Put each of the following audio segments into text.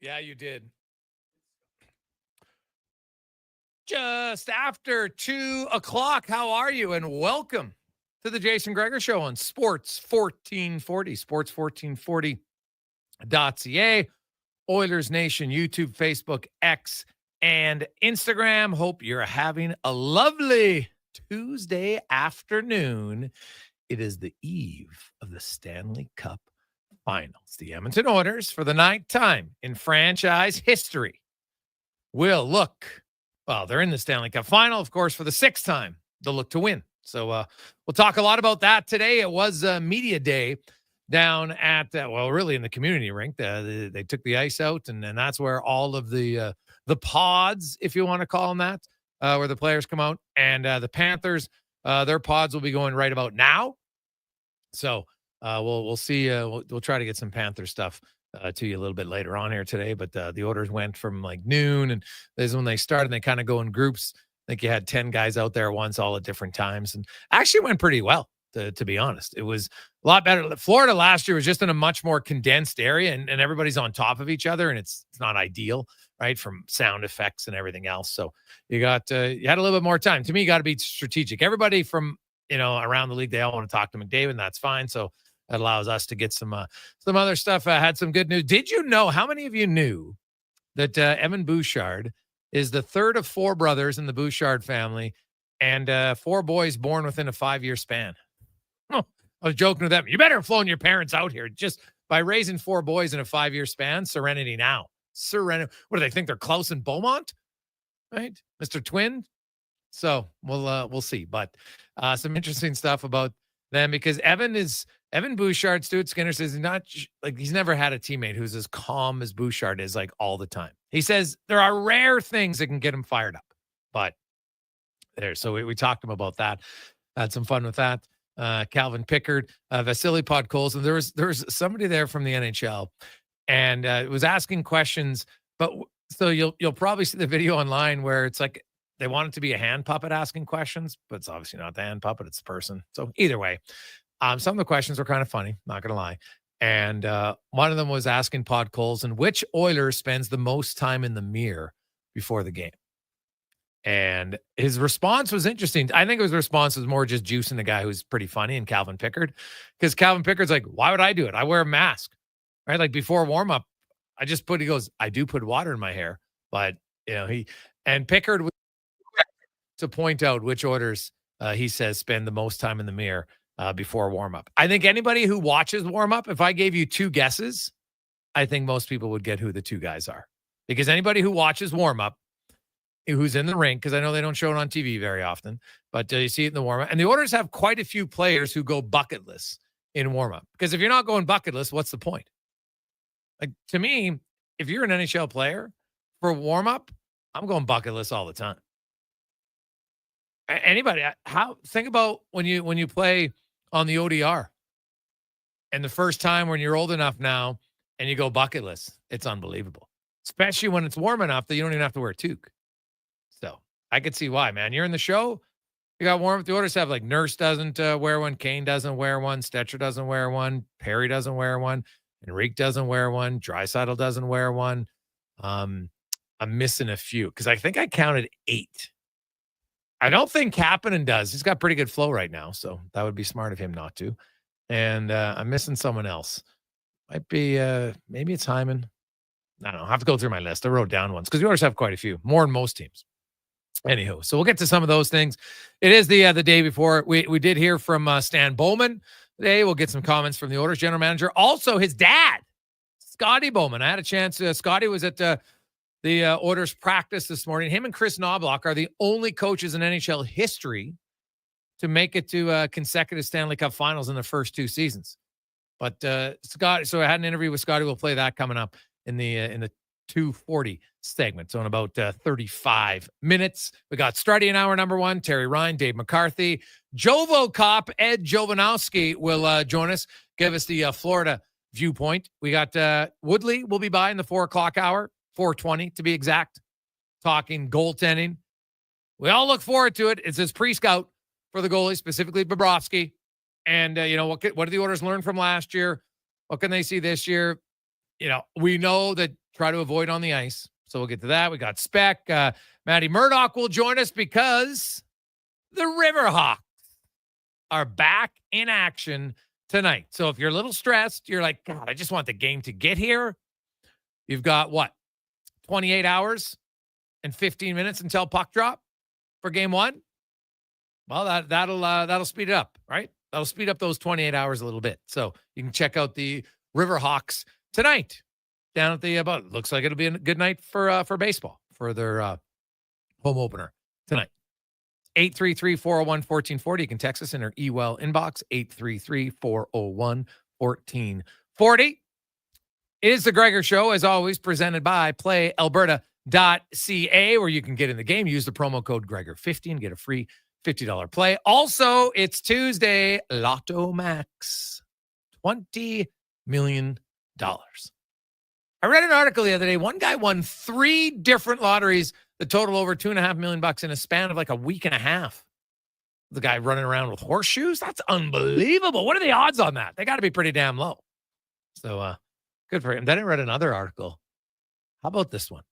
Yeah, you did. Just after 2 o'clock. How are you? And welcome to the Jason Gregor Show on Sports 1440, sports1440.ca, Oilers Nation, YouTube, Facebook, X, and Instagram. Hope you're having a lovely Tuesday afternoon. It is the eve of the Stanley Cup Finals. The Edmonton Oilers, for the ninth time in franchise history, will look, well, they're in the Stanley Cup Final, of course, for the sixth time. They'll look to win. So we'll talk a lot about that today. It was media day down at, really in the community rink. They took the ice out, and that's where all of the pods, if you want to call them that, where the players come out. And the Panthers, their pods will be going right about now. So we'll see. We'll try to get some Panther stuff to you a little bit later on here today. But the orders went from like noon, and this is when they started. They kind of go in groups. I think you had 10 guys out there at once, all at different times, and actually went pretty well. To be honest, it was a lot better. Florida last year was just in a much more condensed area, and everybody's on top of each other, and it's not ideal, right? From sound effects and everything else. So you had a little bit more time. To me, you got to be strategic. Everybody from around the league, they all want to talk to McDavid, and that's fine. So that allows us to get some other stuff. Had some good news. Did you know? How many of you knew that Evan Bouchard is the third of four brothers in the Bouchard family, and 4 boys born within a 5-year span? Oh, I was joking with them. You better have flown your parents out here just by raising 4 boys in a 5-year span. Serenity now. Serenity. What do they think? They're Klaus and Beaumont, right? Mr. Twin. So we'll see. But some interesting stuff about them, because Evan Bouchard, Stuart Skinner says he's never had a teammate who's as calm as Bouchard is, like, all the time. He says there are rare things that can get him fired up. But there, so we talked to him about that. Had some fun with that. Calvin Pickard, Vasily Podkolzin. There was somebody there from the NHL, and it was asking questions. But so you'll probably see the video online where it's like they want it to be a hand puppet asking questions, but it's obviously not the hand puppet; it's the person. So either way, some of the questions were kind of funny, not gonna lie. And one of them was asking Podkolzin which Oiler spends the most time in the mirror before the game. And his response was interesting. I think his response was more just juicing the guy who's pretty funny, and Calvin Pickard, because Calvin Pickard's like, why would I do it? I wear a mask, right? Like before warm up, he goes, I do put water in my hair, but Pickard was to point out which Oilers he says spend the most time in the mirror before warm up. I think anybody who watches warm up, if I gave you 2 guesses, I think most people would get who the 2 guys are, because anybody who watches warm up, who's in the rink, because I know they don't show it on TV very often, but you see it in the warm-up. And the Oilers have quite a few players who go bucketless in warm-up, because if you're not going bucketless, what's the point? Like, to me, if you're an NHL player for warm-up, I'm going bucketless all the time. Anybody, think about when you play on the ODR, and the first time when you're old enough now and you go bucketless, it's unbelievable, especially when it's warm enough that you don't even have to wear a toque. So I could see why, man. You're in the show, you got warm up. The Oilers have, like, Nurse doesn't wear one, Kane doesn't wear one, Stetcher doesn't wear one, Perry doesn't wear one, Enrique doesn't wear one, Draisaitl doesn't wear one. I'm missing a few, because I think I counted 8. I don't think Kapanen does. He's got pretty good flow right now, so that would be smart of him not to. And I'm missing someone else. Might be maybe it's Hyman. I don't know. I have to go through my list. I wrote down ones, because the Oilers have quite a few, more than most teams. Anywho, so we'll get to some of those things. It is the day before. We did hear from Stan Bowman today. We'll get some comments from the Oilers general manager. Also, his dad, Scotty Bowman. I had a chance. Scotty was at the Oilers practice this morning. Him and Chris Knoblauch are the only coaches in NHL history to make it to consecutive Stanley Cup Finals in the first 2 seasons. But Scott, so I had an interview with Scotty. We'll play that coming up in the 2:40 segment. So in about 35 minutes, we got Struddy in hour number 1, Terry Ryan, Dave McCarthy, Jovo Cop, Ed Jovonoski will join us, give us the Florida viewpoint. We got Woodley will be by in the 4 o'clock hour, 4:20 to be exact, talking goaltending. We all look forward to it. It's his pre-scout for the goalie, specifically Bobrovsky. And, what do the Oilers learn from last year? What can they see this year? we know that try to avoid on the ice. So we'll get to that. We got Spec. Matty Murdoch will join us because the Riverhawks are back in action tonight. So if you're a little stressed, you're like, God, I just want the game to get here. You've got 28 hours and 15 minutes until puck drop for game one. Well, that'll speed it up, right? That'll speed up those 28 hours a little bit. So you can check out the Riverhawks tonight down at the looks like it'll be a good night for baseball for their home opener tonight. 833-401-1440. You can text us in our email inbox, 833-401-1440. It is the Gregor Show, as always, presented by PlayAlberta.ca, where you can get in the game. Use the promo code Gregor50 and get a free $50 play. Also, it's Tuesday, Lotto Max, $20 million. I read an article the other day. One guy won 3 different lotteries that total over $2.5 million in a span of like a week and a half. The guy running around with horseshoes? That's unbelievable. What are the odds on that? They got to be pretty damn low. So good for him. Then I read another article. How about this one?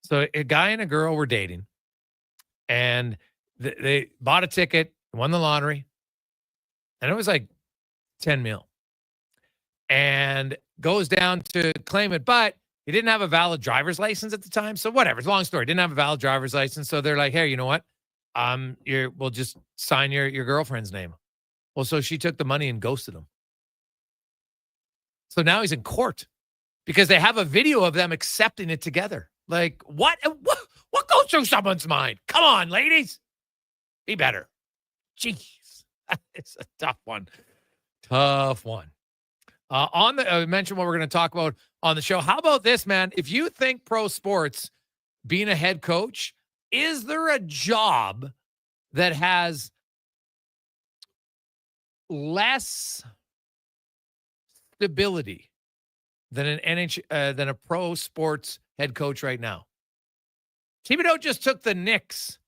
So a guy and a girl were dating, and they bought a ticket, won the lottery, and it was like 10 mil. And goes down to claim it, but he didn't have a valid driver's license at the time. So whatever, it's a long story. Didn't have a valid driver's license. So they're like, hey, you know what? We'll just sign your girlfriend's name. Well, so she took the money and ghosted him. So now he's in court because they have a video of them accepting it together. Like, what goes through someone's mind? Come on, ladies. Be better. Jeez. It's a tough one. Tough one. I mentioned what we're going to talk about on the show. How about this, man? If you think pro sports, being a head coach, is there a job that has less stability than than a pro sports head coach right now? Thibodeau just took the Knicks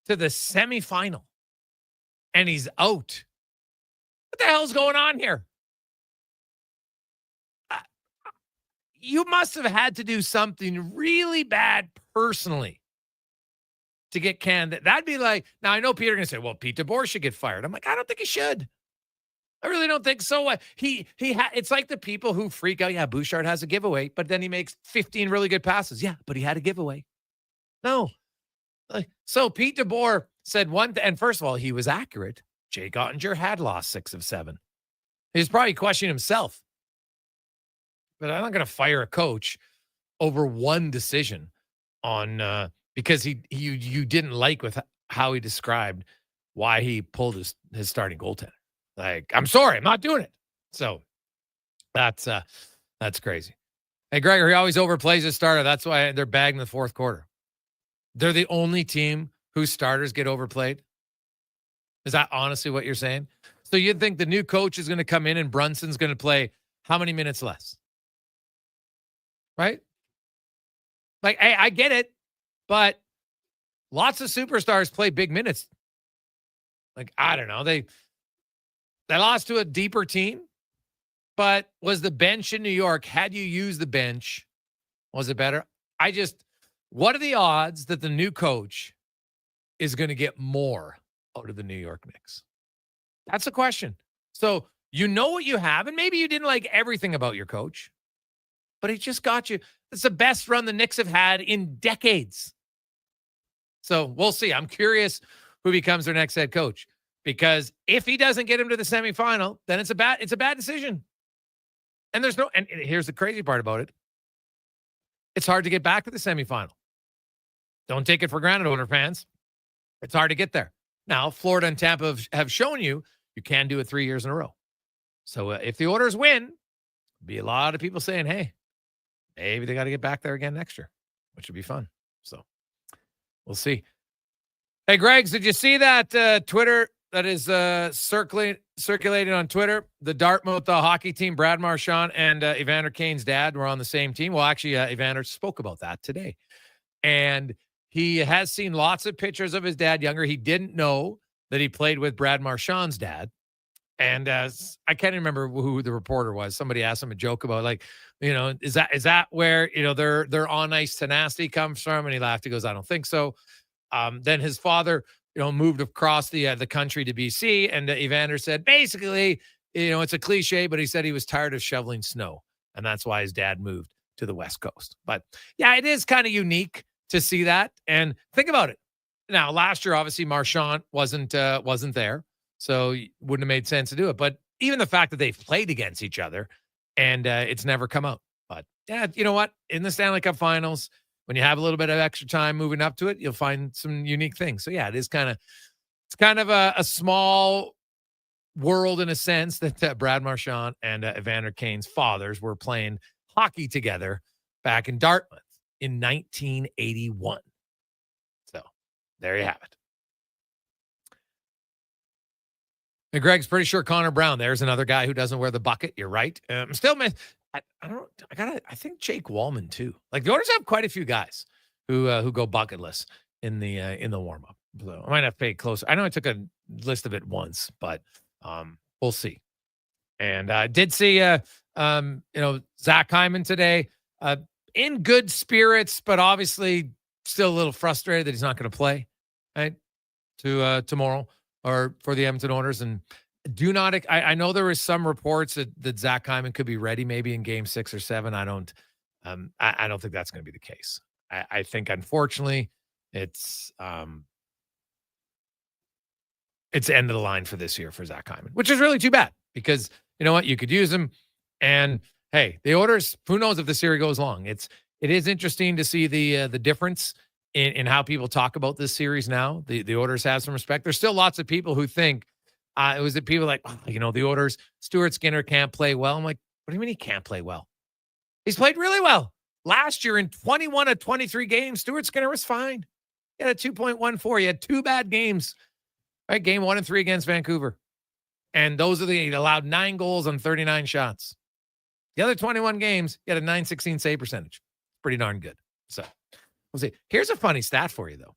to the semifinal, and he's out. What the hell's going on here? You must have had to do something really bad personally to get canned. That'd be like, now I know Peter going to say, well, Pete DeBoer should get fired. I'm like, I don't think he should. I really don't think so. It's like the people who freak out. Yeah, Bouchard has a giveaway, but then he makes 15 really good passes. Yeah, but he had a giveaway. No. So Pete DeBoer said and first of all, he was accurate. Jake Ottinger had lost 6 of 7. He's probably questioning himself. But I'm not going to fire a coach over one decision on because you didn't like with how he described why he pulled his starting goaltender. Like, I'm sorry, I'm not doing it. So that's crazy. Hey, Gregor, he always overplays his starter. That's why they're bagged in the fourth quarter. They're the only team whose starters get overplayed. Is that honestly what you're saying? So you'd think the new coach is going to come in and Brunson's going to play how many minutes less? Right? Like, hey, I get it, but lots of superstars play big minutes. Like, I don't know. They lost to a deeper team, but was the bench in New York, had you used the bench, was it better? What are the odds that the new coach is going to get more out of the New York Knicks? That's the question. So you know what you have, and maybe you didn't like everything about your coach, but he just got you. It's the best run the Knicks have had in decades. So we'll see. I'm curious who becomes their next head coach, because if he doesn't get him to the semifinal, then it's a bad decision. And here's the crazy part about it. It's hard to get back to the semifinal. Don't take it for granted, Oilers fans. It's hard to get there. Now, Florida and Tampa have shown you can do it 3 years in a row. So if the Oilers win, be a lot of people saying, hey, maybe they got to get back there again next year, which would be fun. So we'll see. Hey, Gregs, did you see that Twitter that is circulating on Twitter? The Dartmouth hockey team, Brad Marchand and Evander Kane's dad were on the same team. Well, actually, Evander spoke about that today. And he has seen lots of pictures of his dad younger. He didn't know that he played with Brad Marchand's dad. And I can't remember who the reporter was. Somebody asked him a joke about, like, is that where, their on ice tenacity comes from? And he laughed. He goes, I don't think so. Then his father, moved across the country to BC, and Evander said, basically, it's a cliche, but he said he was tired of shoveling snow, and that's why his dad moved to the West Coast. But yeah, it is kind of unique to see that. And think about it. Now, last year, obviously, Marchand wasn't there, so it wouldn't have made sense to do it. But even the fact that they've played against each other and it's never come out. But yeah, you know what? In the Stanley Cup Finals, when you have a little bit of extra time moving up to it, you'll find some unique things. So yeah, it's kind of a small world in a sense that Brad Marchand and Evander Kane's fathers were playing hockey together back in Dartmouth in 1981. So there you have it. And Greg's pretty sure Connor Brown, there's another guy who doesn't wear the bucket. You're right. Still, man, I think Jake Wallman too. Like, the Oilers have quite a few guys who go bucketless in the warm up. So I might have to pay closer. I know I took a list of it once, but we'll see. And I did see Zach Hyman today, in good spirits, but obviously still a little frustrated that he's not going to play, right, to tomorrow or for the Edmonton Oilers. And I know there was some reports that Zach Hyman could be ready maybe in game 6 or 7. I don't think that's going to be the case. I think, unfortunately, it's end of the line for this year for Zach Hyman, which is really too bad, because you know what? You could use him. And hey, the Oilers, who knows if the series goes long? It is interesting to see the difference in how people talk about this series now. The Oilers have some respect. There's still lots of people who think it was that people like, the Oilers, Stuart Skinner can't play well. I'm like, what do you mean he can't play well? He's played really well. Last year in 21 of 23 games, Stuart Skinner was fine. He had a 2.14. He had 2 bad games, right? Game 1 and 3 against Vancouver. And those are he allowed 9 goals on 39 shots. The other 21 games, he had a .916 save percentage. Pretty darn good. So we'll see. Here's a funny stat for you, though.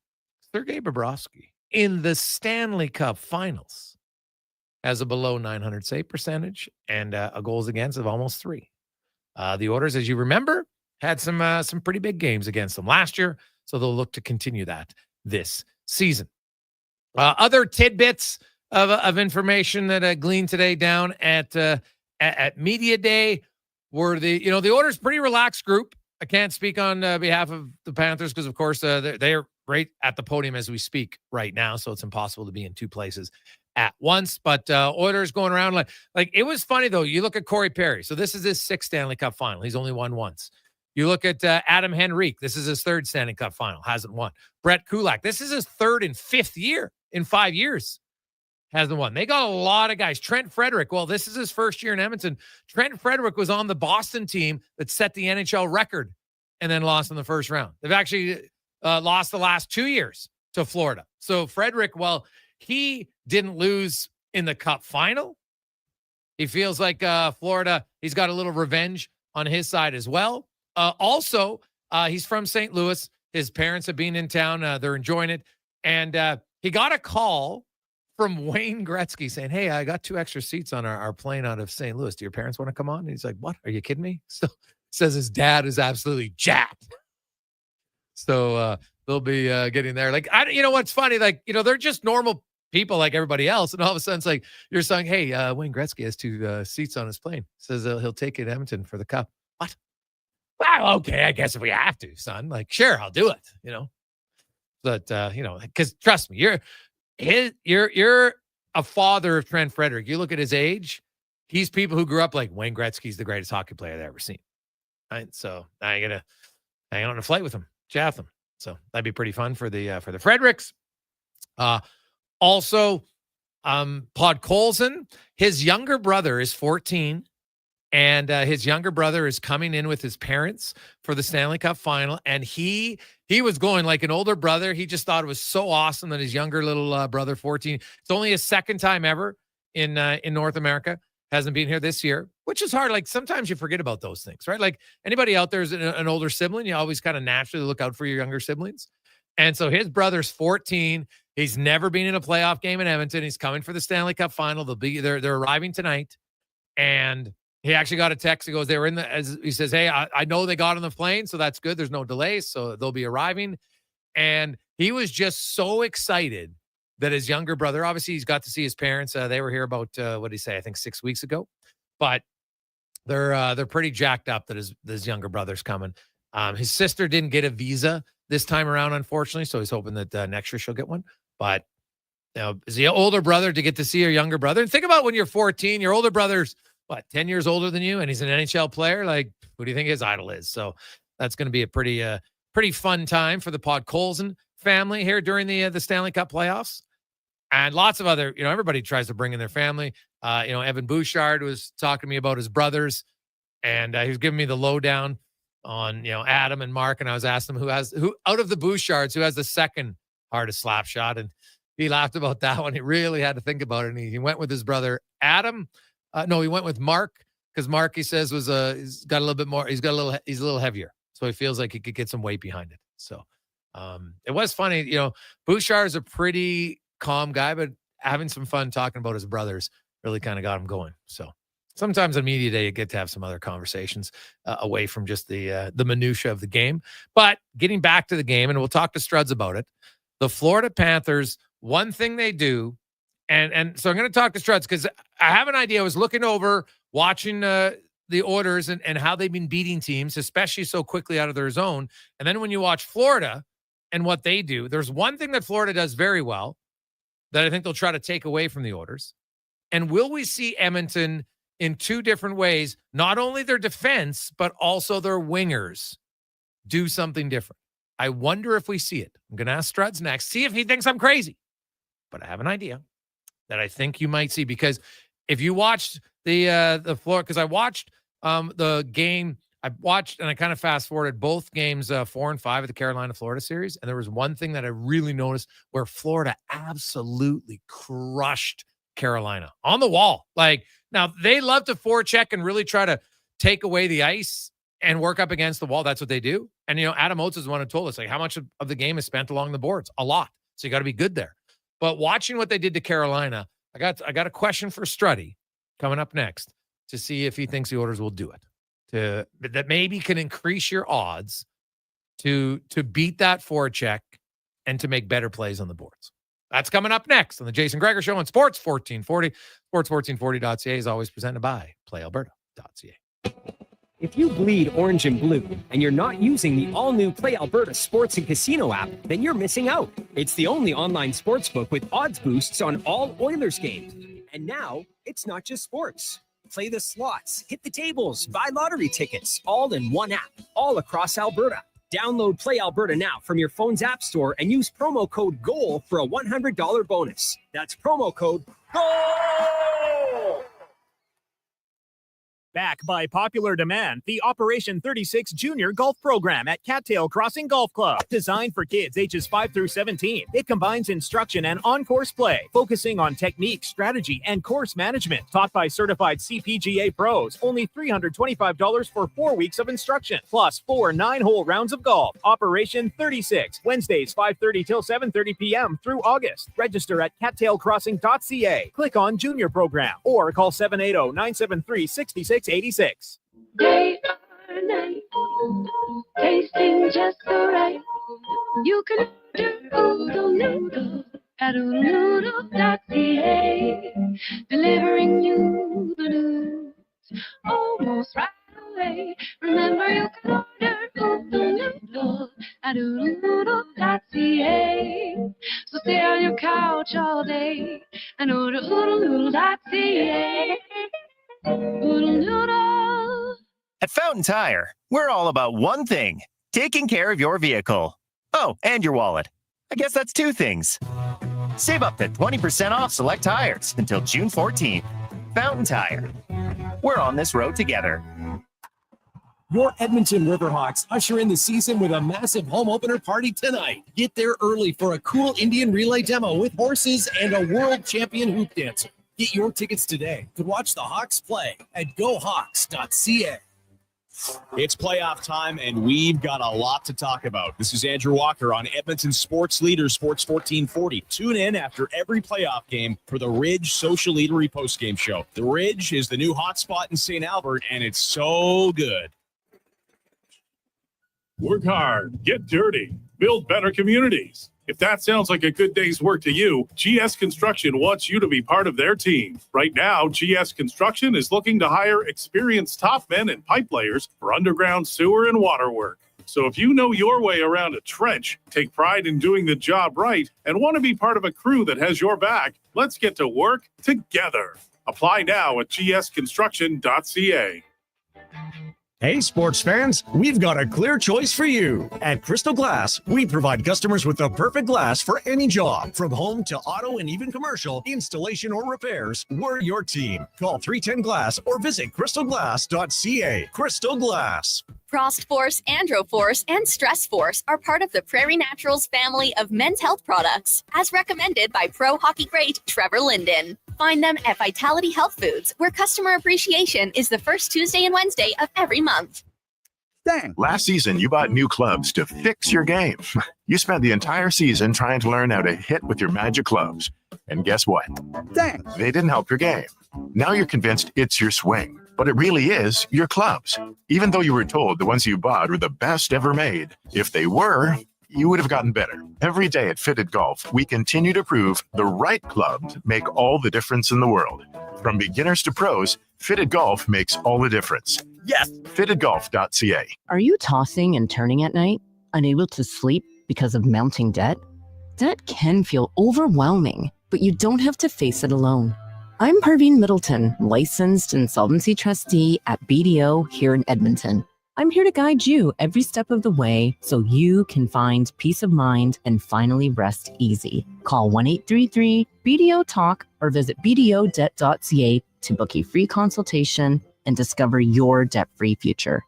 Sergei Bobrovsky in the Stanley Cup Finals has a below .900 save percentage and a goals against of almost 3. The Oilers, as you remember, had some pretty big games against them last year, so they'll look to continue that this season. Other tidbits of information that I gleaned today down at Media Day were the Oilers' pretty relaxed group. I can't speak on behalf of the Panthers because, of course, they're right at the podium as we speak right now, so it's impossible to be in 2 places at once. But Oilers going around like it was funny, though. You look at Cory Perry. So this is his 6th Stanley Cup final. He's only won once. You look at Adam Henrique. This is his 3rd Stanley Cup final. Hasn't won. Brett Kulak. This is his 3rd and 5th year in 5 years. Hasn't won. They got a lot of guys. Trent Frederick. Well, this is his 1st year in Edmonton. Trent Frederick was on the Boston team that set the NHL record and then lost in the first round. They've actually lost the last 2 years to Florida. So Frederick, well, he didn't lose in the Cup final. He feels like Florida, he's got a little revenge on his side as well. Also, he's from St. Louis. His parents have been in town. They're enjoying it. And he got a call from Wayne Gretzky saying, hey, I got 2 extra seats on our plane out of St. Louis. Do your parents want to come on? And he's like, what? Are you kidding me? So says his dad is absolutely jacked. So they'll be getting there. Like, you know what's funny? Like, they're just normal people like everybody else. And all of a sudden it's like, you're saying, hey, Wayne Gretzky has 2 seats on his plane. Says he'll take it to Edmonton for the Cup. What? Well, okay, I guess if we have to, son. Like, sure, I'll do it, But, because trust me, you're a father of Trent Frederick. You look at his age, he's people who grew up like Wayne Gretzky's the greatest hockey player I've ever seen. Right? So now you got to hang on a flight with him, chat them. So that'd be pretty fun for the Fredericks. Also, Podkolzin, his younger brother is 14, and his younger brother is coming in with his parents for the Stanley Cup final, and he was going like an older brother. He just thought it was so awesome that his younger little brother, 14, it's only his 2nd time ever in North America, hasn't been here this year, which is hard. Like, sometimes you forget about those things, right? Like, anybody out there is an older sibling, you always kind of naturally look out for your younger siblings. And so his brother's 14. He's never been in a playoff game in Edmonton. He's coming for the Stanley Cup final. They're arriving tonight. And he actually got a text. He goes, they were in as he says, hey, I know they got on the plane, so that's good. There's no delays, so they'll be arriving. And he was just so excited that his younger brother, obviously he's got to see his parents. They were here about, what did he say? I think 6 weeks ago. But they're pretty jacked up that his younger brother's coming. His sister didn't get a visa this time around, unfortunately, so he's hoping that next year she'll get one. But is the older brother to get to see your younger brother? And think about when you're 14, your older brother's 10 years older than you, and he's an NHL player. Like, who do you think his idol is? So that's going to be a pretty fun time for the Podkolzin family here during the Stanley Cup playoffs. And lots of other, everybody tries to bring in their family. Evan Bouchard was talking to me about his brothers, and he was giving me the lowdown on, Adam and Mark. And I was asking him who out of the Bouchards, who has the second hardest slap shot. And he laughed about that one. He really had to think about it. And he went with his brother, Adam. He went with Mark, because Mark, he says, he's got a little bit more. He's a little heavier. So he feels like he could get some weight behind it. So it was funny. Bouchard is a pretty calm guy, but having some fun talking about his brothers really kind of got him going. So sometimes on media day, you get to have some other conversations away from just the minutia of the game. But getting back to the game, and we'll talk to Struds about it. The Florida Panthers, one thing they do, and so I'm going to talk to Struds because I have an idea. I was looking over, watching the Oilers and how they've been beating teams, especially so quickly out of their zone. And then when you watch Florida and what they do, there's one thing that Florida does very well that I think they'll try to take away from the Oilers. And will we see Edmonton in two different ways, not only their defense, but also their wingers do something different? I wonder if we see it. I'm going to ask Struds next, see if he thinks I'm crazy. But I have an idea that I think you might see, because if you watched the Florida, because I watched the game, I watched and I kind of fast forwarded both games 4 and 5 of the Carolina-Florida series. And there was one thing that I really noticed where Florida absolutely crushed Carolina on the wall. Like, now they love to forecheck and really try to take away the ice and work up against the wall. That's what they do. And, Adam Oates is the one who told us, like, how much of the game is spent along the boards? A lot. So you got to be good there. But watching what they did to Carolina, I got a question for Struddy coming up next to see if he thinks the Oilers will do it. That maybe can increase your odds to beat that forecheck and to make better plays on the boards. That's coming up next on the Jason Gregor Show on Sports 1440. Sports1440.ca is always presented by PlayAlberta.ca. If you bleed orange and blue and you're not using the all-new Play Alberta Sports and Casino app, then you're missing out. It's the only online sportsbook with odds boosts on all Oilers games. And now, it's not just sports. Play the slots, hit the tables, buy lottery tickets, all in one app, all across Alberta. Download Play Alberta now from your phone's app store and use promo code GOAL for a $100 bonus. That's promo code GOAL! Back by popular demand, the Operation 36 Junior Golf Program at Cattail Crossing Golf Club. Designed for kids ages 5 through 17, it combines instruction and on-course play, focusing on technique, strategy, and course management. Taught by certified CPGA pros. Only $325 for 4 weeks of instruction, plus 4 9-hole rounds of golf. Operation 36, Wednesdays 5:30 till 7:30 p.m. through August. Register at cattailcrossing.ca. Click on Junior Program or call 780-973-6686. Day or night, tasting just so right. You can order Oodle Noodle at oodlenoodle.ca, delivering you the news almost right away. Remember, you can order Oodle Noodle at oodlenoodle.ca. So stay on your couch all day and order oodlenoodle.ca. Oodle Noodle. At Fountain Tire, we're all about one thing, taking care of your vehicle. Oh, and your wallet. I guess that's 2 things. Save up to 20% off select tires until June 14th. Fountain Tire. We're on this road together. Your Edmonton Riverhawks usher in the season with a massive home opener party tonight. Get there early for a cool Indian relay demo with horses and a world champion hoop dancer. Get your tickets today to watch the Hawks play at GoHawks.ca. It's playoff time, and we've got a lot to talk about. This is Andrew Walker on Edmonton Sports Leader, Sports 1440. Tune in after every playoff game for the Ridge Social Eatery postgame show. The Ridge is the new hotspot in St. Albert, and it's so good. Work hard, get dirty, build better communities. If that sounds like a good day's work to you, GS Construction wants you to be part of their team. Right now, GS Construction is looking to hire experienced top men and pipe layers for underground sewer and water work. So if you know your way around a trench, take pride in doing the job right, and want to be part of a crew that has your back, let's get to work together. Apply now at gsconstruction.ca. Hey, sports fans, we've got a clear choice for you. At Crystal Glass, we provide customers with the perfect glass for any job. From home to auto and even commercial, installation or repairs, we're your team. Call 310 Glass or visit crystalglass.ca. Crystal Glass. Frost Force, Androforce, and Stress Force are part of the Prairie Naturals family of men's health products, as recommended by pro hockey great Trevor Linden. Find them at Vitality Health Foods, where customer appreciation is the first Tuesday and Wednesday of every month. Dang. Last season, you bought new clubs to fix your game. You spent the entire season trying to learn how to hit with your magic clubs. And guess what? Dang. They didn't help your game. Now you're convinced it's your swing, but it really is your clubs. Even though you were told the ones you bought were the best ever made, if they were, you would have gotten better. Every day at Fitted Golf, we continue to prove the right clubs make all the difference in the world. From beginners to pros, Fitted Golf makes all the difference. Yes, fittedgolf.ca. Are you tossing and turning at night, unable to sleep because of mounting debt? Debt can feel overwhelming, but you don't have to face it alone. I'm Parveen Middleton, licensed insolvency trustee at BDO here in Edmonton. I'm here to guide you every step of the way so you can find peace of mind and finally rest easy. Call 1-833-BDO-TALK or visit bdodebt.ca to book a free consultation and discover your debt-free future.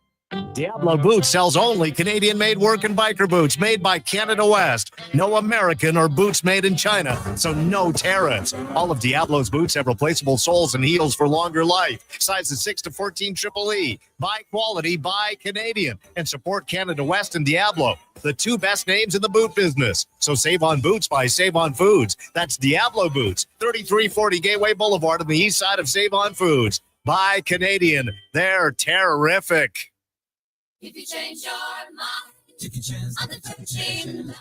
Diablo Boots sells only Canadian-made work and biker boots made by Canada West. No American or boots made in China, so no tariffs. All of Diablo's boots have replaceable soles and heels for longer life. Sizes 6 to 14 EEE. Buy quality, buy Canadian. And support Canada West and Diablo, the two best names in the boot business. So save on boots by Save On Foods. That's Diablo Boots, 3340 Gateway Boulevard on the east side of Save On Foods. Buy Canadian. They're terrific. If you change your mind, take a chance on the touching line.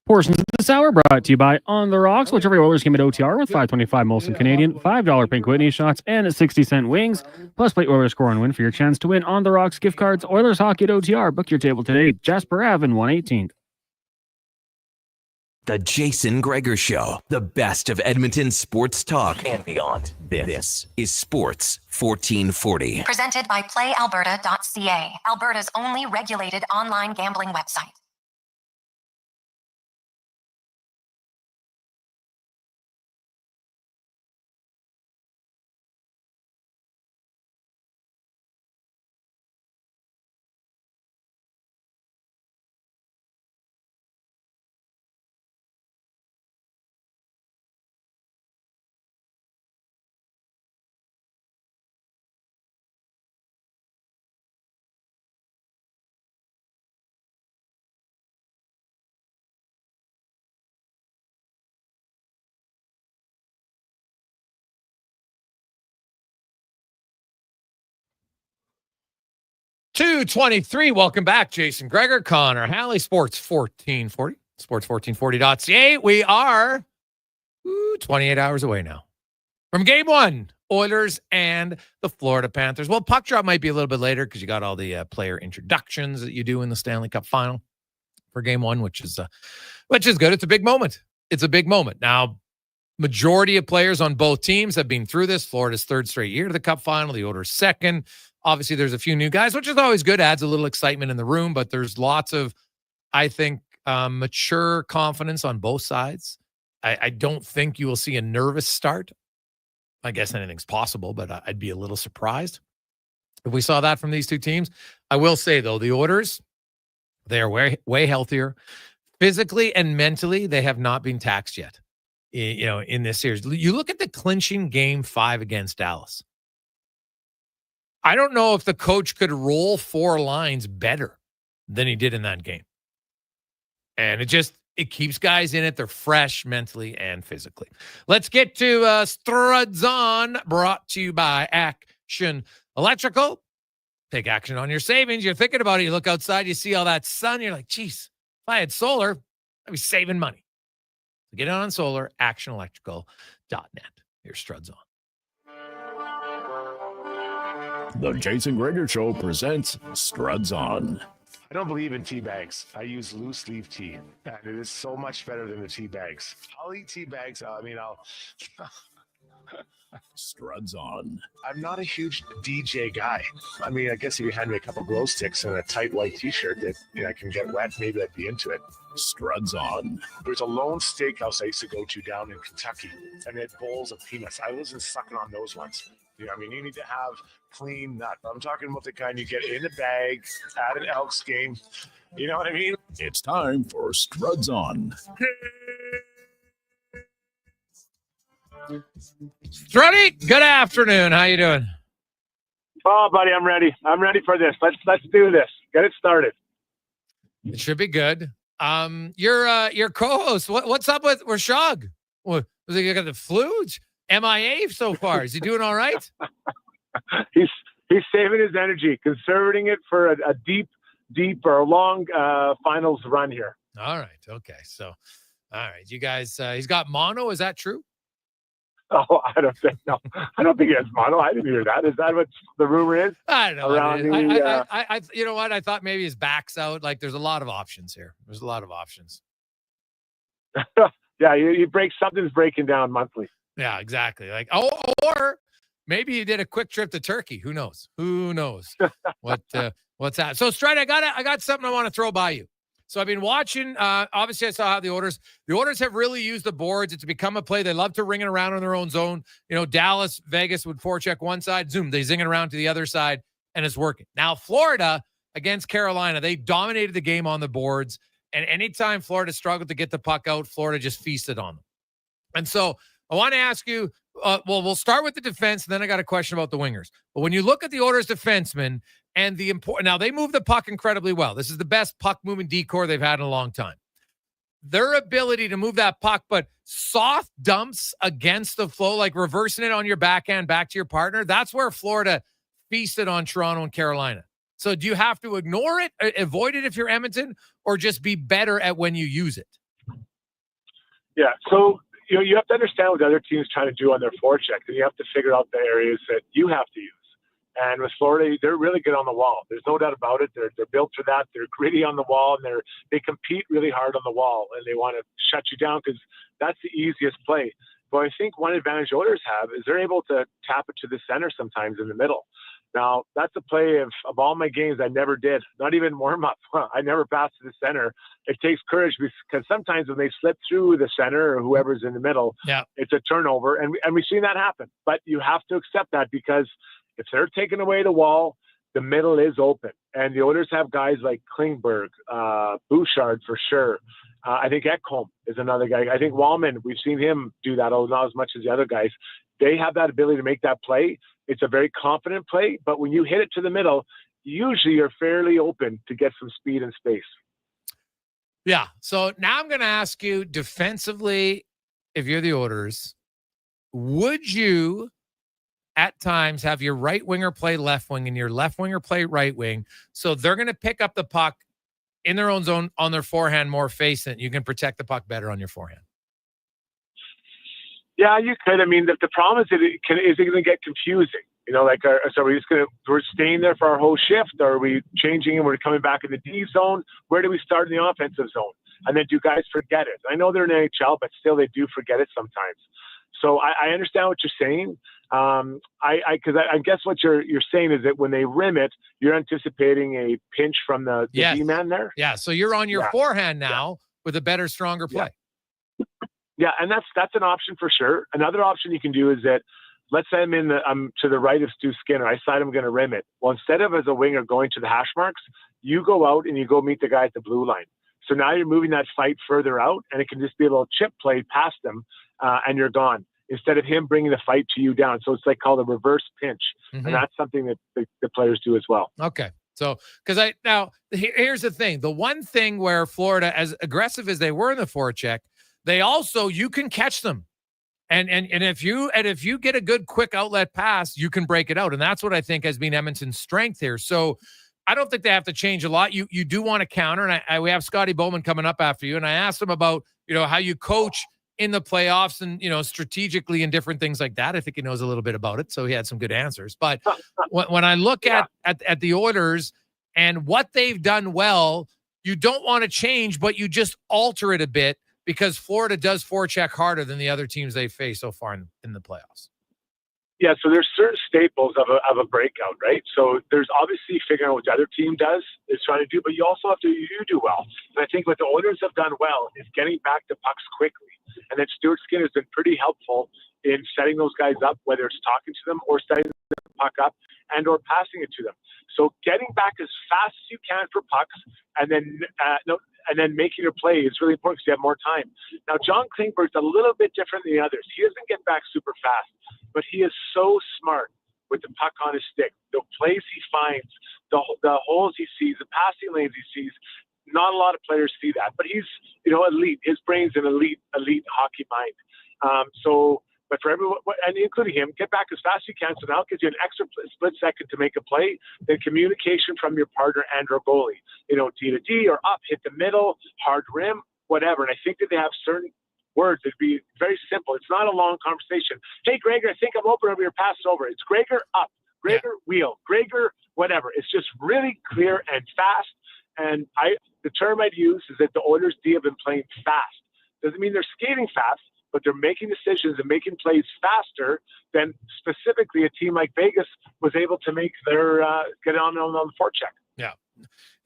Portions of this hour brought to you by On the Rocks, which every Oilers game at OTR with $5.25 Molson Canadian, $5 Pink Whitney shots, and 60-cent wings. Plus, play Oilers score and win for your chance to win On the Rocks gift cards. Oilers hockey at OTR. Book your table today. Jasper Ave in 118th. The Jason Gregor Show, the best of Edmonton sports talk and beyond. This is Sports 1440. Presented by PlayAlberta.ca, Alberta's only regulated online gambling website. .223. Welcome back, Jason Gregor, Connor Halley, Sports 1440, sports1440.ca. We are 28 hours away now from game one, Oilers and the Florida Panthers. Well, puck drop might be a little bit later because you got all the player introductions that you do in the Stanley Cup final for game one, which is good. It's a big moment. It's a big moment. Now, majority of players on both teams have been through this. Florida's third straight year to the Cup final. The Oilers second. Obviously, there's a few new guys, which is always good, adds a little excitement in the room, but there's lots of, I think, mature confidence on both sides. I don't think you will see a nervous start. I guess anything's possible, but I'd be a little surprised if we saw that from these two teams. I will say, though, the Oilers, they are way healthier. Physically and mentally, they have not been taxed yet. in this series. You look at the clinching Game 5 against Dallas. I don't know if the coach could roll 4 lines better than he did in that game. And it keeps guys in it. They're fresh mentally and physically. Let's get to Struds On, brought to you by Action Electrical. Take action on your savings. You're thinking about it. You look outside, you see all that sun. You're like, geez, if I had solar, I'd be saving money. So get on solar, actionelectrical.net. Here's Struds On. The Jason Gregor Show presents Struds On. I don't believe in tea bags. I use loose leaf tea, and it is so much better than the tea bags. I'll eat tea bags. I'll Struds On. I'm not a huge DJ guy. I mean, I guess if you had me a couple glow sticks and a tight white t-shirt that I can get wet, maybe I'd be into it. Struds On. There's a lone steakhouse I used to go to down in Kentucky, and they had bowls of peanuts. I wasn't sucking on those ones. You need to have clean nut. I'm talking about the kind you get in a bag at an Elks game. You know what I mean? It's time for Struds On. Struddy, good afternoon. How you doing? Oh, buddy, I'm ready. I'm ready for this. Let's do this. Get it started. It should be good. Your co-host. What's up with Rashog? Was he got the flu? MIA so far. Is he doing all right? He's saving his energy, conserving it for a deep or a long finals run here. All right. Okay. So, all right. You guys, he's got mono. Is that true? Oh, I don't think he has mono. I didn't hear that. Is that what the rumor is? I don't know. I you know what? I thought maybe his back's out. Like, there's a lot of options here. There's a lot of options. Yeah, something's breaking down monthly. Yeah, exactly. Like, or maybe he did a quick trip to Turkey. Who knows? What's that? So, Stride, I got something I want to throw by you. So I've been watching. Obviously, I saw how the Oilers have really used the boards. It's become a play. They love to ring it around in their own zone. Dallas, Vegas would forecheck one side, zoom, they zing it around to the other side, and it's working. Now, Florida against Carolina, they dominated the game on the boards. And anytime Florida struggled to get the puck out, Florida just feasted on them. And so I want to ask you, we'll start with the defense, and then I got a question about the wingers. But when you look at the Oilers defensemen and now they move the puck incredibly well. This is the best puck moving decor they've had in a long time. Their ability to move that puck, but soft dumps against the flow, like reversing it on your backhand back to your partner, that's where Florida feasted on Toronto and Carolina. So do you have to ignore it, avoid it if you're Edmonton, or just be better at when you use it? Yeah, so you have to understand what the other team's trying to do on their forecheck, and you have to figure out the areas that you have to use. And with Florida, they're really good on the wall. There's no doubt about it. They're built for that. They're gritty on the wall, and they compete really hard on the wall, and they want to shut you down because that's the easiest play. But I think one advantage Oilers have is they're able to tap it to the center sometimes in the middle. Now, that's a play of all my games I never did, not even warm-up. I never passed to the center. It takes courage because sometimes when they slip through the center or whoever's in the middle, it's a turnover, and we've seen that happen. But you have to accept that because if they're taking away the wall, the middle is open. And the Oilers have guys like Klingberg, Bouchard for sure. I think Ekholm is another guy. I think Wallman, we've seen him do that, although not as much as the other guys. They have that ability to make that play. It's a very confident play, but when you hit it to the middle, usually you're fairly open to get some speed and space. Yeah. So now I'm going to ask you defensively, if you're the Oilers, would you at times have your right winger play left wing and your left winger play right wing? So they're going to pick up the puck in their own zone on their forehand more facing. You can protect the puck better on your forehand. Yeah, you could. I mean, the problem is that is it going to get confusing? So we're staying there for our whole shift, or are we changing and we're coming back in the D zone? Where do we start in the offensive zone? And then do guys forget it? I know they're in NHL, but still they do forget it sometimes. So I understand what you're saying. I guess what you're saying is that when they rim it, you're anticipating a pinch from the D-man there. Yeah. So you're on your forehand now with a better, stronger play. Yeah, and that's an option for sure. Another option you can do is that, let's say I'm to the right of Stu Skinner. I decide I'm going to rim it. Well, instead of as a winger going to the hash marks, you go out and you go meet the guy at the blue line. So now you're moving that fight further out, and it can just be a little chip play past them. and you're gone, instead of him bringing the fight to you down. So it's like called a reverse pinch. Mhm. And that's something that the players do as well. Okay. So, here's the thing. The one thing where Florida, as aggressive as they were in the forecheck, you can catch them. And if you get a good quick outlet pass, you can break it out. And that's what I think has been Edmonton's strength here. So I don't think they have to change a lot. You do want to counter. And we have Scotty Bowman coming up after you. And I asked him about, how you coach in the playoffs and, strategically and different things like that. I think he knows a little bit about it. So he had some good answers. But when I look at the Oilers and what they've done well, you don't want to change, but you just alter it a bit because Florida does forecheck harder than the other teams they face so far in the playoffs. Yeah, so there's certain staples of a breakout, right? So there's obviously figuring out what the other team is trying to do, but you also have to do well. And I think what the Oilers have done well is getting back to pucks quickly. And then Stuart Skinner has been pretty helpful in setting those guys up, whether it's talking to them or setting the puck up and or passing it to them. So getting back as fast as you can for pucks and then making your play is really important because you have more time. Now, John Klingberg's a little bit different than the others. He doesn't get back super fast, but he is so smart with the puck on his stick. The plays he finds, the holes he sees, the passing lanes he sees. Not a lot of players see that, but he's elite. His brain's an elite hockey mind. But for everyone, and including him, get back as fast as you can. So now it gives you an extra split second to make a play. Then communication from your partner and or goalie. D to D or up, hit the middle, hard rim, whatever. And I think that they have certain words that'd be very simple. It's not a long conversation. Hey, Gregor, I think I'm open over your pass over. It's Gregor up, Gregor wheel, Gregor whatever. It's just really clear and fast. And the term I'd use is that the Oilers D have been playing fast. Doesn't mean they're skating fast, but they're making decisions and making plays faster than specifically a team like Vegas was able to make their get on the forecheck. Yeah.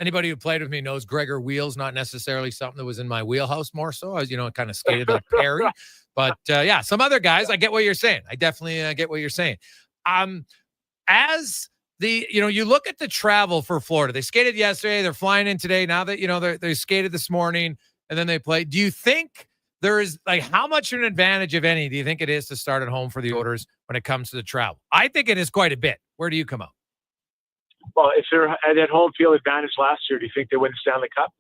Anybody who played with me knows Gregor wheel's not necessarily something that was in my wheelhouse more so. I was, kind of skated like Perry. But, some other guys, I get what you're saying. I definitely get what you're saying. As you look at the travel for Florida. They skated yesterday. They're flying in today. Now that, they skated this morning and then they play. Do you think there is how much of an advantage, if any, do you think it is to start at home for the Oilers when it comes to the travel? I think it is quite a bit. Where do you come out? Well, if they're at home field advantage last year, do you think they win the Stanley Cup?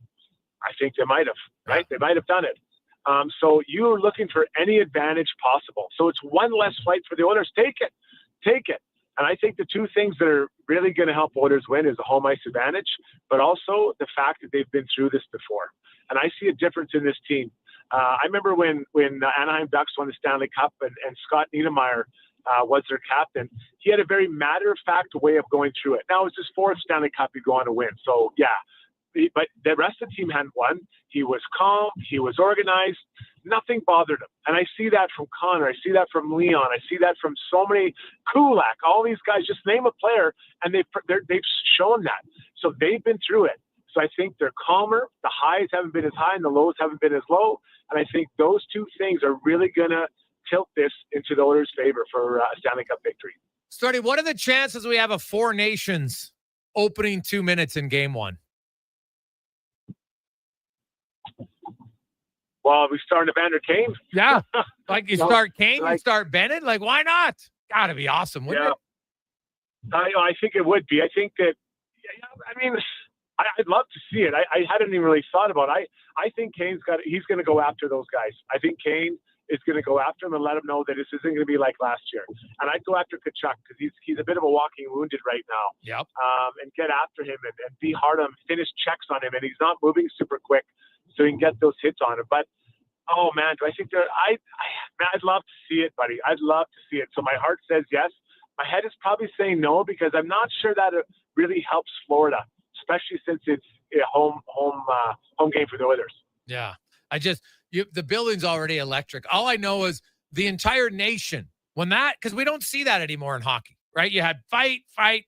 I think they might have, right? They might have done it. So you're looking for any advantage possible. So it's one less flight for the Oilers. Take it. And I think the two things that are really going to help Oilers win is the home ice advantage, but also the fact that they've been through this before. And I see a difference in this team. I remember when Anaheim Ducks won the Stanley Cup and Scott Niedermayer was their captain. He had a very matter-of-fact way of going through it. Now, it was his fourth Stanley Cup he'd go on to win. So, yeah. But the rest of the team hadn't won. He was calm. He was organized. Nothing bothered him. And I see that from Connor. I see that from Leon. I see that from so many, Kulak, all these guys. Just name a player, and they've shown that. So they've been through it. So I think they're calmer. The highs haven't been as high, and the lows haven't been as low. And I think those two things are really going to tilt this into the Oilers' favor for a Stanley Cup victory. Stuart, what are the chances we have a Four Nations opening 2 minutes in Game 1? Well, we start Evander Kane. Yeah. You start Kane, you start Bennett. Why not? Gotta be awesome, wouldn't it? I think it would be. I think that, I'd love to see it. I hadn't even really thought about it. I think he's going to go after those guys. I think Kane is going to go after him and let him know that this isn't going to be like last year. And I'd go after Tkachuk because he's a bit of a walking wounded right now. Yep. And get after him and be hard on him, finish checks on him. And he's not moving super quick, so he can get those hits on him. But, oh, man, do I think I'd love to see it, buddy. I'd love to see it. So my heart says yes. My head is probably saying no because I'm not sure that it really helps Florida, especially since it's a home game for the Oilers. Yeah. The building's already electric. All I know is the entire nation, because we don't see that anymore in hockey, right? You had fight,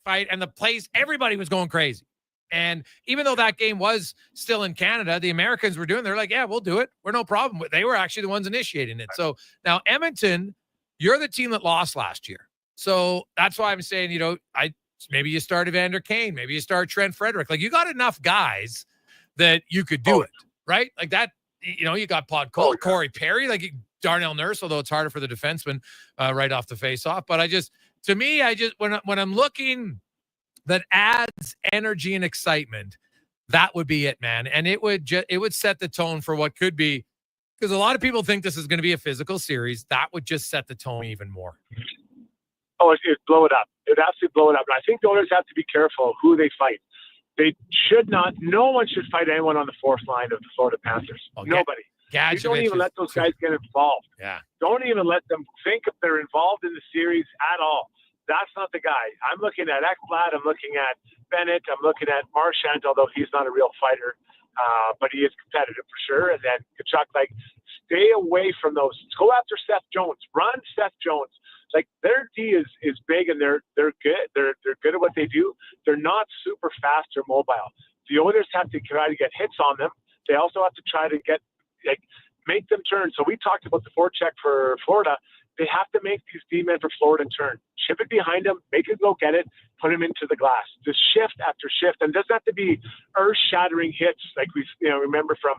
and the place, everybody was going crazy. And even though that game was still in Canada, the Americans were they're like, yeah, we'll do it. We're no problem. They were actually the ones initiating it. So now Edmonton, you're the team that lost last year. So that's why I'm saying, maybe you start Evander Kane, maybe you start Trent Frederick. You got enough guys that you could do it, right? Like that, you got Pod Cole, Cory Perry. Darnell Nurse, although it's harder for the defenseman right off the face-off. But to me, when I'm looking that adds energy and excitement, that would be it, man. And it would set the tone for what could be, because a lot of people think this is going to be a physical series. That would just set the tone even more. Oh, it'd blow it up. It would absolutely blow it up. And I think the Oilers have to be careful who they fight. They should not. No one should fight anyone on the fourth line of the Florida Panthers. Nobody. You don't even let those guys get involved. Yeah. Don't even let them think if they're involved in the series at all. That's not the guy. I'm looking at Ekblad. I'm looking at Bennett. I'm looking at Marchand, although he's not a real fighter, but he is competitive for sure. And then Tkachuk, stay away from those. Go after Seth Jones. Run Seth Jones. Their D is big, and they're good. They're good at what they do. They're not super fast or mobile. The Oilers have to try to get hits on them. They also have to try to make them turn. So we talked about the forecheck for Florida. They have to make these D-men for Florida turn. Chip it behind them, make it go get it, put him into the glass. Just shift after shift. And it doesn't have to be earth-shattering hits like we remember from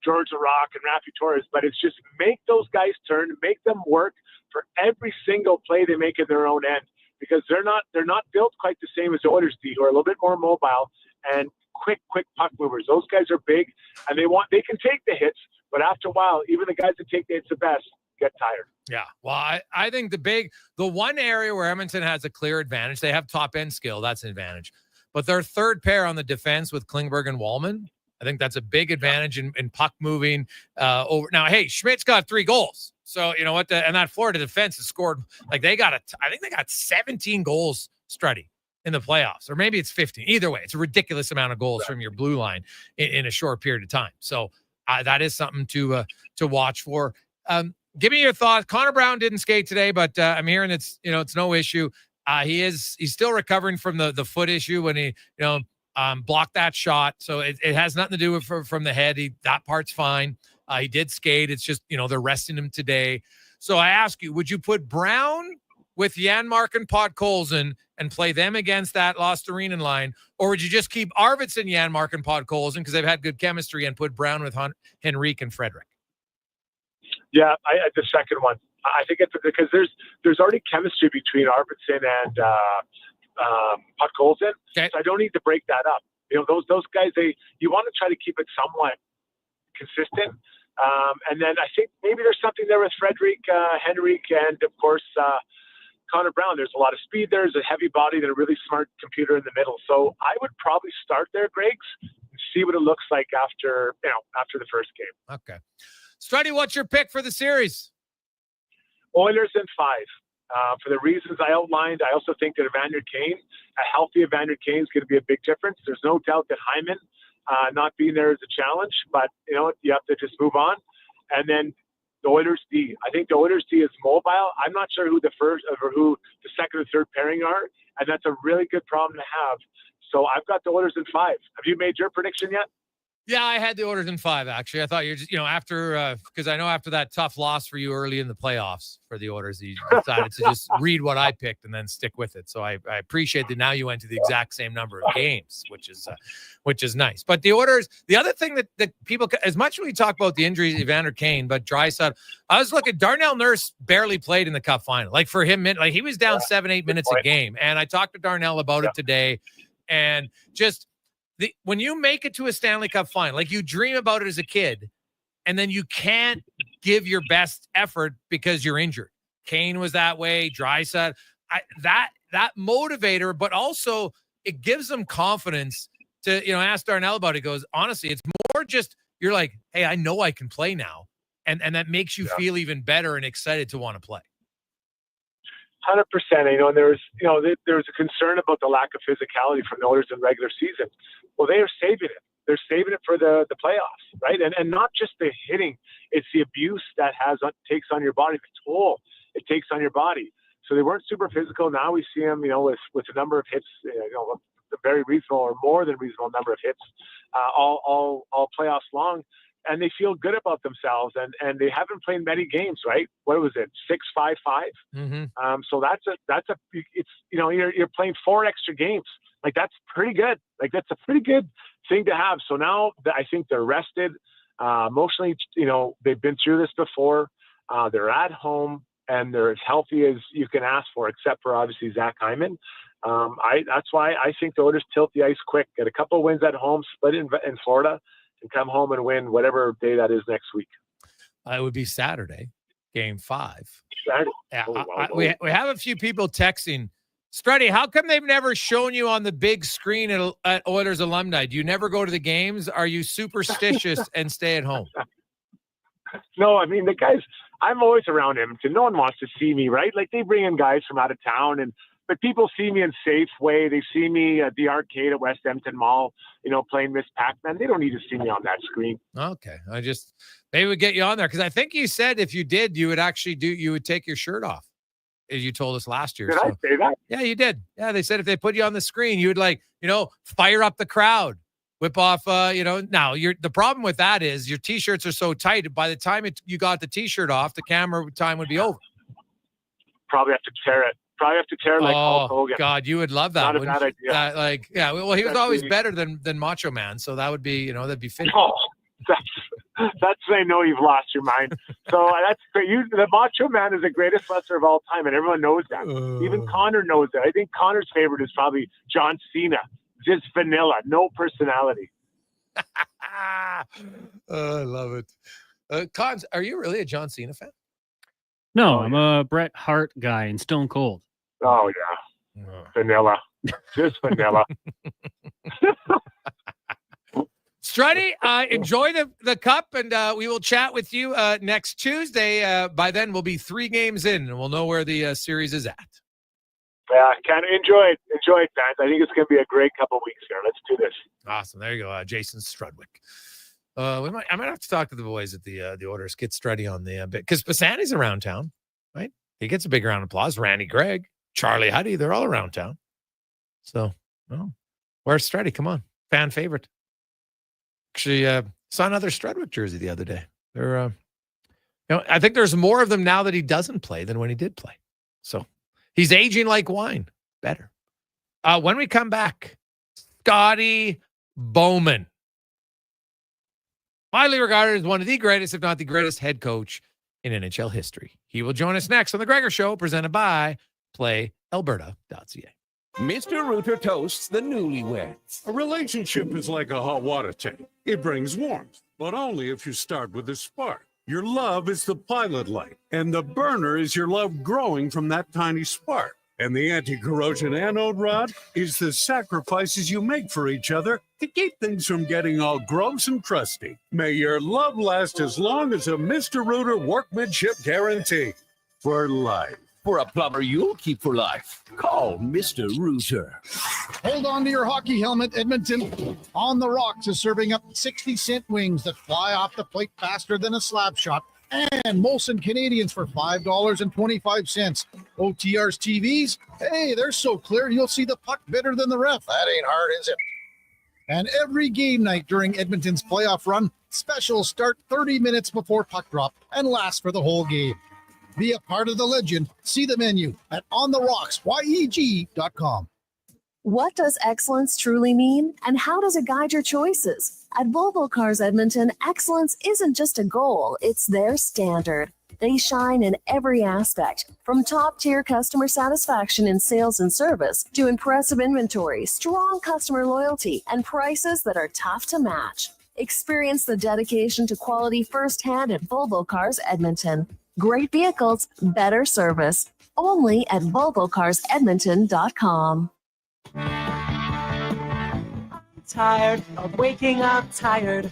George LaRock and Rafi Torres, but it's just make those guys turn, make them work for every single play they make in their own end, because they're not built quite the same as the Oilers D, who are a little bit more mobile and quick puck movers. Those guys are big, and they can take the hits, but after a while, even the guys that take the hits the best get tired. Yeah. Well, I think the one area where Edmonton has a clear advantage, they have top end skill. That's an advantage. But their third pair on the defense with Klingberg and Wallman, I think that's a big advantage in puck moving over. Now, hey, Schmidt's got 3 goals. So, you know what? And that Florida defense has scored, I think they got 17 goals, Struddy, in the playoffs. Or maybe it's 15. Either way, it's a ridiculous amount of goals from your blue line in a short period of time. So that is something to watch for. Give me your thoughts. Connor Brown didn't skate today, but I'm hearing it's no issue. He's still recovering from the foot issue when he, blocked that shot. So it has nothing to do with from the head. That part's fine. He did skate. It's just, they're resting him today. So I ask you, would you put Brown with Janmark and Podkolzin and play them against that Lost Arena line? Or would you just keep Arvidsson, Janmark, and Podkolzin because they've had good chemistry, and put Brown with Henrique and Frederick? Yeah, the second one. I think it's because there's already chemistry between Arvidsson and Podkolzin. Okay. So I don't need to break that up. Those guys, you want to try to keep it somewhat consistent. And then I think maybe there's something there with Frederick, Henrique, and of course Connor Brown. There's a lot of speed there. There's a heavy body and a really smart computer in the middle. So I would probably start there, Greggs, and see what it looks like after the first game. Okay. Struddy, what's your pick for the series? Oilers in 5. For the reasons I outlined, I also think that a healthy Evander Kane is going to be a big difference. There's no doubt that Hyman not being there is a challenge, but you have to just move on. And then the Oilers D. I think the Oilers D is mobile. I'm not sure who the second and third pairing are, and that's a really good problem to have. So I've got the Oilers in 5. Have you made your prediction yet? Yeah, I had the Oilers in 5, actually. I thought you're just, after, because I know after that tough loss for you early in the playoffs for the Oilers, you decided to just read what I picked and then stick with it. So I appreciate that now you went to the exact same number of games, which is nice. But the Oilers, the other thing that people, as much as we talk about the injuries, Evander Kane, but Draisaitl, I was looking, Darnell Nurse barely played in the Cup final. Like for him, he was down 7-8 minutes a game. And I talked to Darnell about it today, and just, when you make it to a Stanley Cup final, like you dream about it as a kid, and then you can't give your best effort because you're injured. Kane was that way, Draisaitl. That motivator, but also it gives them confidence to, ask Darnell about it. He goes, honestly, it's more just, you're like, hey, I know I can play now. And that makes you feel even better and excited to want to play. 100%. And there was a concern about the lack of physicality from the Oilers in regular season. Well, they are saving it. They're saving it for the playoffs, right? And not just the hitting; it's the abuse that takes on your body, the toll it takes on your body. So they weren't super physical. Now we see them, with a number of hits, a very reasonable or more than reasonable number of hits, all playoffs long. And they feel good about themselves, and they haven't played many games, right? What was it, 6-5-5? Mm-hmm. So you're playing 4 extra games. Like that's pretty good. Like that's a pretty good thing to have. So now I think they're rested emotionally. They've been through this before. They're at home, and they're as healthy as you can ask for, except for obviously Zach Hyman. That's why I think the Oilers tilt the ice quick, get a couple of wins at home, split in Florida, and come home and win whatever day that is next week. It would be Saturday, Game 5. Saturday. Yeah, Oh, wow. we have a few people texting. Struddy, how come they've never shown you on the big screen at Oilers alumni? Do you never go to the games? Are you superstitious and stay at home? No, I mean, the guys, I'm always around Edmonton. No one wants to see me, right? Like, they bring in guys from out of town, but people see me in Safeway. They see me at the arcade at West Edmonton Mall, playing Miss Pac-Man. They don't need to see me on that screen. Okay. Maybe we get you on there, because I think you said if you did, you would take your shirt off, as you told us last year. Did I say that? Yeah, you did. Yeah, they said if they put you on the screen, you would fire up the crowd, whip off, now the problem with that is your t-shirts are so tight. By the time you got the t-shirt off, the camera time would be over. Probably have to tear it. Like Hulk Hogan. God, you would love that. Not a bad idea. Well, he was always better than Macho Man, so that would be, that'd be fitting. Oh, that's when I know you've lost your mind. So that's great. The Macho Man is the greatest wrestler of all time, and everyone knows that. Even Connor knows that. I think Connor's favorite is probably John Cena. Just vanilla, no personality. I love it. Cons, are you really a John Cena fan? No, I'm a Bret Hart guy and Stone Cold. Oh, yeah. Vanilla. Just vanilla. Struddy, enjoy the cup, and we will chat with you next Tuesday. By then, we'll be 3 games in, and we'll know where the series is at. Yeah, kind of enjoy it, fans. I think it's going to be a great couple of weeks here. Let's do this. Awesome. There you go, Jason Strudwick. I might have to talk to the boys at the Oilers, get Struddy on the bit, because Pisani's around town, right? He gets a big round of applause. Randy Gregg, Charlie Huddy, they're all around town. So, where's Struddy? Come on, fan favorite. Actually, saw another Strudwick jersey the other day. They're, I think there's more of them now that he doesn't play than when he did play. So he's aging like wine. Better. When we come back, Scotty Bowman, widely regarded as one of the greatest, if not the greatest, head coach in NHL history. He will join us next on The Gregor Show, presented by PlayAlberta.ca. Mr. Rooter toasts the newlyweds. A relationship is like a hot water tank. It brings warmth, but only if you start with a spark. Your love is the pilot light, and the burner is your love growing from that tiny spark. And the anti-corrosion anode rod is the sacrifices you make for each other to keep things from getting all gross and crusty. May your love last as long as a Mr. Rooter workmanship guarantee. For life. For a plumber you'll keep for life, call Mr. Rooter. Hold on to your hockey helmet, Edmonton. On the Rocks is serving up 60-cent wings that fly off the plate faster than a slap shot. And Molson Canadians for $5.25. OTR's TVs, hey, they're so clear you'll see the puck better than the ref. That ain't hard, is it? And every game night during Edmonton's playoff run, specials start 30 minutes before puck drop and last for the whole game. Be a part of the legend. See the menu at ontherocks.com. What does excellence truly mean, and how does it guide your choices? At Volvo Cars Edmonton, excellence isn't just a goal, it's their standard. They shine in every aspect, from top-tier customer satisfaction in sales and service to impressive inventory, strong customer loyalty, and prices that are tough to match. Experience the dedication to quality firsthand at Volvo Cars Edmonton. Great vehicles, better service. Only at VolvoCarsEdmonton.com. Tired of waking up tired.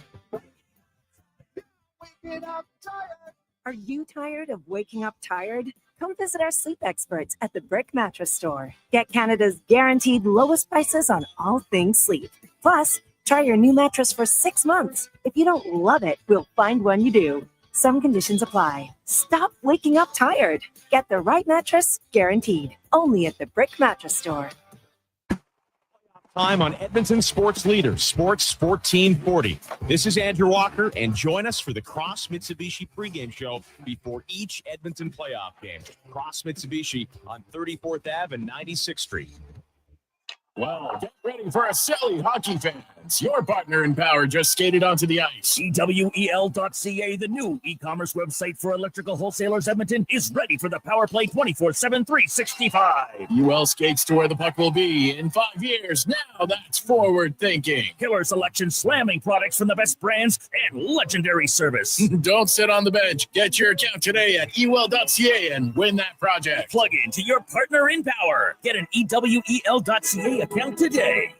Are you tired of waking up tired? Come visit our sleep experts at the Brick Mattress Store. Get Canada's guaranteed lowest prices on all things sleep. Plus, try your new mattress for 6 months. If you don't love it, we'll find one you do. Some conditions apply. Stop waking up tired. Get the right mattress, guaranteed. Only at the Brick Mattress Store. Time on Edmonton Sports Leader, Sports 1440. This is Andrew Walker, and join us for the Cross Mitsubishi pregame show before each Edmonton playoff game. Cross Mitsubishi on 34th Ave and 96th Street. Well, get ready for a silly hockey fans. Your partner in power just skated onto the ice. EWEL.ca, the new e-commerce website for electrical wholesalers Edmonton, is ready for the power play 24/7, 365. UL skates to where the puck will be in 5 years. Now that's forward thinking. Killer selection, slamming products from the best brands, and legendary service. Don't sit on the bench. Get your account today at ewell.ca and win that project. Plug into your partner in power. Get an EWEL.ca account today.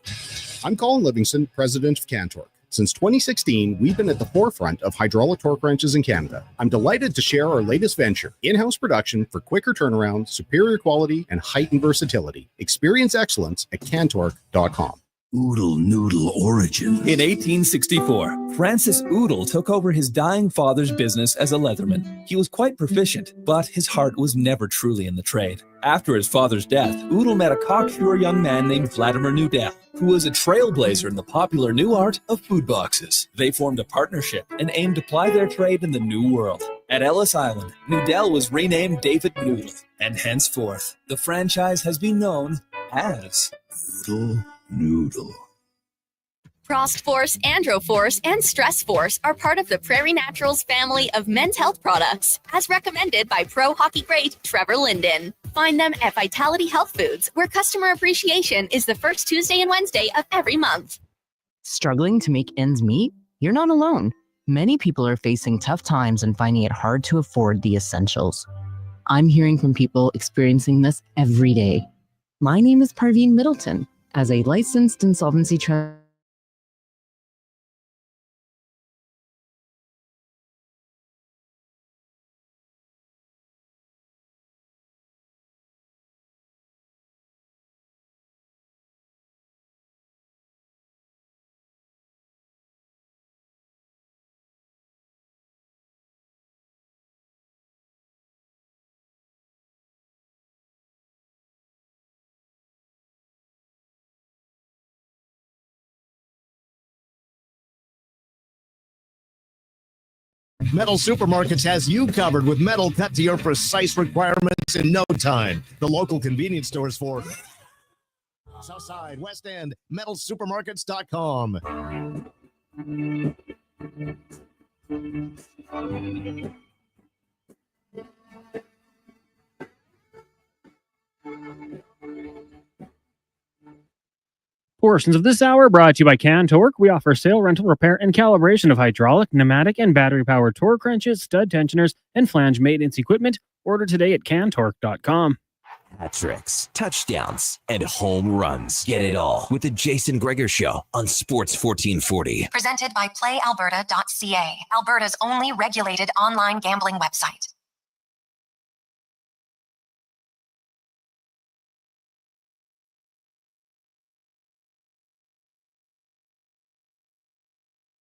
I'm Colin Livingston, president of Cantork. Since 2016, we've been at the forefront of hydraulic torque wrenches in Canada. I'm delighted to share our latest venture, in-house production for quicker turnaround, superior quality, and heightened versatility. Experience excellence at Cantork.com. Oodle noodle origin. In 1864, Francis Oodle took over his dying father's business as a leatherman. He was quite proficient, but his heart was never truly in the trade. After his father's death, Oodle met a cocksure young man named Vladimir Nudel, who was a trailblazer in the popular new art of food boxes. They formed a partnership and aimed to ply their trade in the new world. At Ellis Island, Nudel was renamed David Noodle, and henceforth, the franchise has been known as Oodle Noodle. Frost Force, Andro Force, and Stress Force are part of the Prairie Naturals family of men's health products, as recommended by pro hockey great Trevor Linden. Find them at Vitality Health Foods, where customer appreciation is the first Tuesday and Wednesday of every month. Struggling to make ends meet? You're not alone. Many people are facing tough times and finding it hard to afford the essentials. I'm hearing from people experiencing this every day. My name is Parveen Middleton. As a licensed insolvency Metal Supermarkets has you covered with metal cut to your precise requirements in no time. The local convenience stores for Southside, West End, metalsupermarkets.com. Portions of this hour brought to you by Cantork. We offer sale, rental, repair, and calibration of hydraulic, pneumatic, and battery-powered torque wrenches, stud tensioners, and flange maintenance equipment. Order today at Cantork.com. Hat tricks, touchdowns, and home runs. Get it all with the Jason Gregor Show on Sports 1440. Presented by PlayAlberta.ca, Alberta's only regulated online gambling website.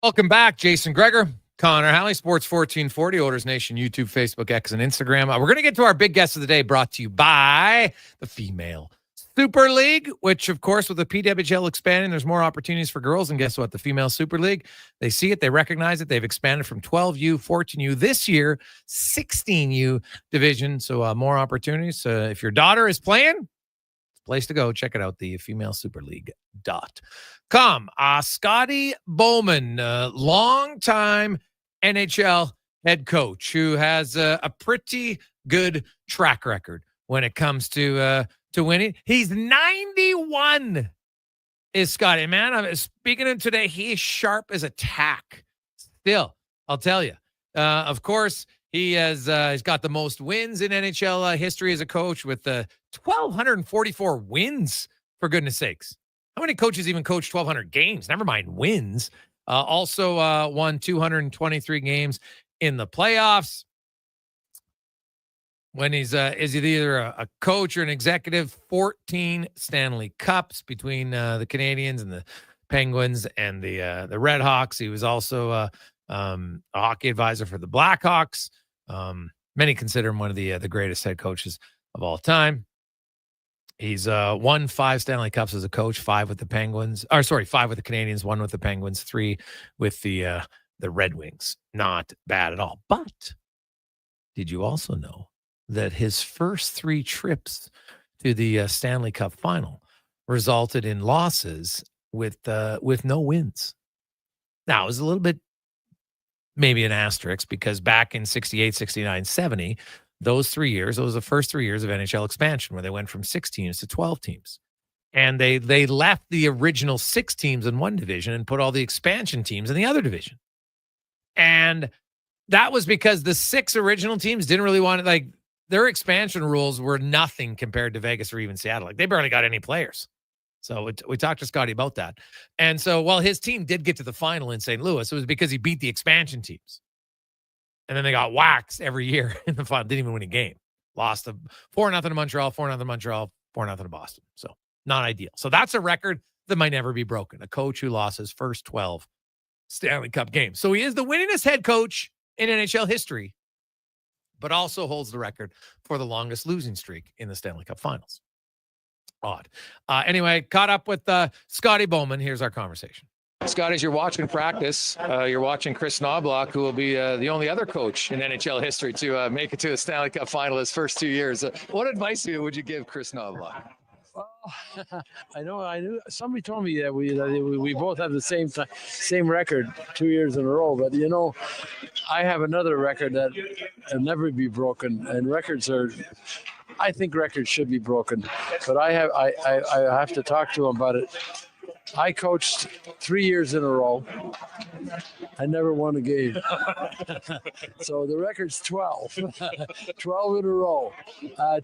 Welcome back, Jason Gregor, Connor Halley, Sports 1440, Oilers Nation, YouTube, Facebook, X, and Instagram. We're going to get to our big guest of the day, brought to you by the Female Super League, which, of course, with the PWHL expanding, there's more opportunities for girls. And guess what? The Female Super League, they see it, they recognize it. They've expanded from 12U, 14U, this year, 16U division. So more opportunities. If your daughter is playing, place to go. Check it out, the Female Super League.com. Scotty Bowman, longtime NHL head coach who has a pretty good track record when it comes to winning. He's 91 is Scotty. Man, I'm speaking to him today. He is sharp as a tack. Still, I'll tell you. Of course, he has he's got the most wins in NHL history as a coach with 1,244 wins, for goodness sakes. How many coaches even coach 1,200 games? Never mind wins. Also won 223 games in the playoffs. When he's is either a coach or an executive, 14 Stanley Cups between the Canadians and the Penguins and the Redhawks. He was also a hockey advisor for the Blackhawks. Many consider him one of the greatest head coaches of all time. He's won 5 Stanley Cups as a coach, 5 with the Penguins. 5 with the Canadians, 1 with the Penguins, 3 with the Red Wings. Not bad at all. But did you also know that his first 3 trips to the Stanley Cup final resulted in losses with no wins. Now, it was a little bit maybe an asterisk because back in 68, 69, 70, those 3 years, those were the first 3 years of NHL expansion where they went from 6 teams to 12 teams. And they left the original 6 teams in one division and put all the expansion teams in the other division. And that was because the 6 original teams didn't really want it. Like, their expansion rules were nothing compared to Vegas or even Seattle. Like, they barely got any players. So we talked to Scotty about that. And so while his team did get to the final in St. Louis, it was because he beat the expansion teams. And then they got waxed every year in the final. Didn't even win a game. Lost 4-0 to Montreal, 4-0 to Montreal, 4-0 to Boston. So not ideal. So that's a record that might never be broken. A coach who lost his first 12 Stanley Cup games. So he is the winningest head coach in NHL history, but also holds the record for the longest losing streak in the Stanley Cup finals. Odd. Anyway, caught up with Scotty Bowman. Here's our conversation. Scott, as you're watching practice, you're watching Chris Knoblauch, who will be the only other coach in NHL history to make it to a Stanley Cup final his first 2 years. What advice would you give Chris Knoblauch? Well, I knew somebody told me that we both have the same record 2 years in a row, but I have another record that will never be broken, and I think records should be broken, but I have to talk to him about it. I coached 3 years in a row. I never won a game. So the record's 12. 12 in a row.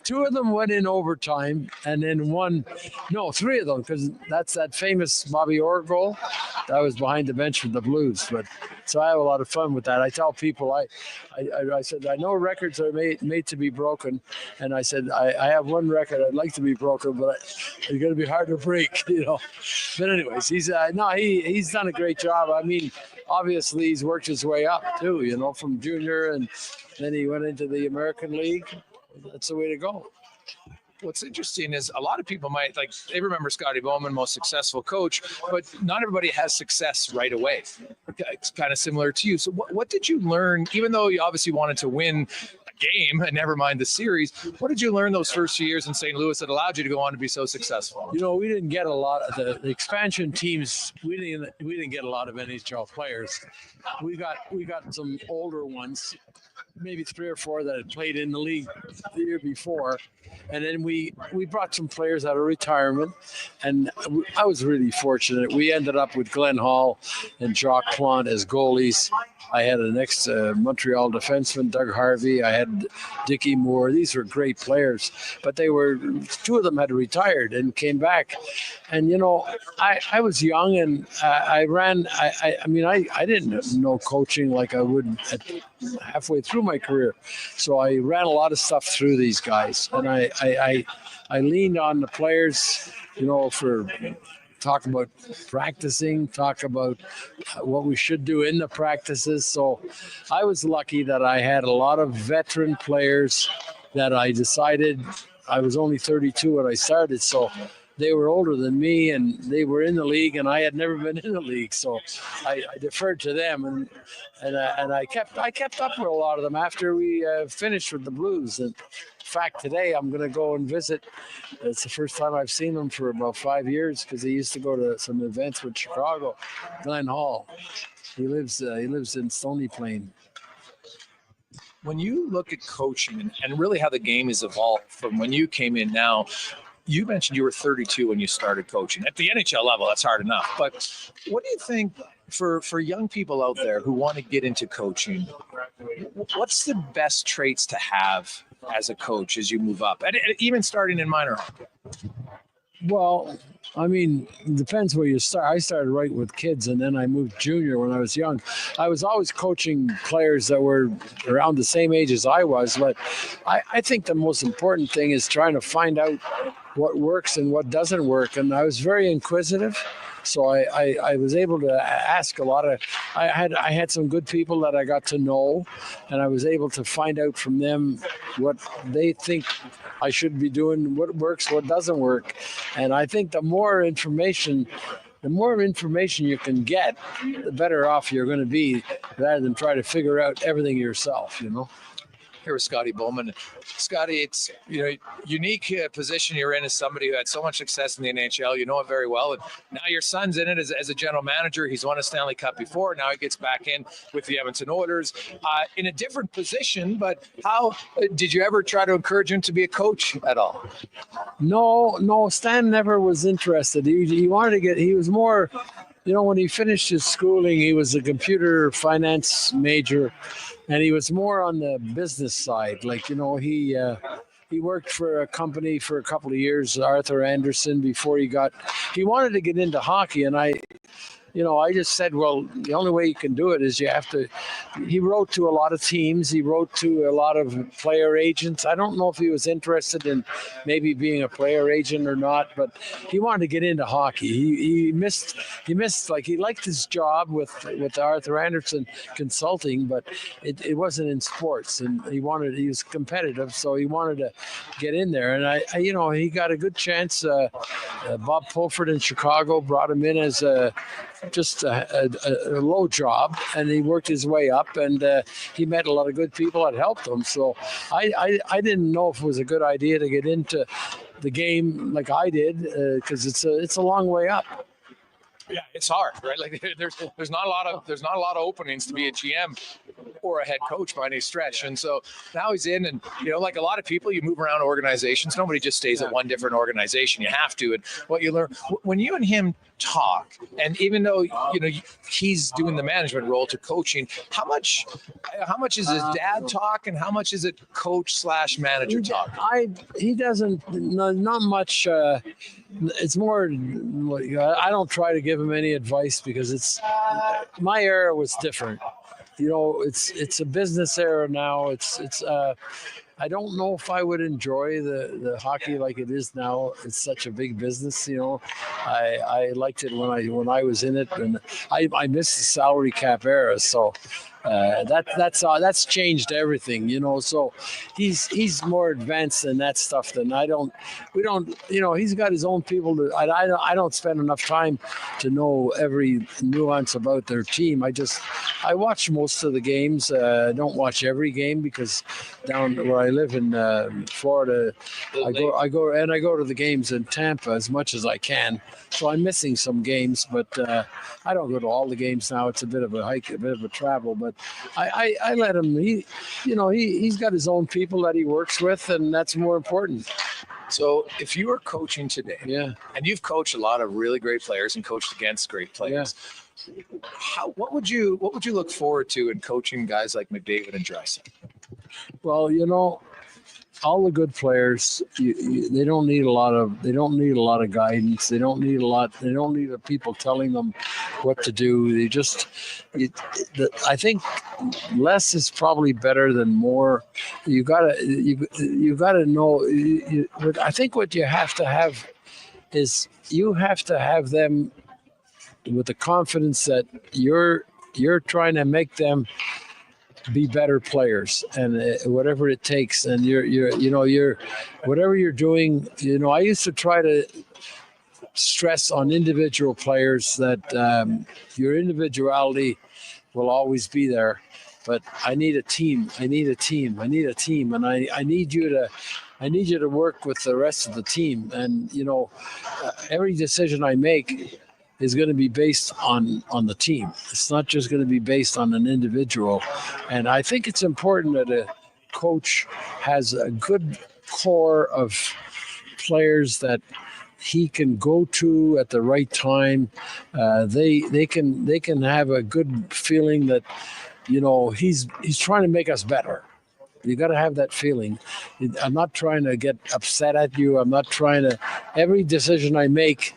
2 of them went in overtime, and then 3 of them, because that's that famous Bobby Orr goal. That was behind the bench for the Blues. But so I have a lot of fun with that. I tell people, I said, I know records are made to be broken. And I said, I have one record I'd like to be broken, but it's going to be hard to break, But anyways, he's done a great job. I mean, obviously he's worked his way up too, from junior, and then he went into the American League. That's the way to go. What's interesting is a lot of people they remember Scotty Bowman, most successful coach, but not everybody has success right away. It's kind of similar to you. So what did you learn, even though you obviously wanted to win a game and never mind the series, what did you learn those first few years in St. Louis that allowed you to go on to be so successful? We didn't get a lot of the expansion teams. We didn't get a lot of NHL players. We got some older ones, maybe 3 or 4 that had played in the league the year before. And then we brought some players out of retirement, and I was really fortunate. We ended up with Glenn Hall and Jacques Plante as goalies. I had an ex-Montreal defenseman, Doug Harvey. I had Dickie Moore. These were great players, but 2 of them had retired and came back. And, I was young, and I ran. I didn't know coaching like I would halfway through my career. So I ran a lot of stuff through these guys, and I leaned on the players, for talk about practicing, talk about what we should do in the practices. So I was lucky that I had a lot of veteran players that I decided. I was only 32 when I started, so they were older than me, and they were in the league, and I had never been in the league, so I deferred to them, and I kept up with a lot of them after we finished with the Blues. And in fact, today I'm going to go and visit. It's the first time I've seen them for about 5 years, because he used to go to some events with Chicago. Glenn Hall, he lives in Stony Plain. When you look at coaching and really how the game has evolved from when you came in now, you mentioned you were 32 when you started coaching. At the NHL level, that's hard enough. But what do you think for young people out there who want to get into coaching, what's the best traits to have as a coach as you move up, and even starting in minor hockey? Well, it depends where you start. I started right with kids, and then I moved junior when I was young. I was always coaching players that were around the same age as I was, but I think the most important thing is trying to find out what works and what doesn't work. And I was very inquisitive. So I was able to ask a lot of, I had some good people that I got to know, and I was able to find out from them what they think I should be doing, what works, what doesn't work. And I think the more information you can get, the better off you're going to be, rather than try to figure out everything yourself, here with Scotty Bowman. Scotty, it's unique position you're in as somebody who had so much success in the NHL. You know it very well, and now your son's in it as a general manager. He's won a Stanley Cup before. Now he gets back in with the Edmonton Oilers in a different position. But how did you ever try to encourage him to be a coach at all? No, Stan never was interested. He wanted to get. He was more. When he finished his schooling, he was a computer finance major, and he was more on the business side. He worked for a company for a couple of years, Arthur Anderson, before he wanted to get into hockey. And I just said, well, the only way you can do it is he wrote to a lot of teams. He wrote to a lot of player agents. I don't know if he was interested in maybe being a player agent or not, but he wanted to get into hockey. He liked his job with Arthur Anderson Consulting, but it wasn't in sports, and he was competitive, so he wanted to get in there. And he got a good chance. Bob Pulford in Chicago brought him in as just a low job, and he worked his way up, and he met a lot of good people that helped him. So I didn't know if it was a good idea to get into the game like I did, because it's a long way up. Yeah, it's hard, right? Like there's not a lot of openings to be a GM or a head coach by any stretch. And so now he's in, and like a lot of people, you move around organizations. Nobody just stays at one different organization. You have to. And what you learn when you and him talk, and even though he's doing the management role to coaching, how much is his dad talk, and how much is it coach/manager talk? He doesn't, not much. It's more, I don't try to give him any advice, because my era was different. It's a business era now. I don't know if I would enjoy the hockey like it is now. It's such a big business, I liked it when I was in it, and I miss the salary cap era. So that's changed everything, So he's more advanced in that stuff than we don't. He's got his own people. I don't spend enough time to know every nuance about their team. I watch most of the games. I don't watch every game, because down where I live in Florida, I go to the games in Tampa as much as I can. So I'm missing some games, but I don't go to all the games now. It's a bit of a hike, a bit of a travel, but I let him. He's got his own people that he works with, and that's more important. So if you were coaching today, and you've coached a lot of really great players and coached against great players, what would you look forward to in coaching guys like McDavid and Draisaitl? Well, all the good players, they don't need a lot of guidance. They don't need people telling them what to do. I think less is probably better than more. You gotta know. I think what you have to have is you have to have them with the confidence that you're trying to make them be better players, and whatever it takes, and you're whatever you're doing. I used to try to stress on individual players that your individuality will always be there, but I need a team. And I need you to work with the rest of the team. And every decision I make is going to be based on the team. It's not just going to be based on an individual. And I think it's important that a coach has a good core of players that he can go to at the right time. They can have a good feeling that he's trying to make us better. You got to have that feeling. I'm not trying to get upset at you. I'm not trying to. Every decision I make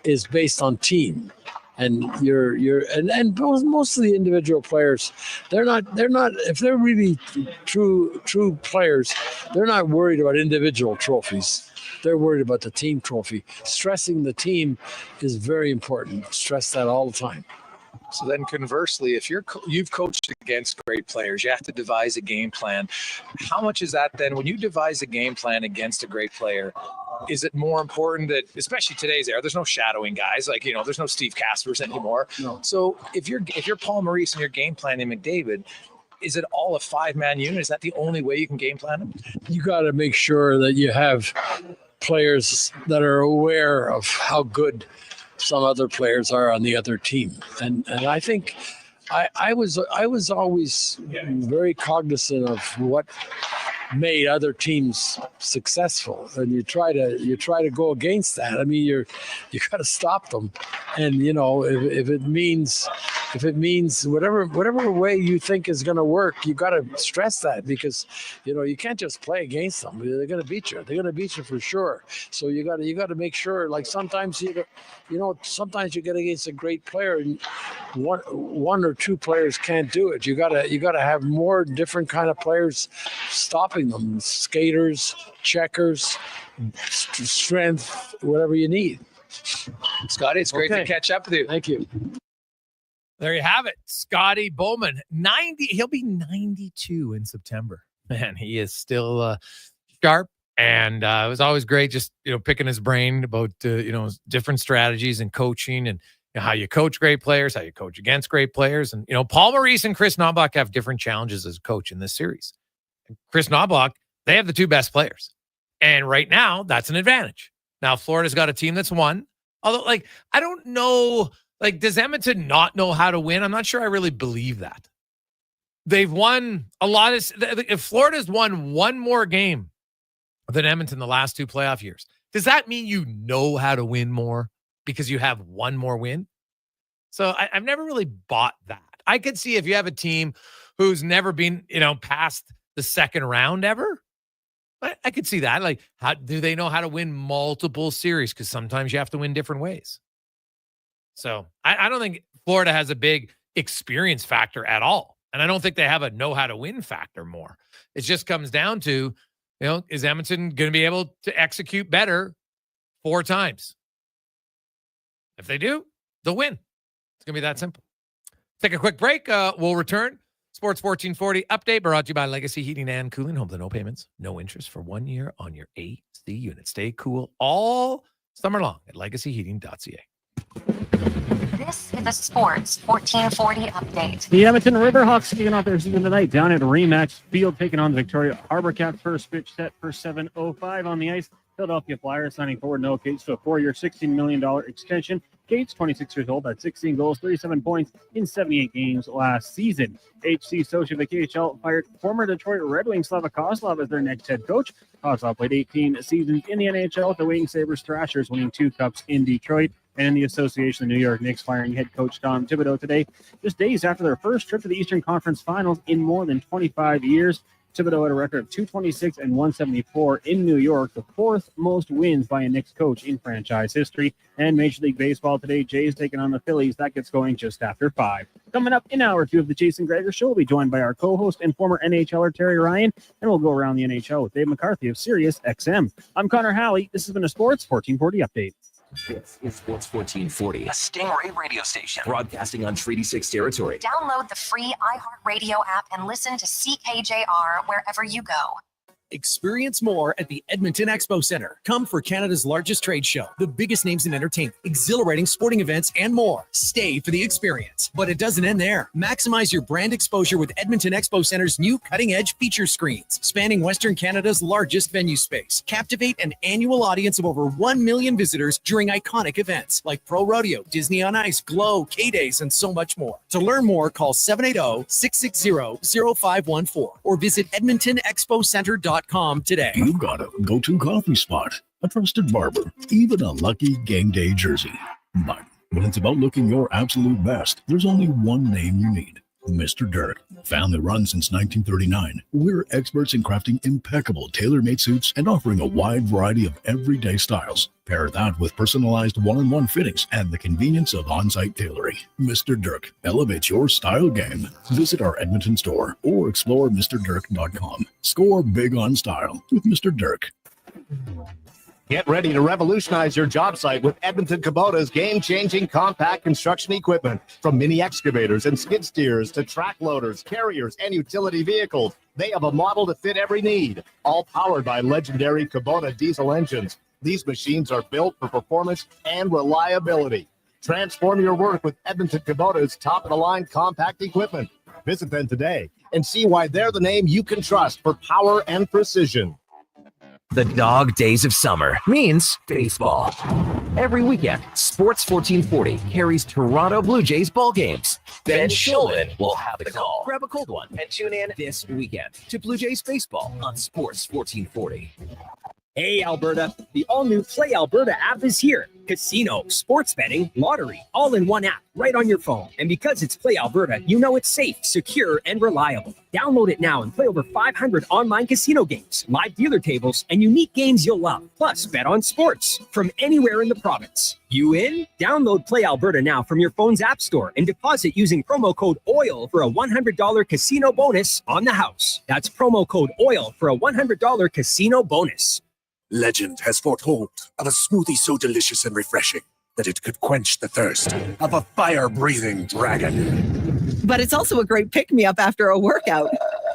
is based on team, and most of the individual players, they're not if they're really true players, they're not worried about individual trophies. They're worried about the team trophy. Stressing the team is very important. Stress that all the time. So then conversely, if you've coached against great players, you have to devise a game plan. How much is that then when you devise a game plan against a great player? Is it more important that, especially today's era, there's no shadowing guys, there's no Steve Kaspers anymore. No. So if you're Paul Maurice and you're game planning McDavid, is it all a 5-man unit? Is that the only way you can game plan them? You got to make sure that you have players that are aware of how good some other players are on the other team. And I think I was always very cognizant of what made other teams successful, and you try to go against that. I mean, you got to stop them, and if it means whatever way you think is going to work, you got to stress that, because you can't just play against them. They're going to beat you. They're going to beat you for sure. So you got to make sure. Like sometimes sometimes you get against a great player and one or two players can't do it. You got to have more different kind of players stopping them, skaters, checkers, strength, whatever you need. Scotty, it's great to catch up with you. Thank you. There you have it. Scotty Bowman, 90. He'll be 92 in September. Man, he is still sharp. And it was always great just, picking his brain about, different strategies and coaching and how you coach great players, how you coach against great players. And, Paul Maurice and Chris Knoblauch have different challenges as a coach in this series. And Chris Knoblauch, they have the two best players. And right now, that's an advantage. Now, Florida's got a team that's won. Although, I don't know, does Edmonton not know how to win? I'm not sure I really believe that. They've won a lot of, if Florida's won one more game than Edmonton the last two playoff years, does that mean you know how to win more because you have one more win? So I've never really bought that. I could see if you have a team who's never been, past the second round ever, I could see that. How do they know how to win multiple series? Because sometimes you have to win different ways. So I don't think Florida has a big experience factor at all. And I don't think they have a know how to win factor more. It just comes down to, is Edmonton going to be able to execute better 4 times? If they do, they'll win. It's going to be that simple. Take a quick break. We'll return. Sports 1440 update brought to you by Legacy Heating and Cooling. Home to no payments, no interest for 1 year on your AC unit. Stay cool all summer long at legacyheating.ca. This is a Sports 1440 update. The Edmonton Riverhawks kicking off their season tonight down at Rematch Field, taking on the Victoria Harbour Cats. First pitch set for 7:05 on the ice. Philadelphia Flyers signing forward Noah Cates to a 4-year, $16 million extension. Cates, 26 years old, had 16 goals, 37 points in 78 games last season. HC Sochi KHL fired former Detroit Red Wings Slava Kozlov as their next head coach. Kozlov played 18 seasons in the NHL with the Wayne Sabres Thrashers, winning 2 cups in Detroit. And the Association of New York Knicks firing head coach Tom Thibodeau today, just days after their first trip to the Eastern Conference Finals in more than 25 years. Thibodeau had a record of 226 and 174 in New York, the 4th most wins by a Knicks coach in franchise history. And Major League Baseball today, Jays taking on the Phillies. That gets going just after 5. Coming up in hour 2 of the Jason Gregor Show, we'll be joined by our co-host and former NHLer Terry Ryan, and we'll go around the NHL with Dave McCarthy of Sirius XM. I'm Connor Halley. This has been a Sports 1440 update. This is Sports 1440, a Stingray radio station broadcasting on Treaty 6 territory. Download the free iHeartRadio app and listen to CKJR wherever you go. Experience more at the Edmonton Expo Center. Come for Canada's largest trade show, the biggest names in entertainment, exhilarating sporting events, and more. Stay for the experience. But it doesn't end there. Maximize your brand exposure with Edmonton Expo Center's new cutting-edge feature screens, spanning Western Canada's largest venue space. Captivate an annual audience of over 1 million visitors during iconic events like Pro Rodeo, Disney on Ice, Glow, K-Days, and so much more. To learn more, call 780-660-0514 or visit EdmontonExpoCenter.com today. You've got a go-to coffee spot, a trusted barber, even a lucky game day jersey. But when it's about looking your absolute best, there's only one name you need. Mr. Dirk. Family run since 1939. We're experts in crafting impeccable tailor-made suits and offering a wide variety of everyday styles. Pair that with personalized one-on-one fittings and the convenience of on-site tailoring. Mr. Dirk elevates your style game. Visit our Edmonton store or explore MrDirk.com. Score big on style with Mr. Dirk. Get ready to revolutionize your job site with Edmonton Kubota's game-changing compact construction equipment. From mini excavators and skid steers to track loaders, carriers, and utility vehicles, they have a model to fit every need, all powered by legendary Kubota diesel engines. These machines are built for performance and reliability. Transform your work with Edmonton Kubota's top-of-the-line compact equipment. Visit them today and see why they're the name you can trust for power and precision. The dog days of summer means baseball. Every weekend, Sports 1440 carries Toronto Blue Jays ball games. Ben Shulman will have the call. Grab a cold one and tune in this weekend to Blue Jays baseball on Sports 1440. Hey, Alberta, the all-new Play Alberta app is here. Casino, sports betting, lottery, all in one app, right on your phone. And because it's Play Alberta, you know it's safe, secure, and reliable. Download it now and play over 500 online casino games, live dealer tables, and unique games you'll love. Plus, bet on sports from anywhere in the province. You in? Download Play Alberta now from your phone's app store and deposit using promo code OIL for a $100 casino bonus on the house. That's promo code OIL for a $100 casino bonus. Legend has foretold of a smoothie so delicious and refreshing that it could quench the thirst of a fire-breathing dragon. But it's also a great pick-me-up after a workout.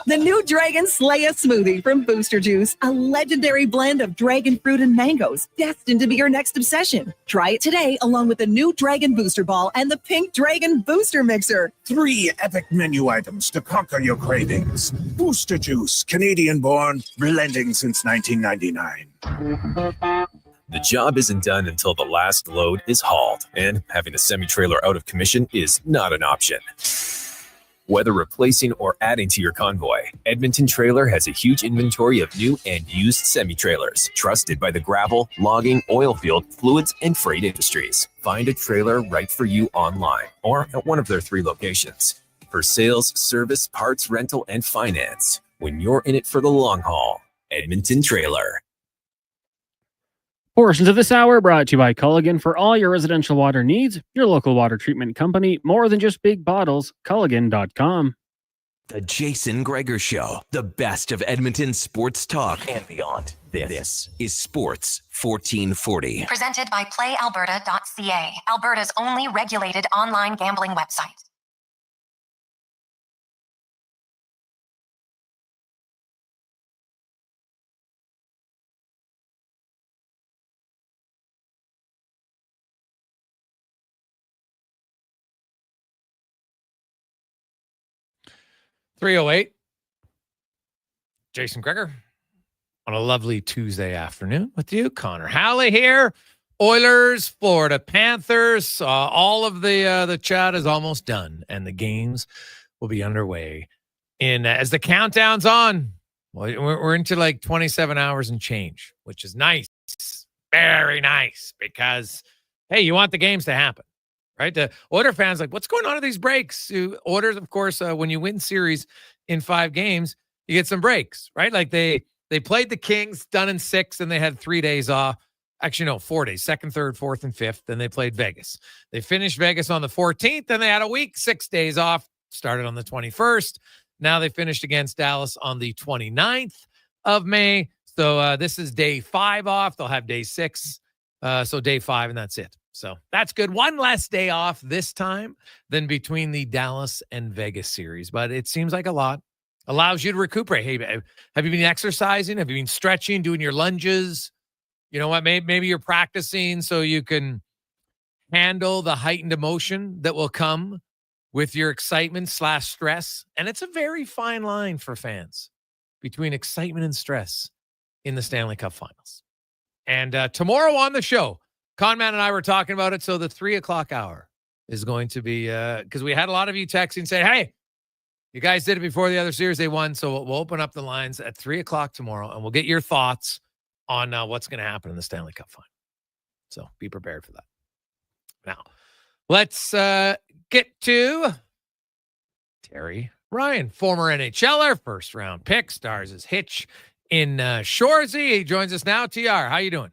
The new Dragon Slaya smoothie from Booster Juice, a legendary blend of dragon fruit and mangoes, destined to be your next obsession. Try it today along with the new Dragon Booster Ball and the Pink Dragon Booster Mixer. 3 epic menu items to conquer your cravings. Booster Juice, Canadian-born, blending since 1999. The job isn't done until the last load is hauled, and having a semi-trailer out of commission is not an option. Whether replacing or adding to your convoy, Edmonton Trailer has a huge inventory of new and used semi-trailers, trusted by the gravel, logging, oil field, fluids, and freight industries. Find a trailer right for you online or at one of their 3 locations. For sales, service, parts, rental, and finance, when you're in it for the long haul, Edmonton Trailer. Portions of this hour brought to you by Culligan. For all your residential water needs, your local water treatment company, more than just big bottles, Culligan.com. The Jason Gregor Show, the best of Edmonton sports talk and beyond. This is Sports 1440. Presented by PlayAlberta.ca, Alberta's only regulated online gambling website. .308. Jason Gregor on a lovely Tuesday afternoon with you. Connor Halley here. Oilers, Florida Panthers. All of the chat is almost done, and the games will be underway in as the countdown's on. Well, we're into like 27 hours and change, which is nice, very nice, because hey, you want the games to happen. Right, the Oiler fans like, what's going on at these breaks? Oilers, of course, when you win series in 5 games, you get some breaks, right? Like they played the Kings, done in 6, and they had 3 days off. Actually, no, 4 days, 2nd, 3rd, 4th, and 5th. Then they played Vegas. They finished Vegas on the 14th, and they had a week, 6 days off. Started on the 21st. Now they finished against Dallas on the 29th of May. So this is day 5 off. They'll have day 6. So day 5, and that's it. So that's good. One less day off this time than between the Dallas and Vegas series, but it seems like a lot. Allows you to recuperate. Hey, have you been exercising? Have you been stretching, doing your lunges? You know what? Maybe you're practicing so you can handle the heightened emotion that will come with your excitement/stress. And it's a very fine line for fans between excitement and stress in the Stanley Cup Finals. And tomorrow on the show, Conman and I were talking about it. So the 3:00 hour is going to be, because we had a lot of you texting saying, hey, you guys did it before the other series. They won. So we'll open up the lines at 3:00 tomorrow, and we'll get your thoughts on what's going to happen in the Stanley Cup Final. So be prepared for that. Now, let's get to Terry Ryan, former NHLer, first-round pick, stars as Hitch in Shoresy. He joins us now. TR, how you doing?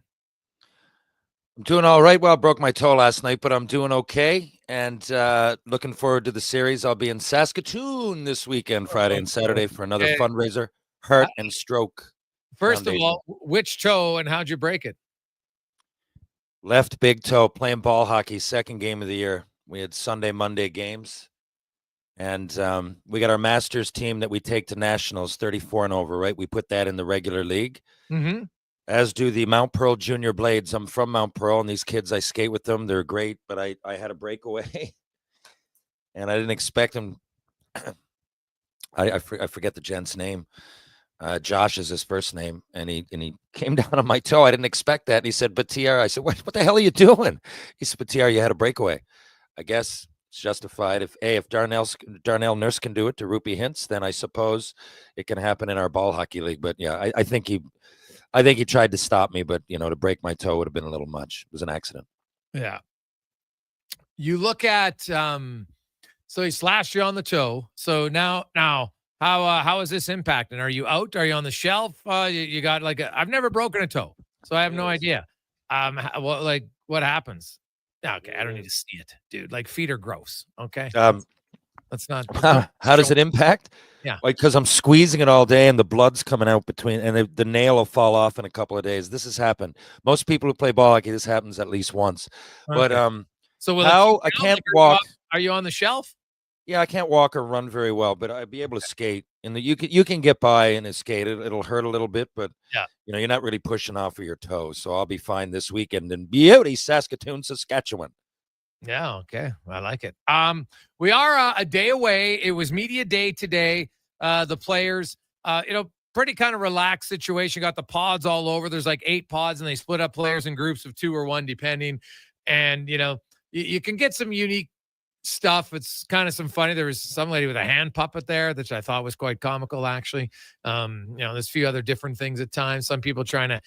I'm doing all right. Well, I broke my toe last night, but I'm doing okay. And looking forward to the series. I'll be in Saskatoon this weekend, Friday and Saturday, for another fundraiser, Heart and Stroke. First of all, which toe and how'd you break it? Left big toe, playing ball hockey, second game of the year. We had Sunday, Monday games. And we got our Masters team that we take to Nationals, 34 and over, right? We put that in the regular league. Mm-hmm. As do the Mount Pearl Junior Blades. I'm from Mount Pearl, and these kids, I skate with them. They're great, but I had a breakaway, and I didn't expect them I forget the gent's name. Josh is his first name, and he came down on my toe. I didn't expect that. And he said, "But TR," I said, "What the hell are you doing?" He said, "But TR, you had a breakaway." I guess it's justified. If Darnell Nurse can do it to Rupee Hintz, then I suppose it can happen in our ball hockey league. But yeah, I think he tried to stop me, but to break my toe would have been a little much. It was an accident. Yeah. You look at so he slashed you on the toe. So now how is this impacting? Are you out? Are you on the shelf? You got I've never broken a toe, so I have no idea. What happens? Okay, I don't need to see it, dude. Feet are gross. Okay. Let's not. How does it impact? Yeah. Because I'm squeezing it all day and the blood's coming out between, and the nail will fall off in a couple of days. This has happened. Most people who play ball hockey, this happens at least once. Okay. But so I can't walk. Are you on the shelf? Yeah, I can't walk or run very well, but I'd be able to skate. And you can get by in a skate. It'll hurt a little bit, but yeah, you're not really pushing off of your toes. So I'll be fine this weekend in beauty, Saskatoon, Saskatchewan. Yeah, okay. I like it. We are a day away. It was media day today. The players, pretty kind of relaxed situation. Got the pods all over. There's 8 pods, and they split up players in groups of 2 or 1, depending. And, you can get some unique stuff. It's kind of some funny. There was some lady with a hand puppet there, which I thought was quite comical, actually. There's a few other different things at times. Some people trying to,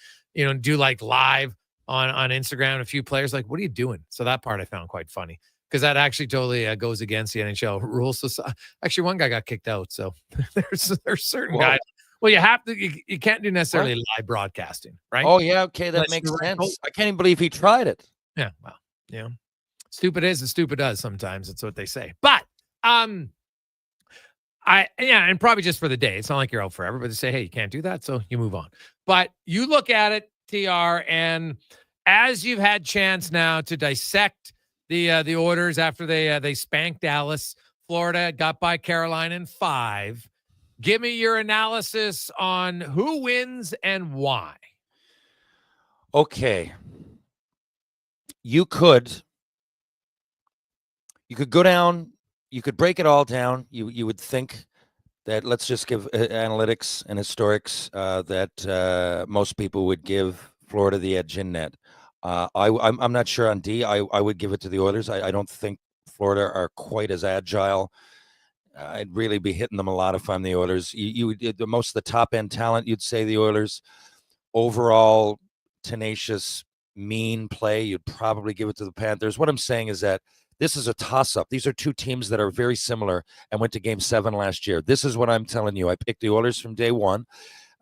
do live on Instagram. A few players what are you doing? So that part I found quite funny, because that actually totally goes against the NHL rules. So actually, one guy got kicked out. So there's certain guys. Well, you have to. You can't do necessarily live broadcasting, right? Oh yeah, okay, that makes sense. I can't even believe he tried it. Yeah, well, stupid is and stupid does. Sometimes it's what they say. But and probably just for the day. It's not like you're out forever, but to say, hey, you can't do that, so you move on. But you look at it, TR, and as you've had chance now to dissect the Oilers after they spanked Dallas, Florida got by Carolina in 5. Give me your analysis on who wins and why. Okay. You could go down, you could break it all down. You would think that, let's just give analytics and historics that most people would give Florida the edge in net. I'm not sure on D. I would give it to the Oilers. I don't think Florida are quite as agile. I'd really be hitting them a lot if I'm the Oilers. Most of the top end talent, you'd say the Oilers. Overall, tenacious, mean play, you'd probably give it to the Panthers. What I'm saying is that this is a toss-up. These are 2 teams that are very similar and went to Game 7 last year. This is what I'm telling you. I picked the Oilers from day one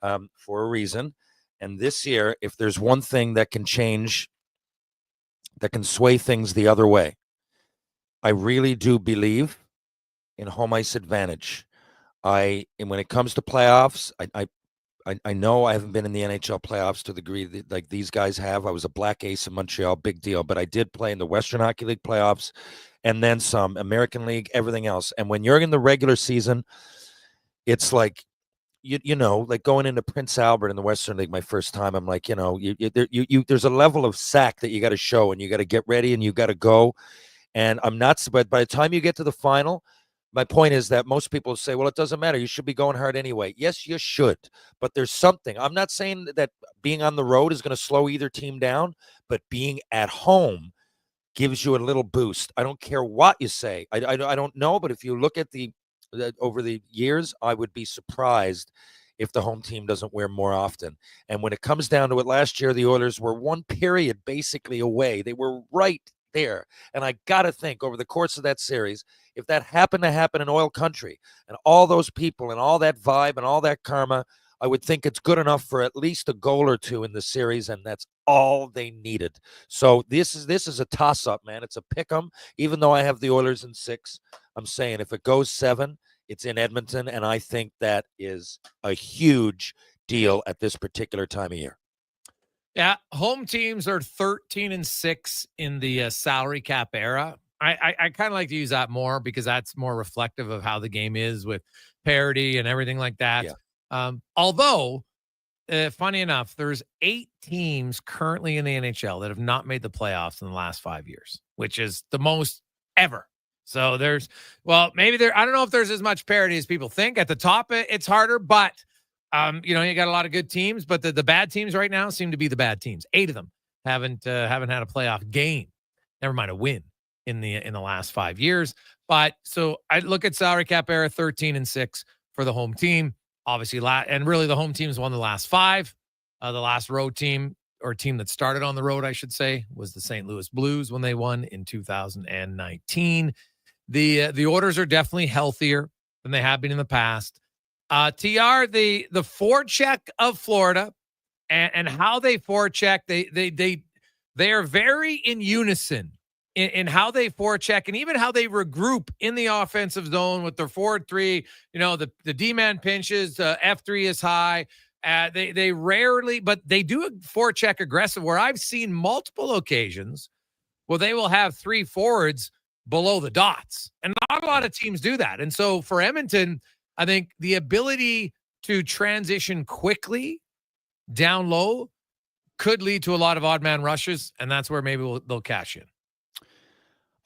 for a reason. And this year, if there's one thing that can change, that can sway things the other way, I really do believe in home ice advantage. And when it comes to playoffs, I know I haven't been in the NHL playoffs to the degree that, like these guys have. I was a black ace in Montreal, big deal. But I did play in the Western Hockey League playoffs and then some, American League, everything else. And when you're in the regular season, it's like, like going into Prince Albert in the Western League my first time, I'm like, there's a level of sack that you got to show, and you got to get ready and you got to go. And but by the time you get to the final, my point is that most people say, well, it doesn't matter. You should be going hard anyway. Yes, you should. But there's something. I'm not saying that being on the road is going to slow either team down, but being at home gives you a little boost. I don't care what you say. I don't know, but if you look at over the years, I would be surprised if the home team doesn't wear more often. And when it comes down to it, last year, the Oilers were one period basically away. They were right there. And I got to think over the course of that series, if that happened to happen in oil country and all those people and all that vibe and all that karma, I would think it's good enough for at least a goal or two in the series, and that's all they needed. So this is a toss-up, man. It's a pick-em. Even though I have the Oilers in 6, I'm saying if it goes 7, it's in Edmonton, and I think that is a huge deal at this particular time of year. Yeah, home teams are 13-6 in the salary cap era. I kind of like to use that more because that's more reflective of how the game is with parity and everything like that. Yeah. Although, funny enough, there's 8 teams currently in the NHL that have not made the playoffs in the last 5 years, which is the most ever So maybe I don't know if there's as much parity as people think. At the top, it's harder, but you got a lot of good teams, but the bad teams right now seem to be the bad teams. 8 of them haven't had a playoff game, never mind a win in the last 5 years. But so I look at salary cap era, 13-6 for the home team. Obviously, and really the home team's won the last 5. The last road team, or team that started on the road, I should say, was the St. Louis Blues when they won in 2019. The Oilers are definitely healthier than they have been in the past. TR, the forecheck of Florida and how they forecheck, they are very in unison in how they forecheck and even how they regroup in the offensive zone with their forward 3. The D-man pinches, F3 is high. They rarely, but they do forecheck aggressive, where I've seen multiple occasions where they will have 3 forwards below the dots. And not a lot of teams do that. And so for Edmonton, I think the ability to transition quickly down low could lead to a lot of odd man rushes, and that's where maybe they'll cash in.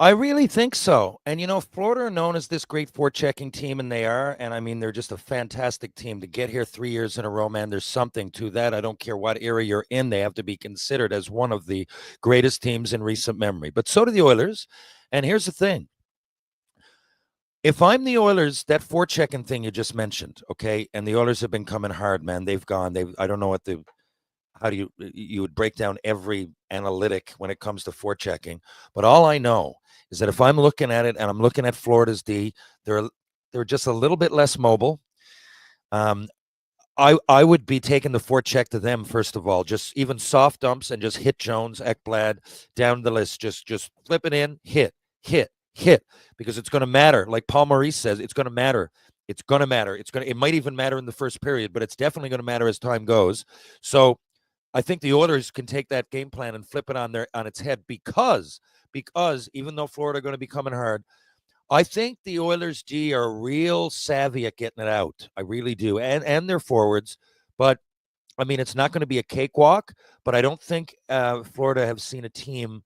I really think so. And, Florida are known as this great forechecking team, and they are. And, I mean, they're just a fantastic team. To get here 3 years in a row, man, there's something to that. I don't care what era you're in. They have to be considered as one of the greatest teams in recent memory. But so do the Oilers. And here's the thing. If I'm the Oilers, that forechecking thing you just mentioned, okay, and the Oilers have been coming hard, man. They've gone. I don't know how do you would break down every analytic when it comes to forechecking. But all I know is that if I'm looking at it and I'm looking at Florida's D, they're just a little bit less mobile. I would be taking the forecheck to them, first of all, just even soft dumps and just hit Jones, Ekblad, down the list. Just flip it in, hit, because it's going to matter. Like Paul Maurice says, it's going to matter. It's going to matter. It might even matter in the first period, but it's definitely going to matter as time goes. So I think the Oilers can take that game plan and flip it on its head because even though Florida are going to be coming hard, I think the Oilers D are real savvy at getting it out. I really do. And their forwards. But, I mean, it's not going to be a cakewalk, but I don't think Florida have seen a team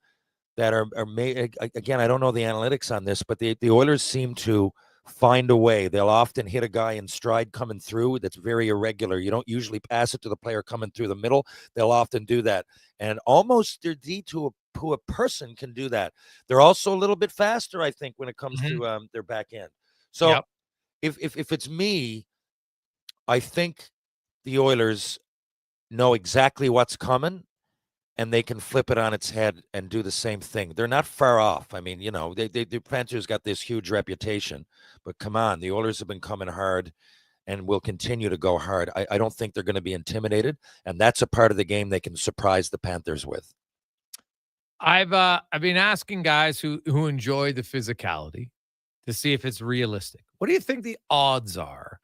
that are made. Again, I don't know the analytics on this, but the Oilers seem to find a way. They'll often hit a guy in stride coming through that's very irregular. You don't usually pass it to the player coming through the middle. They'll often do that. And almost their D to a person can do that. They're also a little bit faster, I think, when it comes to their back end. So if it's me, I think the Oilers know exactly what's coming, and they can flip it on its head and do the same thing. They're not far off. I mean, the Panthers got this huge reputation, but come on, the Oilers have been coming hard and will continue to go hard. I don't think they're going to be intimidated, and that's a part of the game they can surprise the Panthers with. I've been asking guys who enjoy the physicality to see if it's realistic. What do you think the odds are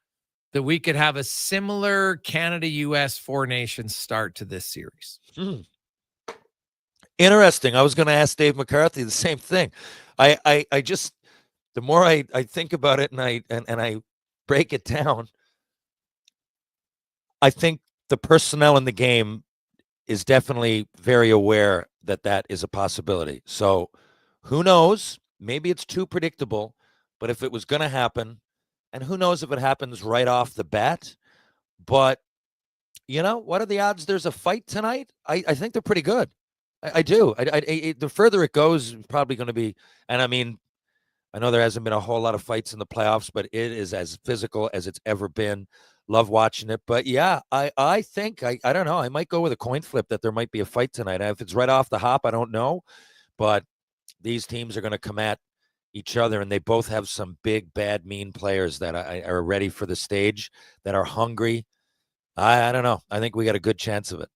that we could have a similar Canada-US 4 nations start to this series? Interesting. I was going to ask Dave McCarthy the same thing. I just, the more I think about it and I break it down, I think the personnel in the game is definitely very aware that is a possibility. So who knows? Maybe it's too predictable, but if it was going to happen, and who knows if it happens right off the bat, but what are the odds there's a fight tonight? I think they're pretty good. I do. The further it goes, probably going to be, and I mean, I know there hasn't been a whole lot of fights in the playoffs, but it is as physical as it's ever been. Love watching it. But yeah, I think, I don't know, I might go with a coin flip that there might be a fight tonight. If it's right off the hop, I don't know. But these teams are going to come at each other, and they both have some big, bad, mean players that are ready for the stage, that are hungry. I don't know. I think we got a good chance of it.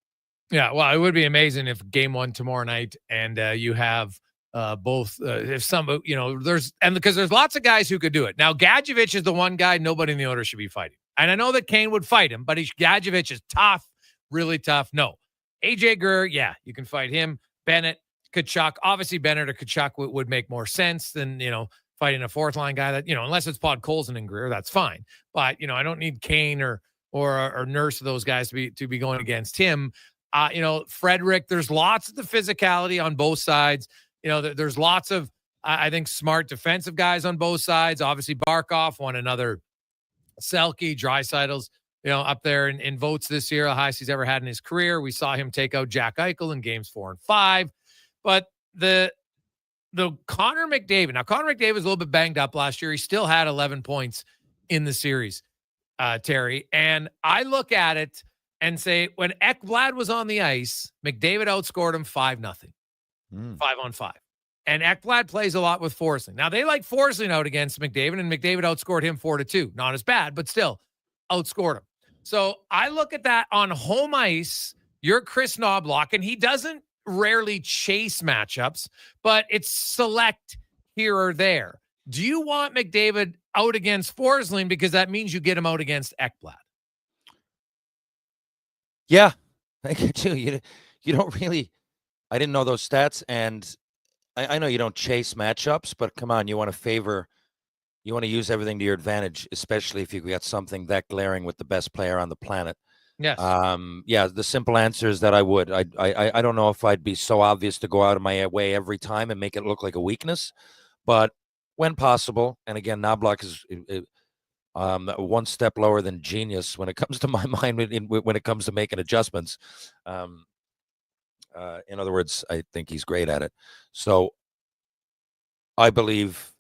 Yeah, well, it would be amazing if game 1 tomorrow night and you have both, if some, because there's lots of guys who could do it. Now, Gadjevich is the one guy nobody in the order should be fighting. And I know that Kane would fight him, but Gadjevich is tough, really tough. No. AJ Greer, yeah, you can fight him. Bennett, Tkachuk. Obviously, Bennett or Tkachuk would make more sense than, fighting a fourth line guy that, unless it's Podkolzin and Greer, that's fine. But, I don't need Kane or Nurse of those guys to be going against him. Frederick, there's lots of the physicality on both sides. There's lots of I think smart defensive guys on both sides. Obviously, Barkov won another Selke. Draisaitl's, up there in votes this year, the highest he's ever had in his career. We saw him take out Jack Eichel in games 4 and 5. But the Connor McDavid. Now, Connor McDavid was a little bit banged up last year. He still had 11 points in the series, Terry. And I look at it and say, when Ekblad was on the ice, McDavid outscored him 5-0, 5-on-5. And Ekblad plays a lot with Forsling. Now, they like Forsling out against McDavid, and McDavid outscored him 4-2. Not as bad, but still outscored him. So I look at that on home ice. You're Chris Knoblauch, and he doesn't rarely chase matchups, but it's select here or there. Do you want McDavid out against Forsling because that means you get him out against Ekblad? Yeah, I think too. You don't really. I didn't know those stats, and I know you don't chase matchups, but come on, you want to use everything to your advantage, especially if you've got something that glaring with the best player on the planet. Yes. Yeah, the simple answer is that I would. I don't know if I'd be so obvious to go out of my way every time and make it look like a weakness, but when possible, and again, Knoblauch is one step lower than genius when it comes to my mind when it comes to making adjustments. In other words, I think he's great at it. So I believe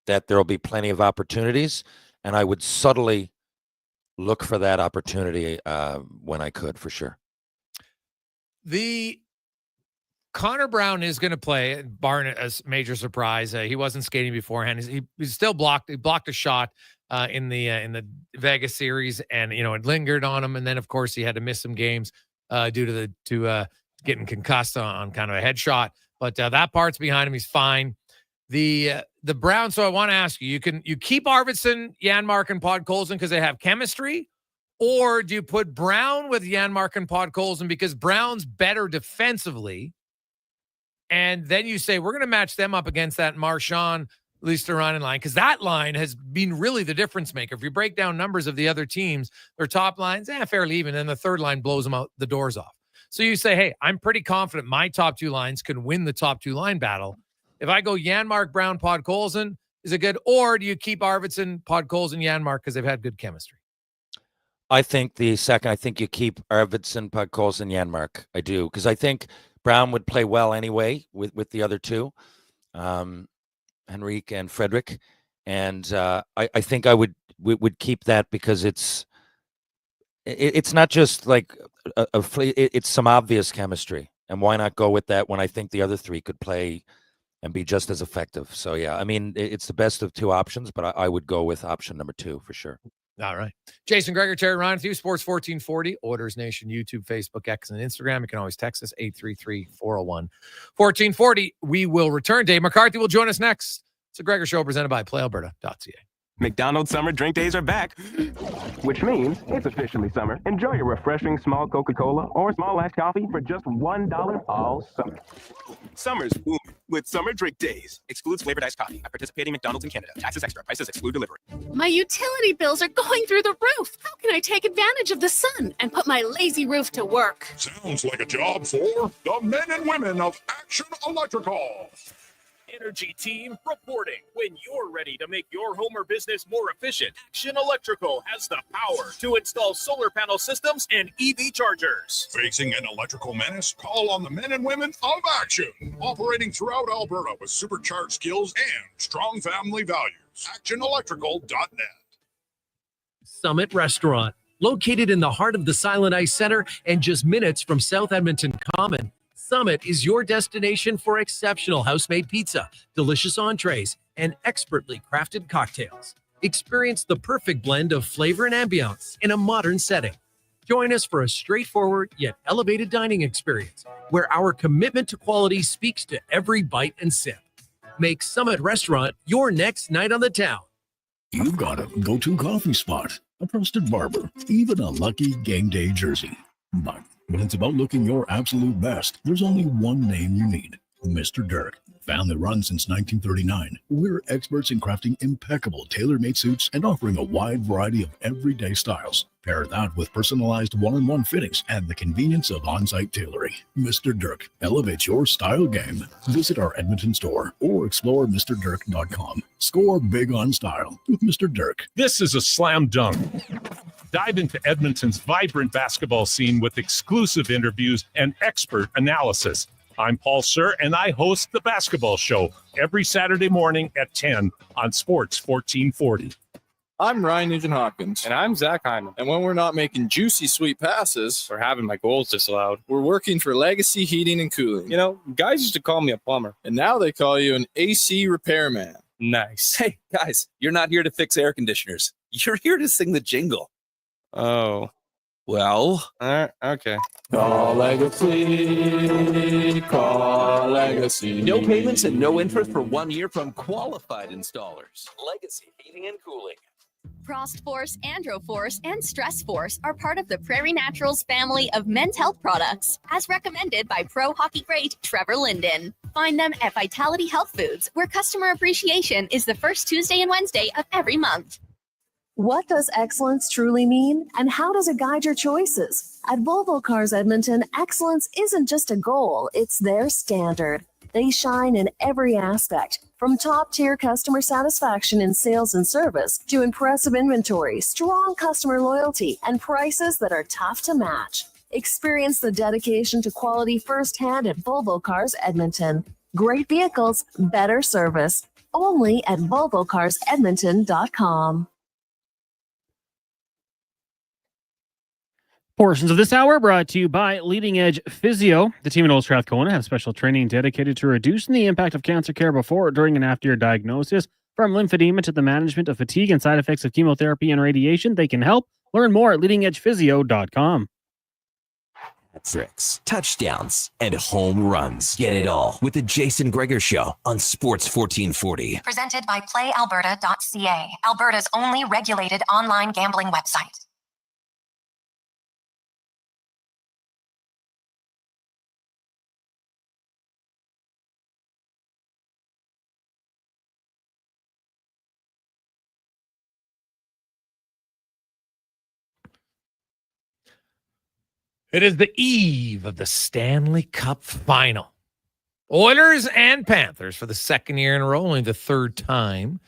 that there will be plenty of opportunities, and I would subtly look for that opportunity when I could, for sure. The Connor Brown is going to play, barring a major surprise. He wasn't skating beforehand. He still blocked. He blocked a shot in the Vegas series, and it lingered on him. And then, of course, he had to miss some games due to getting concussed on kind of a headshot. But that part's behind him. He's fine. The Brown. So I want to ask you: you keep Arvidsson, Janmark, and Podkolzin because they have chemistry, or do you put Brown with Janmark and Podkolzin because Brown's better defensively? And then you say, we're going to match them up against that Marchand, Listerinen line, because that line has been really the difference maker. If you break down numbers of the other teams, their top lines, fairly even, and the third line blows them out the doors off. So you say, hey, I'm pretty confident my top two lines can win the top two line battle. If I go Janmark, Brown, Podkolzin, is it good? Or do you keep Arvidsson, Podkolzin, Janmark because they've had good chemistry? I think the second. I think you keep Arvidsson, Podkolzin, Janmark. I do, because I think Brown would play well anyway with the other two, Henrique and Frederick, and I think I would keep that because it's not just like it's some obvious chemistry, and why not go with that when I think the other three could play and be just as effective? So yeah, I mean it's the best of two options, but I would go with option number 2 for sure. All right. Jason Gregor, Terry Ryan with you, Sports 1440, Oilers Nation, YouTube, Facebook, X, and Instagram. You can always text us, 833-401-1440. We will return. Dave McCarthy will join us next. It's a Gregor Show presented by PlayAlberta.ca. McDonald's summer drink days are back, which means it's officially summer. Enjoy your refreshing small Coca-Cola or small iced coffee for just $1 all summer. Summer's booming with summer drink days. Excludes flavored iced coffee at participating McDonald's in Canada. Taxes extra. Prices exclude delivery. My utility bills are going through the roof. How can I take advantage of the sun and put my lazy roof to work? Sounds like a job for the men and women of Action Electrical. Energy team reporting. When you're ready to make your home or business more efficient, Action Electrical has the power to install solar panel systems and EV chargers. Facing an electrical menace? Call on the men and women of Action. Operating throughout Alberta with supercharged skills and strong family values. ActionElectrical.net. Summit Restaurant, located in the heart of the Silent Ice Center and just minutes from South Edmonton Common. Summit is your destination for exceptional house-made pizza, delicious entrees, and expertly crafted cocktails. Experience the perfect blend of flavor and ambiance in a modern setting. Join us for a straightforward yet elevated dining experience where our commitment to quality speaks to every bite and sip. Make Summit Restaurant your next night on the town. You've got a go-to coffee spot, a trusted barber, even a lucky game day jersey. But when it's about looking your absolute best, there's only one name you need. Mr. Dirk. Family run since 1939. We're experts in crafting impeccable tailor-made suits and offering a wide variety of everyday styles. Pair that with personalized one-on-one fittings and the convenience of on-site tailoring. Mr. Dirk, elevate your style game. Visit our Edmonton store or explore MrDirk.com. Score big on style with Mr. Dirk. This is a slam dunk. Dive into Edmonton's vibrant basketball scene with exclusive interviews and expert analysis. I'm Paul Sir, and I host The Basketball Show every Saturday morning at 10 on Sports 1440. I'm Ryan Nugent-Hopkins. And I'm Zach Hyman. And when we're not making juicy, sweet passes or having my goals disallowed, we're working for Legacy Heating and Cooling. You know, guys used to call me a plumber. And now they call you an AC repairman. Nice. Hey, guys, you're not here to fix air conditioners. You're here to sing the jingle. Oh. Well. Okay. Call Legacy. Call Legacy. No payments and no interest for 1 year from qualified installers. Legacy Heating and Cooling. Frost Force, Andro Force, and Stress Force are part of the Prairie Naturals family of men's health products, as recommended by pro hockey great Trevor Linden. Find them at Vitality Health Foods, where customer appreciation is the first Tuesday and Wednesday of every month. What does excellence truly mean, and how does it guide your choices? At Volvo Cars Edmonton, excellence isn't just a goal, it's their standard. They shine in every aspect, from top-tier customer satisfaction in sales and service to impressive inventory, strong customer loyalty, and prices that are tough to match. Experience the dedication to quality firsthand at Volvo Cars Edmonton. Great vehicles, better service. Only at VolvoCarsEdmonton.com. Portions of this hour brought to you by Leading Edge Physio. The team at Old Strathcona have special training dedicated to reducing the impact of cancer care before, during, and after your diagnosis. From lymphedema to the management of fatigue and side effects of chemotherapy and radiation, they can help. Learn more at leadingedgephysio.com. Tricks, touchdowns, and home runs. Get it all with the Jason Gregor Show on Sports 1440. Presented by PlayAlberta.ca, Alberta's only regulated online gambling website. It is the eve of the Stanley Cup final. Oilers and Panthers for the second year in a row, only the third time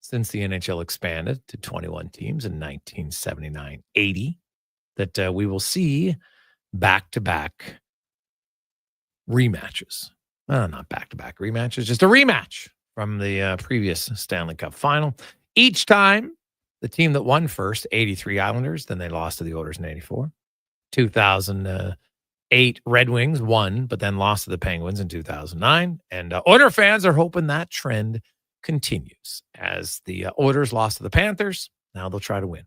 since the NHL expanded to 21 teams in 1979-80 that we will see back-to-back rematches. Not back-to-back rematches, just a rematch from the previous Stanley Cup final. Each time, the team that won first, 83 Islanders, then they lost to the Oilers in 84. 2008 Red Wings won, but then lost to the Penguins in 2009. And Oilers fans are hoping that trend continues as the Oilers lost to the Panthers. Now they'll try to win.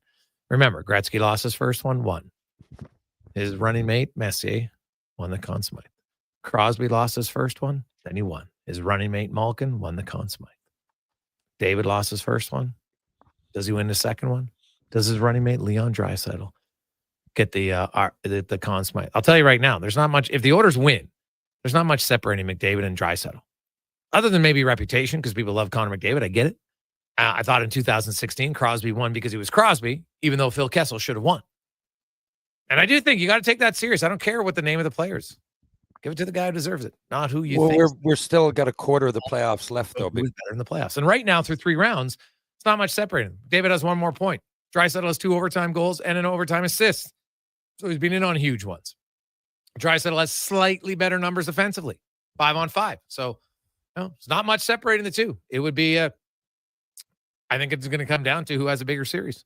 Remember, Gretzky lost his first one, won. His running mate, Messier, won the Conn Smythe. Crosby lost his first one, then he won. His running mate, Malkin, won the Conn Smythe. David lost his first one. Does he win the second one? Does his running mate, Leon Draisaitl, get the Conn Smythe? I'll tell you right now, there's not much. If the Oilers win, there's not much separating McDavid and Draisaitl, other than maybe reputation, because people love Connor McDavid. I get it. I thought in 2016 Crosby won because he was Crosby, even though Phil Kessel should have won. And I do think you got to take that serious. I don't care what the name of the players. Give it to the guy who deserves it, not who you think. We're still got a quarter of the playoffs left, though. Who's better in the playoffs? And right now, through 3 rounds, it's not much separating. David has 1 more point. Draisaitl has 2 overtime goals and an overtime assist. So he's been in on huge ones. Draisaitl has slightly better numbers offensively, 5-on-5. So it's not much separating the two. It would be, I think it's going to come down to who has a bigger series.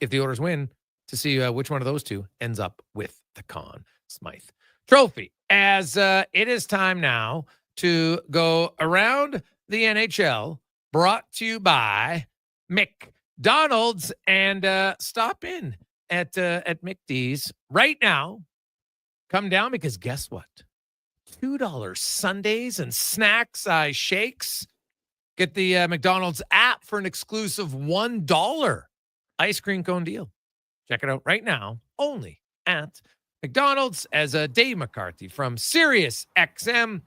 If the Oilers win, to see which one of those two ends up with the Conn Smythe Trophy. As it is time now to go around the NHL, brought to you by McDonald's, and stop in at McD's right now. Come down, because guess what? $2 sundaes and snack size shakes. Get the McDonald's app for an exclusive $1 ice cream cone deal. Check it out right now, only at McDonald's. As Dave McCarthy from Sirius XM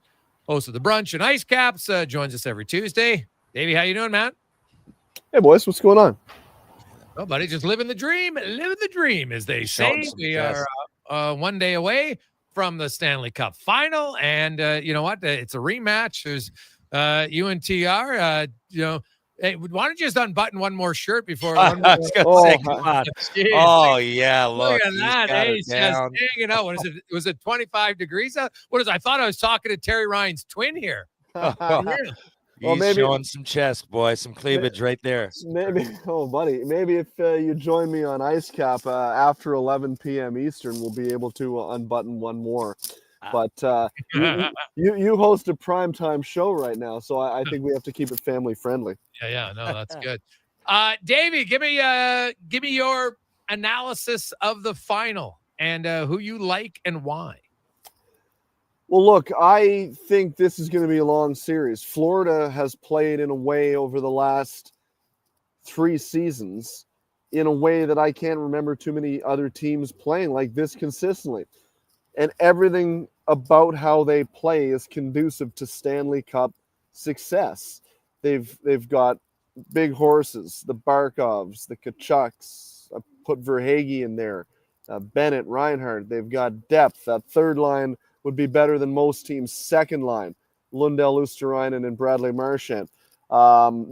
host of the Brunch and Ice Caps, joins us every Tuesday. Davey, how you doing, man? Hey, boys, what's going on? Oh, buddy, just living the dream, as they say. We are one day away from the Stanley Cup final, and you know what? It's a rematch. There's you and TR. Hey, why don't you just unbutton one more shirt before? I was gonna say, come on. Oh yeah, look at that. Hey, he's just hanging out. What is it? Was it 25 degrees out? What is? I thought I was talking to Terry Ryan's twin here. He's maybe showing some chest, boy, some cleavage right there. Maybe, buddy, maybe if you join me on Ice Cap after 11 p.m. Eastern, we'll be able to unbutton one more. But you host a primetime show right now, so I think we have to keep it family friendly. Yeah, no, that's good. Davey, give me your analysis of the final and who you like and why. Well, look, I think this is going to be a long series. Florida has played in a way over the last 3 seasons in a way that I can't remember too many other teams playing like this consistently. And everything about how they play is conducive to Stanley Cup success. They've got big horses, the Barkovs, the Kachucks. I put Verhaeghe in there, Bennett, Reinhardt. They've got depth. That third line would be better than most teams' second line, Lundell, Luosterainen, and Bradley Marchand.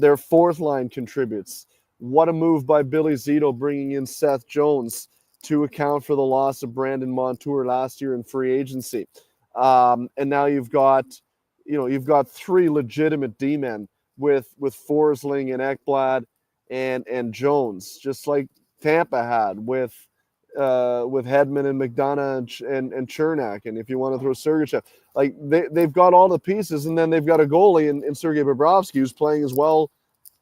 Their fourth line contributes. What a move by Billy Zito bringing in Seth Jones to account for the loss of Brandon Montour last year in free agency. And now you've got 3 legitimate D-men with Forsling and Ekblad and Jones, just like Tampa had with Hedman and McDonough and Chernak, and if you want to throw Sergachev, like they've got all the pieces, and then they've got a goalie in Sergei Bobrovsky who's playing as well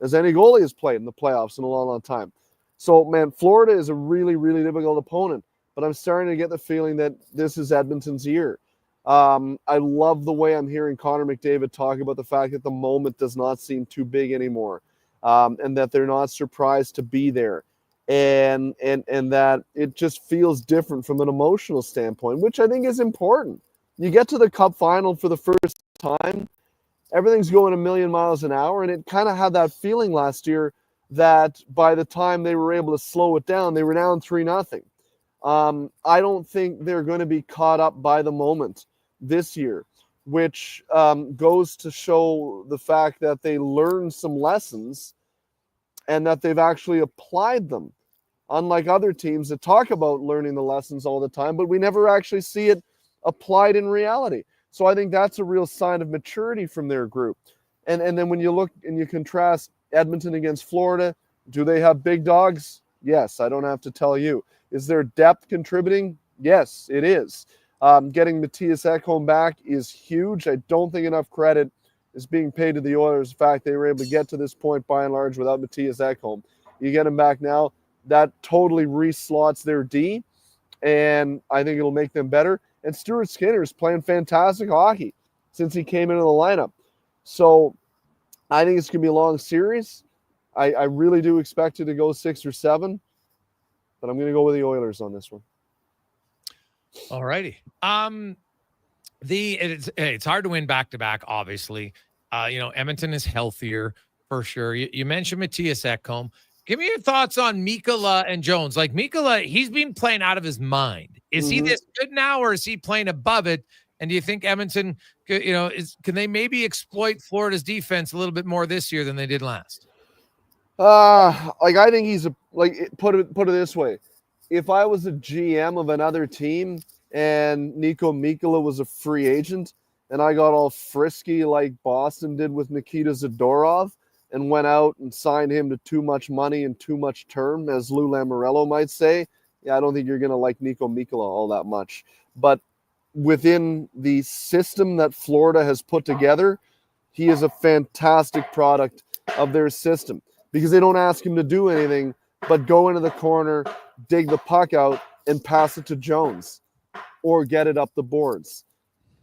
as any goalie has played in the playoffs in a long, long time. So, man, Florida is a really, really difficult opponent, but I'm starting to get the feeling that this is Edmonton's year. I love the way I'm hearing Connor McDavid talk about the fact that the moment does not seem too big anymore, and that they're not surprised to be there. And that it just feels different from an emotional standpoint, which I think is important. You get to the Cup final for the first time, everything's going a million miles an hour, and it kind of had that feeling last year that by the time they were able to slow it down, they were down 3-0. I don't think they're going to be caught up by the moment this year, which goes to show the fact that they learned some lessons and that they've actually applied them. Unlike other teams that talk about learning the lessons all the time, but we never actually see it applied in reality. So I think that's a real sign of maturity from their group. And then when you look and you contrast Edmonton against Florida, do they have big dogs? Yes, I don't have to tell you. Is there depth contributing? Yes, it is. Getting Matthias Ekholm back is huge. I don't think enough credit is being paid to the Oilers. The fact they were able to get to this point by and large without Matthias Ekholm. You get him back now, that totally reslots their D, and I think it'll make them better. And Stuart Skinner is playing fantastic hockey since he came into the lineup. So I think it's going to be a long series. I really do expect it to go 6 or 7, but I'm going to go with the Oilers on this one. All righty. It's hard to win back-to-back, obviously. Edmonton is healthier for sure. You mentioned Matthias Ekholm. Give me your thoughts on Mikkola and Jones. Like Mikkola, he's been playing out of his mind. Is he this good now, or is he playing above it? And do you think Edmonton, can they maybe exploit Florida's defense a little bit more this year than they did last? I think he's put it this way. If I was a GM of another team and Nico Mikkola was a free agent and I got all frisky like Boston did with Nikita Zadorov and went out and signed him to too much money and too much term, as Lou Lamoriello might say, I don't think you're going to like Nico Mikkola all that much. But within the system that Florida has put together, he is a fantastic product of their system because they don't ask him to do anything but go into the corner, dig the puck out, and pass it to Jones or get it up the boards.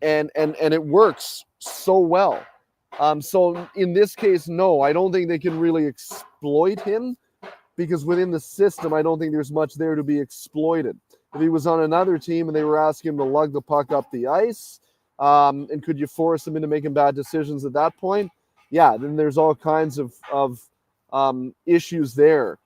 And it works so well. So in this case, no, I don't think they can really exploit him because within the system, I don't think there's much there to be exploited. If he was on another team and they were asking him to lug the puck up the ice, And could you force him into making bad decisions at that point? Yeah, then there's all kinds of issues there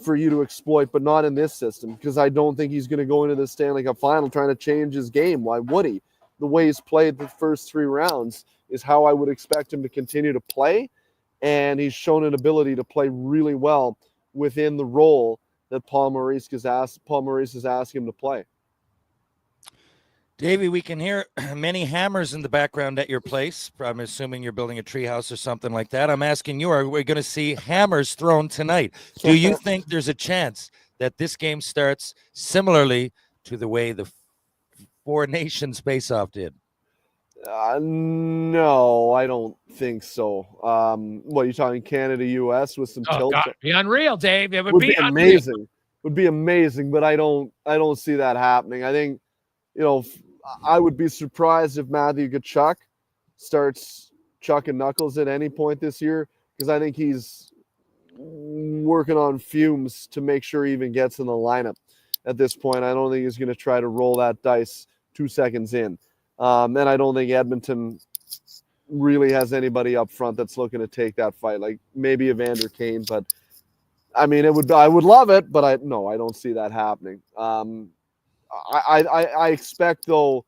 for you to exploit, but not in this system, because I don't think he's going to go into the Stanley Cup final trying to change his game. Why would he? The way he's played the first 3 rounds is how I would expect him to continue to play, and he's shown an ability to play really well within the role that Paul Maurice is asking him to play. Davey, we can hear many hammers in the background at your place. I'm assuming you're building a treehouse or something like that. I'm asking you, are we going to see hammers thrown tonight? Do you think there's a chance that this game starts similarly to the way the Four Nations face-off did? No, I don't think so. What, you talking Canada, U.S. with some tilt? God, be unreal, Dave. It would be amazing. Would be amazing, but I don't see that happening. I think, I would be surprised if Matthew Tkachuk starts chucking knuckles at any point this year, because I think he's working on fumes to make sure he even gets in the lineup at this point. I don't think he's going to try to roll that dice 2 seconds in. And I don't think Edmonton really has anybody up front that's looking to take that fight. Like maybe Evander Kane, but I mean, I would love it, but I don't see that happening. I expect, though,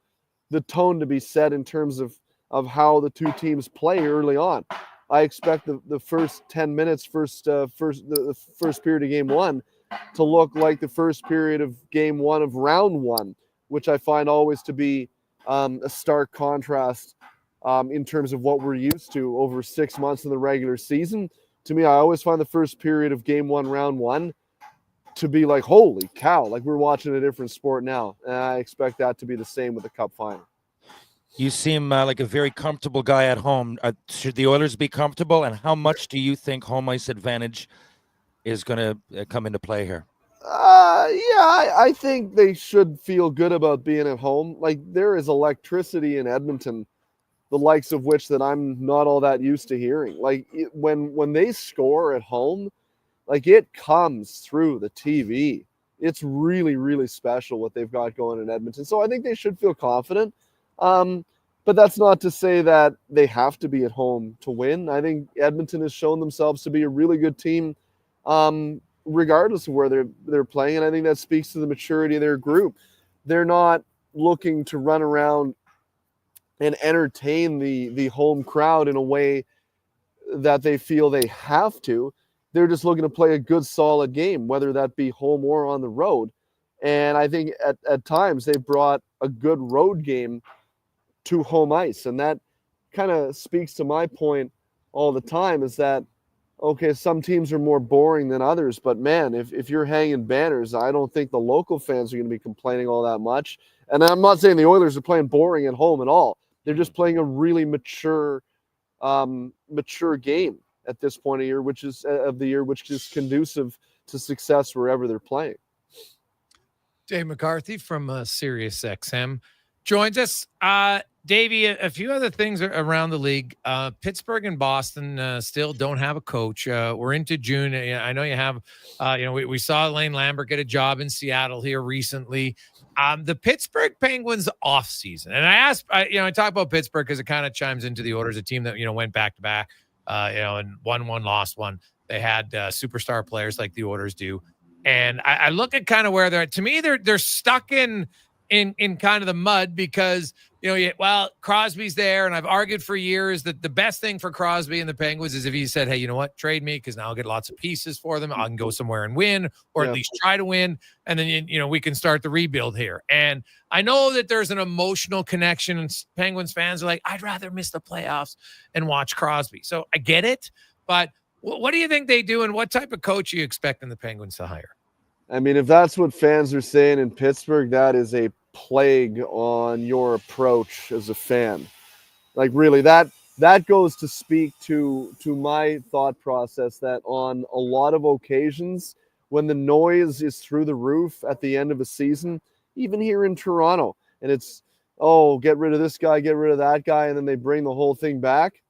the tone to be set in terms of how the two teams play early on. I expect the first 10 minutes, the first period of game one to look like the first period of game one of round one, which I find always to be a stark contrast in terms of what we're used to over 6 months in the regular season. To me, I always find the first period of game one, round one, to be like, holy cow, like we're watching a different sport now. And I expect that to be the same with the Cup final. You seem like a very comfortable guy at home. Should the Oilers be comfortable? And how much do you think home ice advantage is going to come into play here? I think they should feel good about being at home. Like there is electricity in Edmonton, the likes of which that I'm not all that used to hearing. Like when they score at home, like it comes through the TV. It's really, really special what they've got going in Edmonton. So I think they should feel confident. But that's not to say that they have to be at home to win. I think Edmonton has shown themselves to be a really good team, regardless of where they're playing. And I think that speaks to the maturity of their group. They're not looking to run around and entertain the home crowd in a way that they feel they have to. They're just looking to play a good, solid game, whether that be home or on the road. And I think at times they brought a good road game to home ice. And that kind of speaks to my point all the time, is that, okay, some teams are more boring than others, but man, if you're hanging banners, I don't think the local fans are going to be complaining all that much. And I'm not saying the Oilers are playing boring at home at all. They're just playing a really mature game at this point of the year, which is conducive to success wherever they're playing. Dave McCarthy from Sirius XM joins us. Davey, a few other things around the league. Pittsburgh and Boston still don't have a coach. We're into June. I know you have, we saw Lane Lambert get a job in Seattle here recently. The Pittsburgh Penguins off season. And I asked, I talk about Pittsburgh because it kind of chimes into the Oilers, a team that, went back to back, and won one, lost one. They had superstar players like the Oilers do. And I look at kind of where they're at. To me, they're stuck in kind of the mud because, Crosby's there. And I've argued for years that the best thing for Crosby and the Penguins is if he said, hey, you know what, trade me because now I'll get lots of pieces for them. I can go somewhere and win, or at least try to win. And then, we can start the rebuild here. And I know that there's an emotional connection, and Penguins fans are like, I'd rather miss the playoffs and watch Crosby. So I get it. But what do you think they do, and what type of coach are you expecting the Penguins to hire? I mean, if that's what fans are saying in Pittsburgh, that is a plague on your approach as a fan. Like, really, that goes to speak to my thought process that on a lot of occasions, when the noise is through the roof at the end of a season, even here in Toronto, and it's, get rid of this guy, get rid of that guy, and then they bring the whole thing back.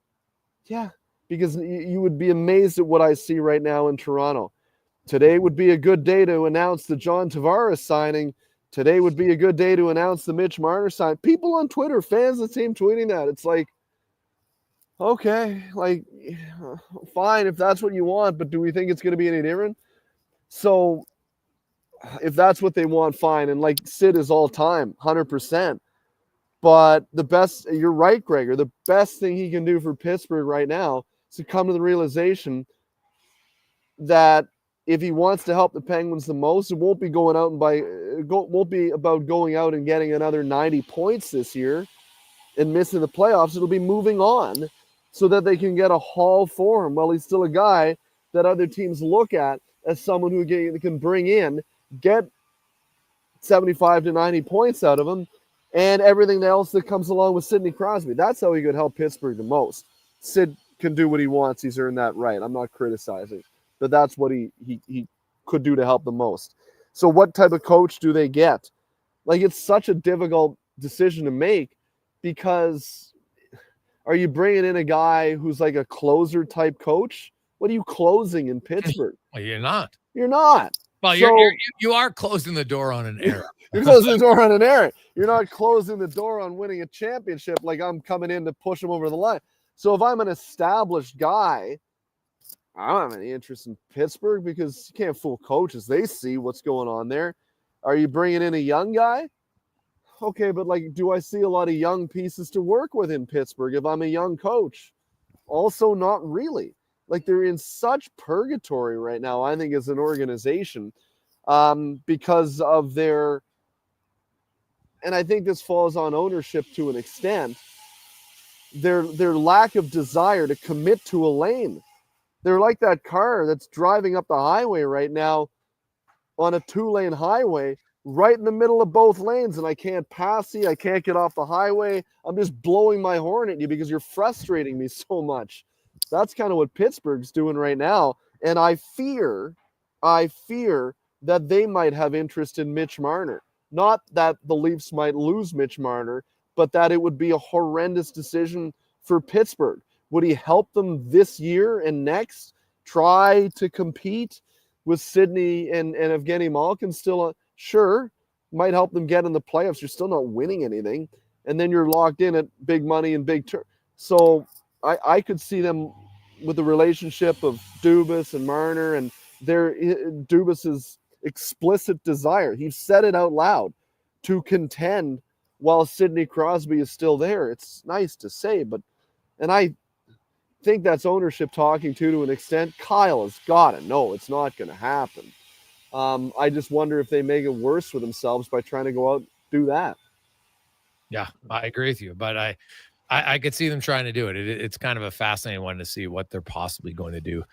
Yeah, because you would be amazed at what I see right now in Toronto. Today would be a good day to announce the John Tavares signing, today would be a good day to announce the Mitch Marner sign. People on Twitter, fans of the team tweeting that. It's like, okay, like, fine if that's what you want, but do we think it's going to be any different? So if that's what they want, fine. And like Sid is all time, 100%. But the best, you're right, Gregor, the best thing he can do for Pittsburgh right now is to come to the realization that if he wants to help the Penguins the most, it won't be going out and won't be about going out and getting another 90 points this year and missing the playoffs. It'll be moving on so that they can get a haul for him. Well, he's still a guy that other teams look at as someone who can bring in, get 75 to 90 points out of him, and everything else that comes along with Sidney Crosby. That's how he could help Pittsburgh the most. Sid can do what he wants. He's earned that right. I'm not criticizing, but that's what he could do to help the most. So what type of coach do they get? Like, it's such a difficult decision to make, because are you bringing in a guy who's like a closer type coach? What are you closing in Pittsburgh? Well, you're not. You're not. Well, So- you are closing the door on an era. You're closing the door on an error. You're not closing the door on winning a championship like I'm coming in to push him over the line. So if I'm an established guy, I don't have any interest in Pittsburgh, because you can't fool coaches. They see what's going on there. Are you bringing in a young guy? Okay, but like, do I see a lot of young pieces to work with in Pittsburgh if I'm a young coach? Also, not really. Like, they're in such purgatory right now, I think, as an organization, because of their, and I think this falls on ownership to an extent, their lack of desire to commit to a lane. They're like that car that's driving up the highway right now on a 2-lane highway, right in the middle of both lanes, and I can't pass you. I can't get off the highway. I'm just blowing my horn at you because you're frustrating me so much. That's kind of what Pittsburgh's doing right now, and I fear that they might have interest in Mitch Marner. Not that the Leafs might lose Mitch Marner, but that it would be a horrendous decision for Pittsburgh. Would he help them this year and next? Try to compete with Sidney and Evgeny Malkin still? Sure, might help them get in the playoffs. You're still not winning anything. And then you're locked in at big money and big term. So I could see them with the relationship of Dubas and Marner and Dubas's explicit desire. He said it out loud to contend while Sidney Crosby is still there. It's nice to say, and I think that's ownership talking to an extent. Kyle has got to know it's not going to happen. I just wonder if they make it worse for themselves by trying to go out and do that. Yeah, I agree with you, but I could see them trying to do it. It's kind of a fascinating one to see what they're possibly going to do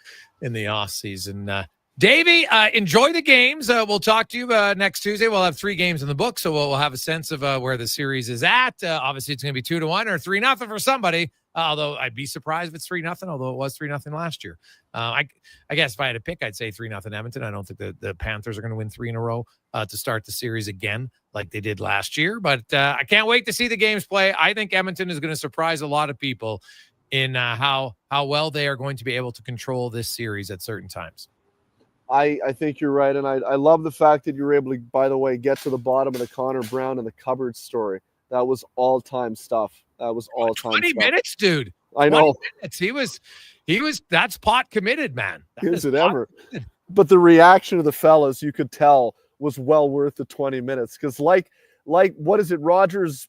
in the off season. Davey, enjoy the games. We'll talk to you next Tuesday. We'll have 3 games in the book, so we'll have a sense of where the series is at. Obviously, it's going to be 2-1 or 3-0 for somebody. Although I'd be surprised if it's 3-0, although it was 3-0 last year. I guess if I had to pick, I'd say 3-0 Edmonton. I don't think the Panthers are going to win 3 in a row to start the series again like they did last year. But I can't wait to see the games play. I think Edmonton is going to surprise a lot of people in how well they are going to be able to control this series at certain times. I think you're right, and I love the fact that you were able to, by the way, get to the bottom of the Connor Brown and the cupboard story. That was all-time stuff. That was all-time 20 stuff. minutes, dude. I know. 20 minutes. He was that's pot committed, man. Is it ever? But the reaction of the fellas, you could tell, was well worth the 20 minutes. Because like what is it, Rogers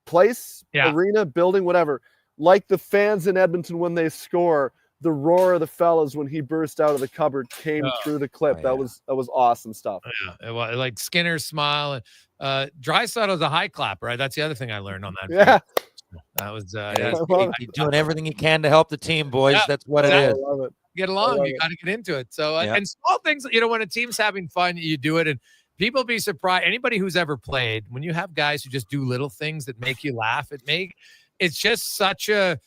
Place, Arena, building, whatever. Like the fans in Edmonton when they score, the roar of the fellas when he burst out of the cupboard came through the clip. That was awesome stuff. Yeah, it was like Skinner's smile. Draisaitl is a high clapper, right? That's the other thing I learned on that. Yeah. That was He's doing everything he can to help the team, boys. Yeah, That's what it is. I love it. Get along. You got to get into it. So, and small things, when a team's having fun, you do it. And people be surprised. Anybody who's ever played, when you have guys who just do little things that make you laugh, it's just such an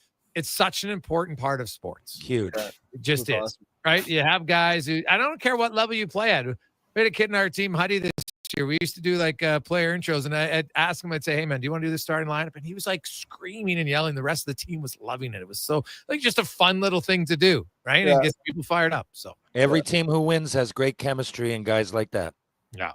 important part of sports. Huge. It just is. Awesome. Right? You have guys who, I don't care what level you play at. We had a kid in our team, Huddy, this year. We used to do like player intros, and I'd ask him, I'd say, hey, man, do you want to do the starting lineup? And he was like screaming and yelling. The rest of the team was loving it. It was so like just a fun little thing to do, right? Yeah. And gets people fired up. So Every team who wins has great chemistry and guys like that. Yeah.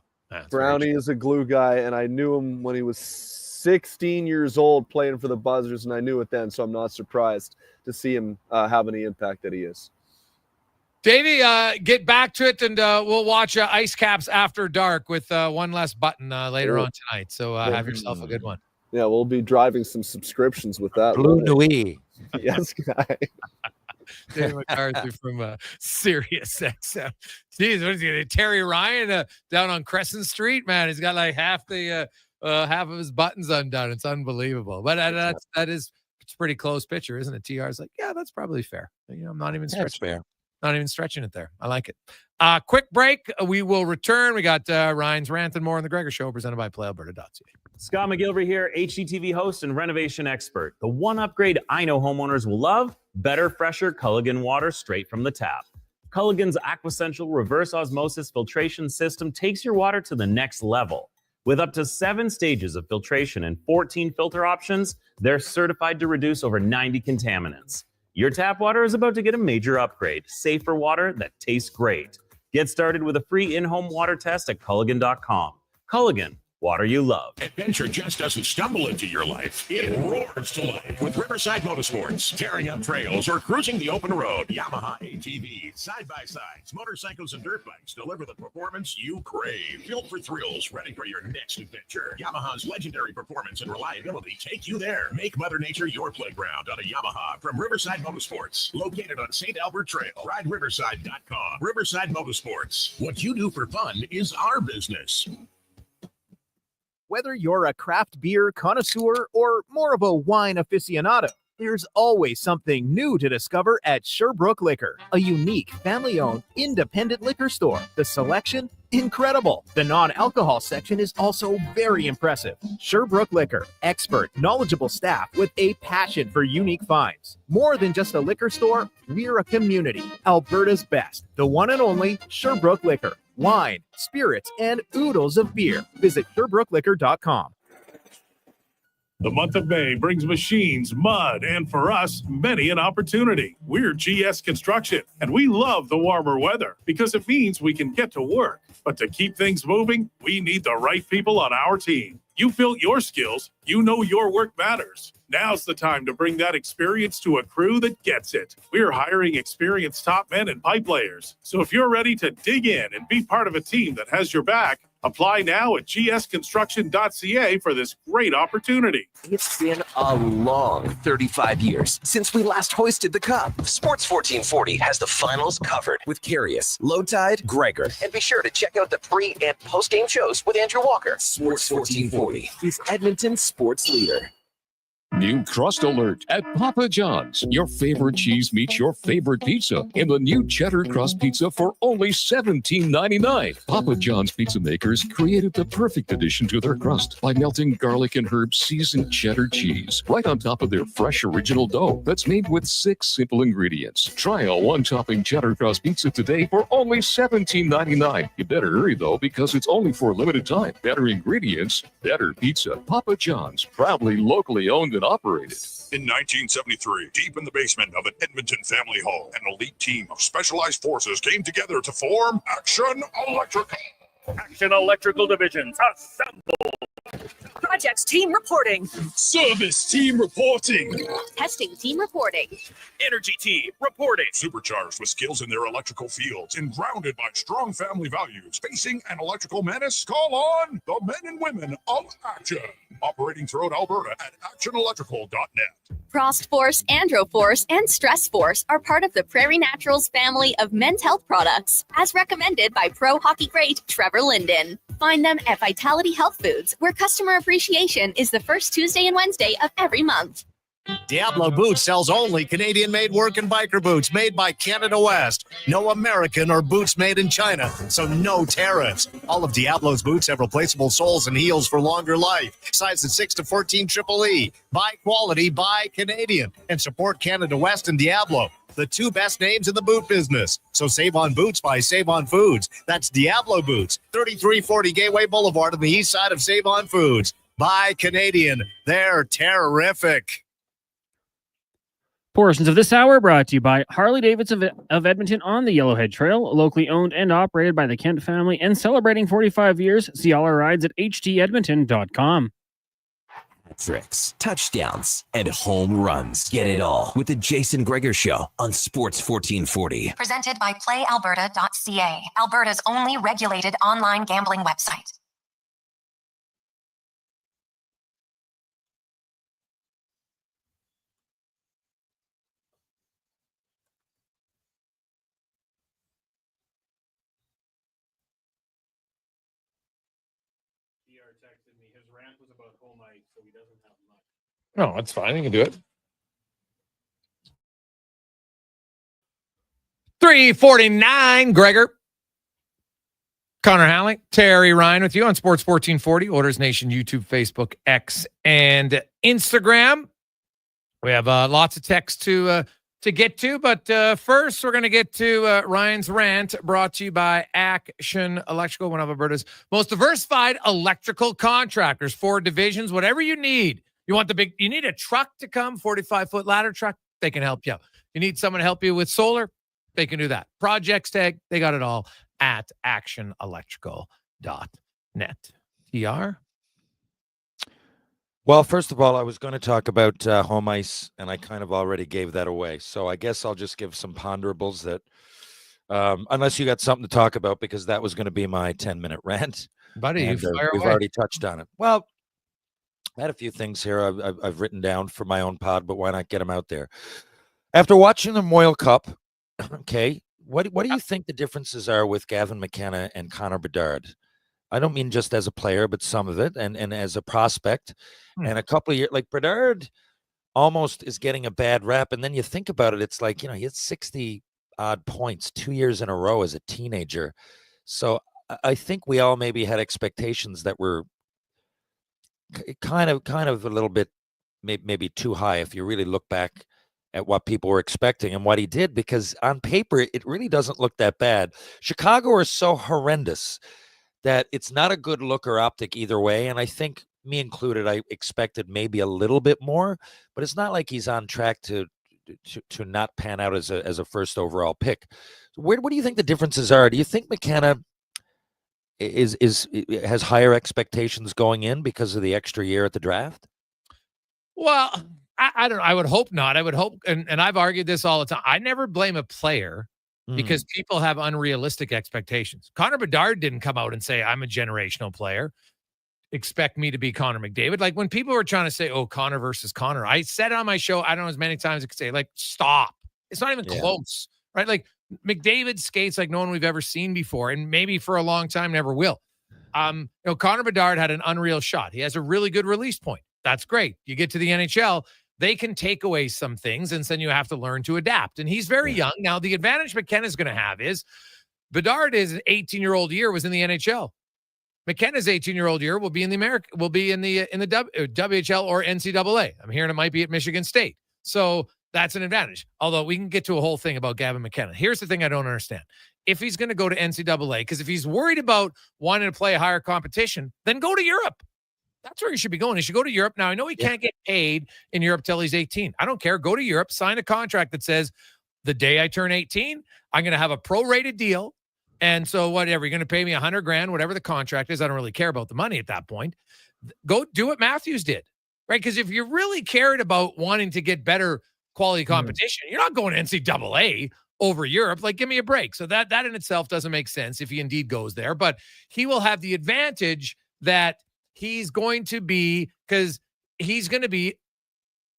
Brownie is a glue guy, and I knew him when he was 16 years old playing for the Buzzers, and I knew it then, so I'm not surprised to see him have any impact that he is. Davey, get back to it, and we'll watch Ice Caps After Dark with one less button later on tonight. So have yourself a good one. Yeah, we'll be driving some subscriptions with that. Blue Nuit. Yes, guy. Dave McCarthy from Sirius XM. Jeez, what is he? Terry Ryan down on Crescent Street, man. He's got like half of his buttons undone. It's unbelievable. But it's a pretty close picture, isn't it? TR's like, yeah, that's probably fair. I'm not even stretching. That's fair. Not even stretching it there. I like it. Quick break. We will return. We got Ryan's Rant and More on the Gregor Show, presented by PlayAlberta.ca. Scott McGilvery here, HGTV host and renovation expert. The one upgrade I know homeowners will love: better, fresher Culligan water straight from the tap. Culligan's Aquasential reverse osmosis filtration system takes your water to the next level. With up to 7 stages of filtration and 14 filter options, they're certified to reduce over 90 contaminants. Your tap water is about to get a major upgrade. Safer water that tastes great. Get started with a free in-home water test at Culligan.com. Culligan, water you love. Adventure just doesn't stumble into your life. It roars to life with Riverside Motorsports. Tearing up trails or cruising the open road. Yamaha ATVs, side-by-sides, motorcycles, and dirt bikes deliver the performance you crave. Built for thrills, ready for your next adventure. Yamaha's legendary performance and reliability take you there. Make Mother Nature your playground on a Yamaha from Riverside Motorsports. Located on St. Albert Trail. RideRiverside.com. Riverside Motorsports. What you do for fun is our business. Whether you're a craft beer connoisseur or more of a wine aficionado, there's always something new to discover at Sherbrooke Liquor, a unique, family-owned, independent liquor store. The selection, incredible. The non-alcohol section is also very impressive. Sherbrooke Liquor, expert, knowledgeable staff with a passion for unique finds. More than just a liquor store, we're a community. Alberta's best, the one and only Sherbrooke Liquor. Wine, spirits, and oodles of beer. Visit SherbrookeLiquor.com. The month of May brings machines, mud, and for us, many an opportunity. We're GS Construction, and we love the warmer weather because it means we can get to work. But to keep things moving, we need the right people on our team. You built your skills, you know your work matters. Now's the time to bring that experience to a crew that gets it. We're hiring experienced top men and pipe layers. So if you're ready to dig in and be part of a team that has your back, apply now at gsconstruction.ca for this great opportunity. It's been a long 35 years since we last hoisted the cup. Sports 1440 has the finals covered with Carius, Low Tide, Gregor. And be sure to check out the pre- and post-game shows with Andrew Walker. Sports 1440 is Edmonton's sports leader. New crust alert at Papa John's. Your favorite cheese meets your favorite pizza in the new cheddar crust pizza for only $17.99. Papa John's pizza makers created the perfect addition to their crust by melting garlic and herb seasoned cheddar cheese right on top of their fresh original dough that's made with 6 simple ingredients. Try a one-topping cheddar crust pizza today for only $17.99. You better hurry though, because it's only for a limited time. Better ingredients, better pizza. Papa John's, proudly locally owned and operated. In 1973, deep in the basement of an Edmonton family home, an elite team of specialized forces came together to form Action Electrical. Action Electrical Divisions, assemble! Projects team reporting. Service team reporting. Testing team reporting. Energy team reporting. Supercharged with skills in their electrical fields and grounded by strong family values. Facing an electrical menace? Call on the men and women of Action. Operating throughout Alberta at actionelectrical.net. Frost Force, Andro Force, and Stress Force are part of the Prairie Naturals family of men's health products, as recommended by pro hockey great Trevor Linden. Find them at Vitality Health Foods, where customer appreciation is the first Tuesday and Wednesday of every month. Diablo Boots sells only Canadian-made work and biker boots made by Canada West. No American or boots made in China, so no tariffs. All of Diablo's boots have replaceable soles and heels for longer life. Sizes 6 to 14 Triple E. Buy quality, buy Canadian. And support Canada West and Diablo, the 2 best names in the boot business. So save on boots by Save On Foods. That's Diablo Boots, 3340 Gateway Boulevard on the east side of Save On Foods. Buy Canadian. They're terrific. Portions of this hour brought to you by Harley Davidson of Edmonton on the Yellowhead Trail, locally owned and operated by the Kent family and celebrating 45 years. See all our rides at htedmonton.com. Tricks, touchdowns, and home runs. Get it all with the Jason Gregor Show on Sports 1440. Presented by PlayAlberta.ca, Alberta's only regulated online gambling website. No, it's fine. You can do it. 349, Gregor. Connor Halley, Terry Ryan with you on Sports 1440, Oilers Nation, YouTube, Facebook, X, and Instagram. We have lots of text to get to, but first we're going to get to Ryan's rant, brought to you by Action Electrical, one of Alberta's most diversified electrical contractors. 4 divisions, whatever you need. You need a truck to come, 45-foot ladder truck, they can help you out. You need someone to help you with solar, they can do that. Projects tag, they got it all at actionelectrical.net. TR? Well, first of all, I was going to talk about home ice, and I kind of already gave that away. So I guess I'll just give some ponderables that, unless you got something to talk about, because that was going to be my 10-minute rant. Buddy, and, we've already touched on it. Well, I had a few things here I've written down for my own pod, but why not get them out there? After watching the Moyle Cup, okay, what do you think the differences are with Gavin McKenna and Connor Bedard? I don't mean just as a player, but some of it, and as a prospect. And a couple of years, like Bedard almost is getting a bad rap. And then you think about it, it's like, he had 60-odd points 2 years in a row as a teenager. So I think we all maybe had expectations that were kind of a little bit maybe too high if you really look back at what people were expecting and what he did, because on paper it really doesn't look that bad. Chicago are so horrendous that it's not a good look or optic either way, and I think, me included, I expected maybe a little bit more, but it's not like he's on track to not pan out as a first overall pick. What do you think the differences are? Do you think McKenna has higher expectations going in because of the extra year at the draft? Well, I don't know. I would hope not. I would hope, and I've argued this all the time. I never blame a player because people have unrealistic expectations. Connor Bedard didn't come out and say, I'm a generational player. Expect me to be Connor McDavid. Like when people were trying to say, oh, Connor versus Connor, I said on my show, I don't know as many times I could say, like, stop. It's not even close, right? Like McDavid skates like no one we've ever seen before, and maybe for a long time never will. Connor Bedard had an unreal shot. He has a really good release point. That's great. You get to the NHL, they can take away some things, and then you have to learn to adapt. And he's very young. Now, the advantage McKenna's going to have is Bedard is an 18-year-old year was in the NHL. McKenna's 18-year-old year will be in the WHL or NCAA. I'm hearing it might be at Michigan State. So that's an advantage. Although we can get to a whole thing about Gavin McKenna. Here's the thing I don't understand. If he's going to go to NCAA, because if he's worried about wanting to play a higher competition, then go to Europe. That's where he should be going. He should go to Europe. Now, I know he can't get paid in Europe till he's 18. I don't care. Go to Europe, sign a contract that says the day I turn 18, I'm going to have a prorated deal. And so whatever, you're going to pay me $100,000, whatever the contract is. I don't really care about the money at that point. Go do what Matthews did, right? Because if you really cared about wanting to get better quality competition, you're not going to NCAA over Europe. Like, give me a break. So that in itself doesn't make sense if he indeed goes there. But he will have the advantage that he's going to be, because he's going to be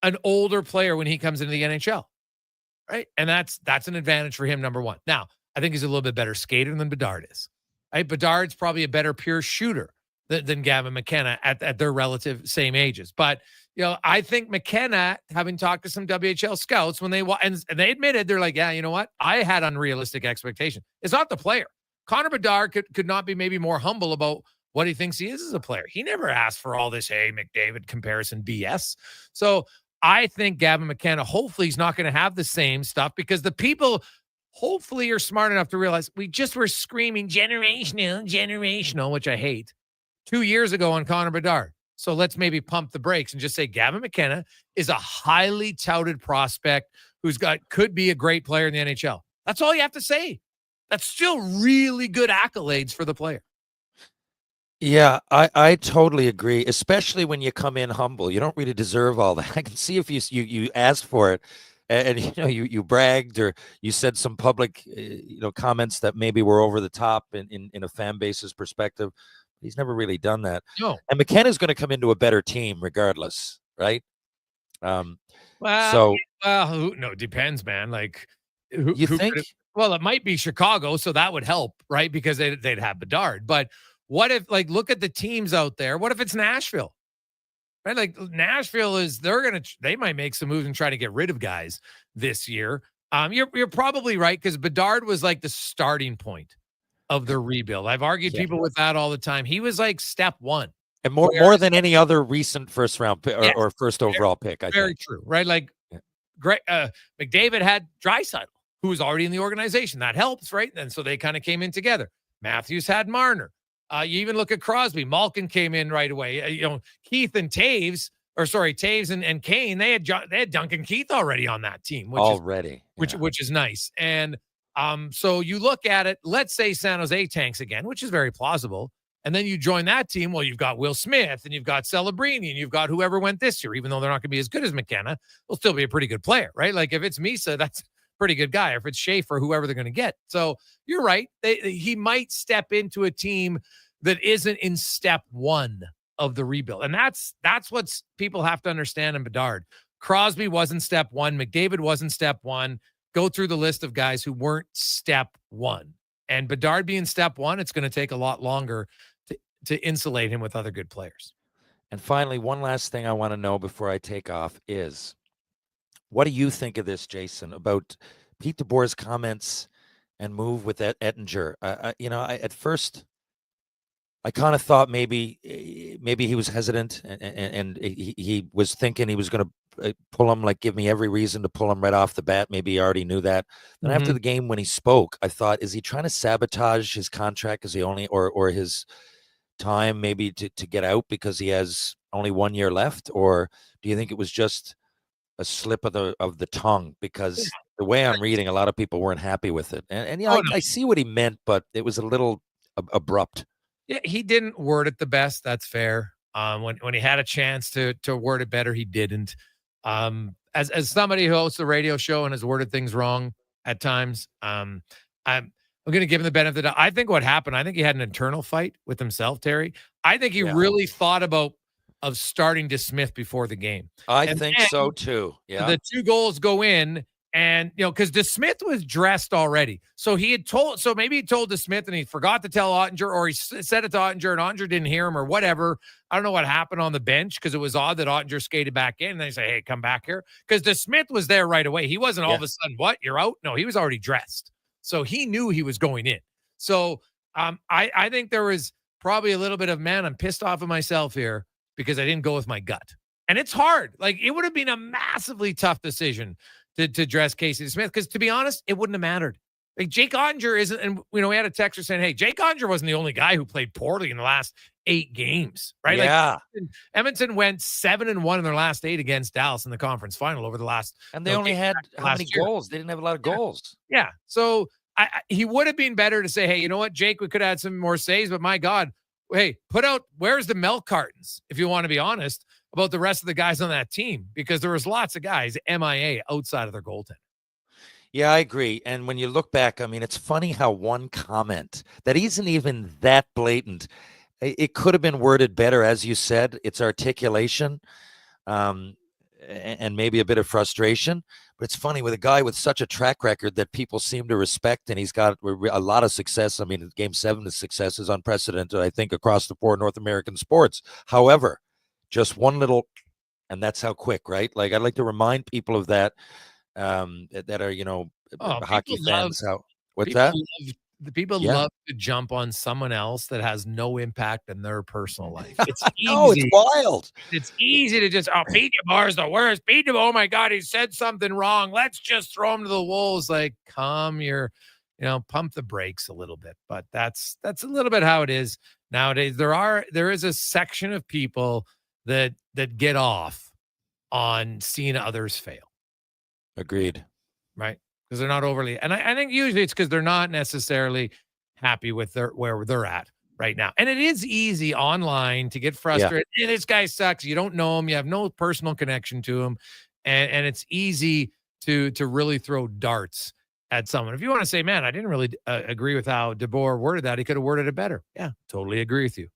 an older player when he comes into the NHL, right? And that's an advantage for him, number one. Now, I think he's a little bit better skater than Bedard is. Right? Bedard's probably a better pure shooter than Gavin McKenna at their relative same ages. But, I think McKenna, having talked to some WHL scouts, when they admitted, they're like, yeah, you know what? I had unrealistic expectations. It's not the player. Connor Bedard could not be maybe more humble about what he thinks he is as a player. He never asked for all this, hey, McDavid comparison BS. So I think Gavin McKenna, hopefully he's not going to have the same stuff, because the people hopefully you're smart enough to realize we just were screaming generational, which I hate, 2 years ago on Connor Bedard. So let's maybe pump the brakes and just say Gavin McKenna is a highly touted prospect could be a great player in the NHL. That's all you have to say. That's still really good accolades for the player. Yeah, I totally agree, especially when you come in humble. You don't really deserve all that. I can see if you asked for it and you bragged or you said some public comments that maybe were over the top in a fan base's perspective. He's never really done that. No. And McKenna's going to come into a better team regardless, right? No, it depends, man. Like, who think? Well, it might be Chicago, so that would help, right? Because they'd have Bedard. But what if, like, look at the teams out there. What if it's Nashville? Right? Like, Nashville they might make some moves and try to get rid of guys this year. You're probably right, because Bedard was like the starting point of the rebuild. I've argued people with that all the time. He was like step one. And more than any other recent first round pick or first overall pick. I very think. True, right? Like, great. McDavid had Draisaitl, who was already in the organization. That helps, right? And so they kind of came in together. Matthews had Marner. You even look at Crosby. Malkin came in right away. Keith and Taves and Kane. They had Duncan Keith already on that team, which is nice. And so you look at it. Let's say San Jose tanks again, which is very plausible. And then you join that team. Well, you've got Will Smith and you've got Celebrini and you've got whoever went this year. Even though they're not going to be as good as McKenna, they'll still be a pretty good player, right? Like if it's Misa, that's pretty good guy. If it's Schaefer, whoever they're going to get. So you're right. He might step into a team that isn't in step one of the rebuild. And that's what people have to understand in Bedard. Crosby wasn't step one. McDavid wasn't step one. Go through the list of guys who weren't step one. And Bedard being step one, it's going to take a lot longer to insulate him with other good players. And finally, one last thing I want to know before I take off is, what do you think of this, Jason, about Pete DeBoer's comments and move with Ettinger? At first, I kind of thought maybe he was hesitant and he was thinking he was going to pull him, like give me every reason to pull him right off the bat. Maybe he already knew that. Then after the game when he spoke, I thought, is he trying to sabotage his contract? Is he only or his time maybe to get out because he has only 1 year left? Or do you think it was just a slip of the tongue? Because the way I'm reading, a lot of people weren't happy with it. And I see what he meant, but it was a little abrupt. Yeah, he didn't word it the best. That's fair. When he had a chance to word it better, he didn't. As somebody who hosts a radio show and has worded things wrong at times, I'm going to give him the benefit of the doubt. I think what happened, I think he had an internal fight with himself, Terry. I think he really thought of starting DeSmith before the game. I think so too. Yeah. The 2 goals go in, and because DeSmith was dressed already. So maybe he told DeSmith and he forgot to tell Ottinger, or he said it to Ottinger and Ottinger didn't hear him or whatever. I don't know what happened on the bench, because it was odd that Ottinger skated back in and they say, hey, come back here. Because DeSmith was there right away. He wasn't all of a sudden, what, you're out? No, he was already dressed. So he knew he was going in. So I think there was probably a little bit of, man, I'm pissed off at myself here because I didn't go with my gut. And it's hard. Like, it would have been a massively tough decision to dress Casey DeSmith, because to be honest, it wouldn't have mattered. Like, Jake Ottinger isn't, and we had a texter saying, hey, Jake Ottinger wasn't the only guy who played poorly in the last 8 games, right? Yeah. Like, Edmonton went 7-1 in their last 8 against Dallas in the conference final over the last. And they only had how many goals? They didn't have a lot of goals. Yeah. So he would have been better to say, hey, you know what, Jake, we could have had some more saves, but my God, hey, where's the milk cartons, if you want to be honest, about the rest of the guys on that team, because there was lots of guys MIA outside of their goaltender. Yeah, I agree. And when you look back, I mean, it's funny how one comment that isn't even that blatant, it could have been worded better, as you said. It's articulation and maybe a bit of frustration. But it's funny, with a guy with such a track record that people seem to respect, and he's got a lot of success. I mean, Game 7, the success is unprecedented, I think, across the board North American sports. However, just one little, and that's how quick, right? Like, I'd like to remind people of that, that are, hockey fans. What's that? The people love to jump on someone else that has no impact in their personal life. It's easy. Oh, it's wild. It's easy to just, Pete DeBoer's the worst. Pete DeBoer, oh my God, he said something wrong. Let's just throw him to the wolves. Like, pump the brakes a little bit. But that's a little bit how it is nowadays. There is a section of people that get off on seeing others fail. Agreed. Right? Because they're not overly, and I think usually it's because they're not necessarily happy with where they're at right now. And it is easy online to get frustrated. Yeah. And this guy sucks. You don't know him. You have no personal connection to him. And it's easy to really throw darts at someone. If you want to say, man, I didn't really agree with how DeBoer worded that. He could have worded it better. Yeah, totally agree with you.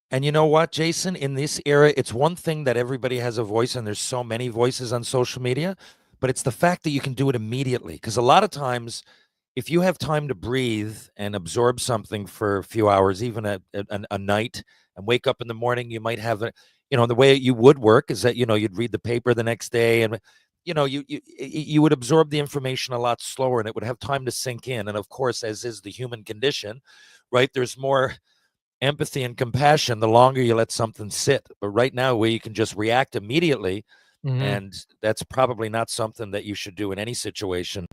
And you know what, Jason? In this era, it's one thing that everybody has a voice, and there's so many voices on social media, but it's the fact that you can do it immediately. Because a lot of times, if you have time to breathe and absorb something for a few hours, even a night, and wake up in the morning, you might have, the way you would work is that, you'd read the paper the next day, and, you would absorb the information a lot slower, and it would have time to sink in. And of course, as is the human condition, right, there's more empathy and compassion the longer you let something sit. But right now, where you can just react immediately, and that's probably not something that you should do in any situation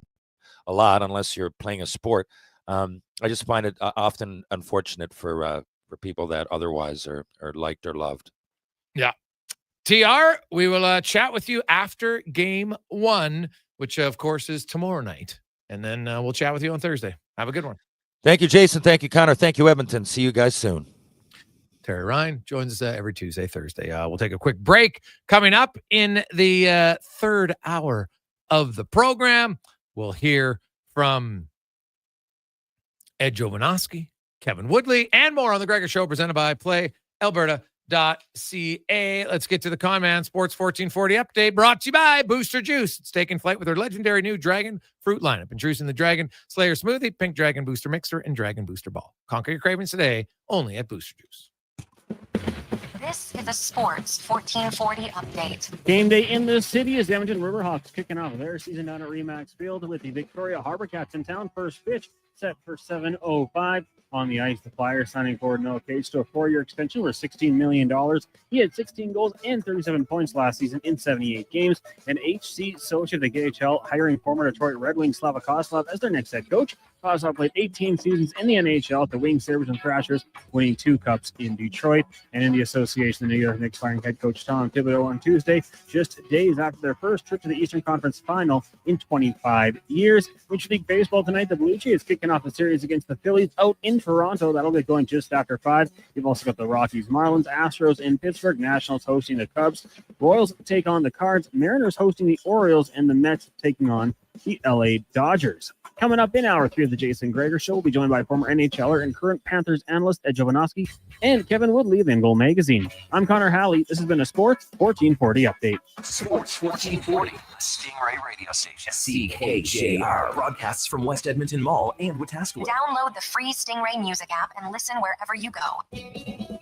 a lot, unless you're playing a sport. I just find it often unfortunate for people that otherwise are liked or loved. Yeah. TR, we will chat with you after game 1, which of course is tomorrow night. And then we'll chat with you on Thursday. Have a good one. Thank you, Jason. Thank you, Connor. Thank you, Edmonton. See you guys soon. Terry Ryan joins us every Tuesday, Thursday. We'll take a quick break. Coming up in the third hour of the program, we'll hear from Ed Jovonoski, Kevin Woodley, and more on the Gregor Show, presented by PlayAlberta.ca. Let's get to the Conman Sports 1440 update, brought to you by Booster Juice. It's taking flight with their legendary new Dragon Fruit lineup, introducing the Dragon Slayer Smoothie, Pink Dragon Booster Mixer, and Dragon Booster Ball. Conquer your cravings today, only at Booster Juice. This is a Sports 1440 update. Game day in the city is the Edmonton Riverhawks kicking off their season down at Remax Field with the Victoria Harbor Cats in town. First pitch set for 7:05. On the ice, the Flyers signing forward Noah Cage to a 4-year extension worth $16 million. He had 16 goals and 37 points last season in 78 games. And HC Sochi of the KHL hiring former Detroit Red Wings Slava Koslov as their next head coach. Koslov played 18 seasons in the NHL at the Wings, Sabres, and Thrashers, winning 2 cups in Detroit. And in the association, the New York Knicks firing head coach Tom Thibodeau on Tuesday, just days after their first trip to the Eastern Conference Final in 25 years. Major League Baseball tonight, the Blue Jays kicking off the series against the Phillies out in Toronto. That'll get going just after 5. You've also got the Rockies, Marlins, Astros in Pittsburgh, Nationals hosting the Cubs, Royals take on the Cards, Mariners hosting the Orioles, and the Mets taking on the LA Dodgers. Coming up in hour 3 of the Jason Gregor Show, we'll be joined by former NHLer and current Panthers analyst Ed Jovonoski and Kevin Woodley of In Goal Magazine. I'm Connor Halley. This has been a Sports 1440 update. Sports 1440, Stingray radio station. CKJR broadcasts from West Edmonton Mall and Wetaskiwin. Download the free Stingray music app and listen wherever you go.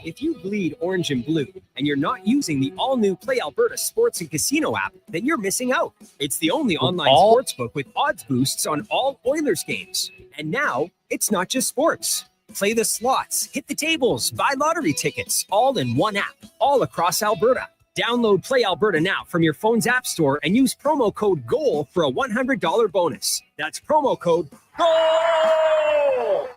If you bleed orange and blue and you're not using the all-new Play Alberta Sports and Casino app, then you're missing out. It's the only online sportsbook with odds boosts on all Oilers games. And now, it's not just sports. Play the slots, hit the tables, buy lottery tickets, all in one app, all across Alberta. Download Play Alberta now from your phone's app store and use promo code GOAL for a $100 bonus. That's promo code GOAL!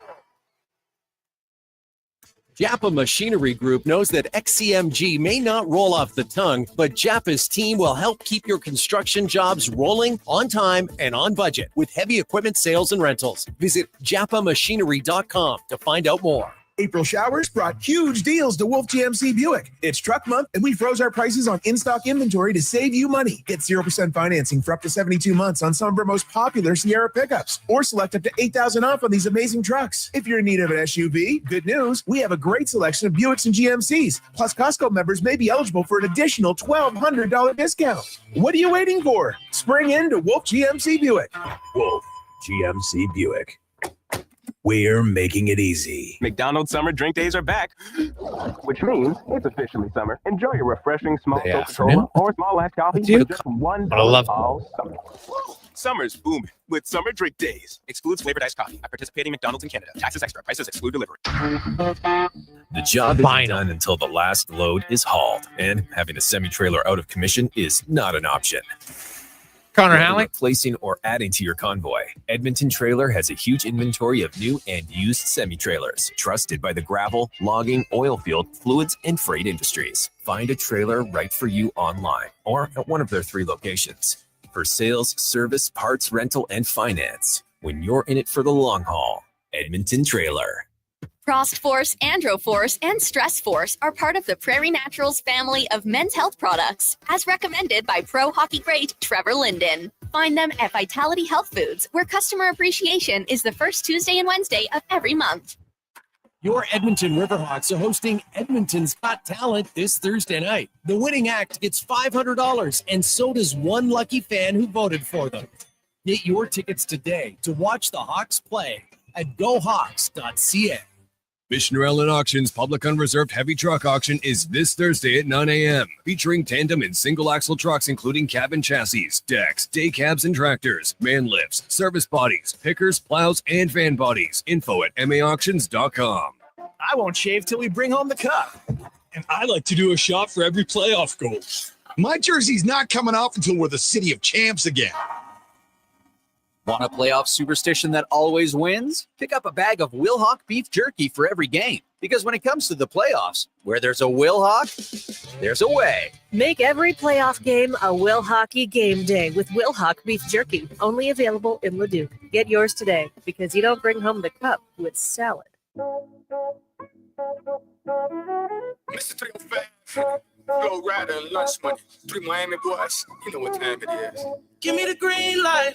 Japa Machinery Group knows that XCMG may not roll off the tongue, but Japa's team will help keep your construction jobs rolling on time and on budget with heavy equipment sales and rentals. Visit japamachinery.com to find out more. April showers brought huge deals to Wolf GMC Buick. It's truck month, and we froze our prices on in-stock inventory to save you money. Get 0% financing for up to 72 months on some of our most popular Sierra pickups, or select up to $8,000 off on these amazing trucks. If you're in need of an SUV, good news, we have a great selection of Buicks and GMCs. Plus, Costco members may be eligible for an additional $1,200 discount. What are you waiting for? Spring into Wolf GMC Buick. Wolf GMC Buick. We're making it easy. McDonald's summer drink days are back, which means it's officially summer. Enjoy your refreshing small Coca-Cola or small black coffee for just $1 all summer. Summer's booming with summer drink days. Excludes flavored iced coffee at participating McDonald's in Canada. Taxes extra. Prices exclude delivery. The job isn't done until the last load is hauled, and having a semi-trailer out of commission is not an option. Connor Halley. Replacing or adding to your convoy, Edmonton Trailer has a huge inventory of new and used semi-trailers, trusted by the gravel, logging, oil field, fluids, and freight industries. find a trailer right for you online or at one of their 3 locations. For sales, service, parts, rental, and finance, when you're in it for the long haul, Edmonton Trailer. Frost Force, Andro Force, and Stress Force are part of the Prairie Naturals family of men's health products, as recommended by pro hockey great Trevor Linden. Find them at Vitality Health Foods, where customer appreciation is the first Tuesday and Wednesday of every month. Your Edmonton Riverhawks are hosting Edmonton's Got Talent this Thursday night. The winning act gets $500, and so does one lucky fan who voted for them. Get your tickets today to watch the Hawks play at gohawks.ca. Missioner Ellen Auction's public unreserved heavy truck auction is this Thursday at 9 a.m., featuring tandem and single-axle trucks including cabin chassis, decks, day cabs and tractors, man lifts, service bodies, pickers, plows, and van bodies. Info at maauctions.com. I won't shave till we bring home the cup. And I like to do a shot for every playoff goal. My jersey's not coming off until we're the city of champs again. Want a playoff superstition that always wins? Pick up a bag of Wilhauk beef jerky for every game. Because when it comes to the playoffs, where there's a Wilhauk, there's a way. Make every playoff game a Will Hockey game day with Will Hock beef jerky. Only available in Leduc. Get yours today, because you don't bring home the cup with salad. Mr. 305, Flow Rider and Lunch Money. 3 Miami boys, you know what time it is. Give me the green light.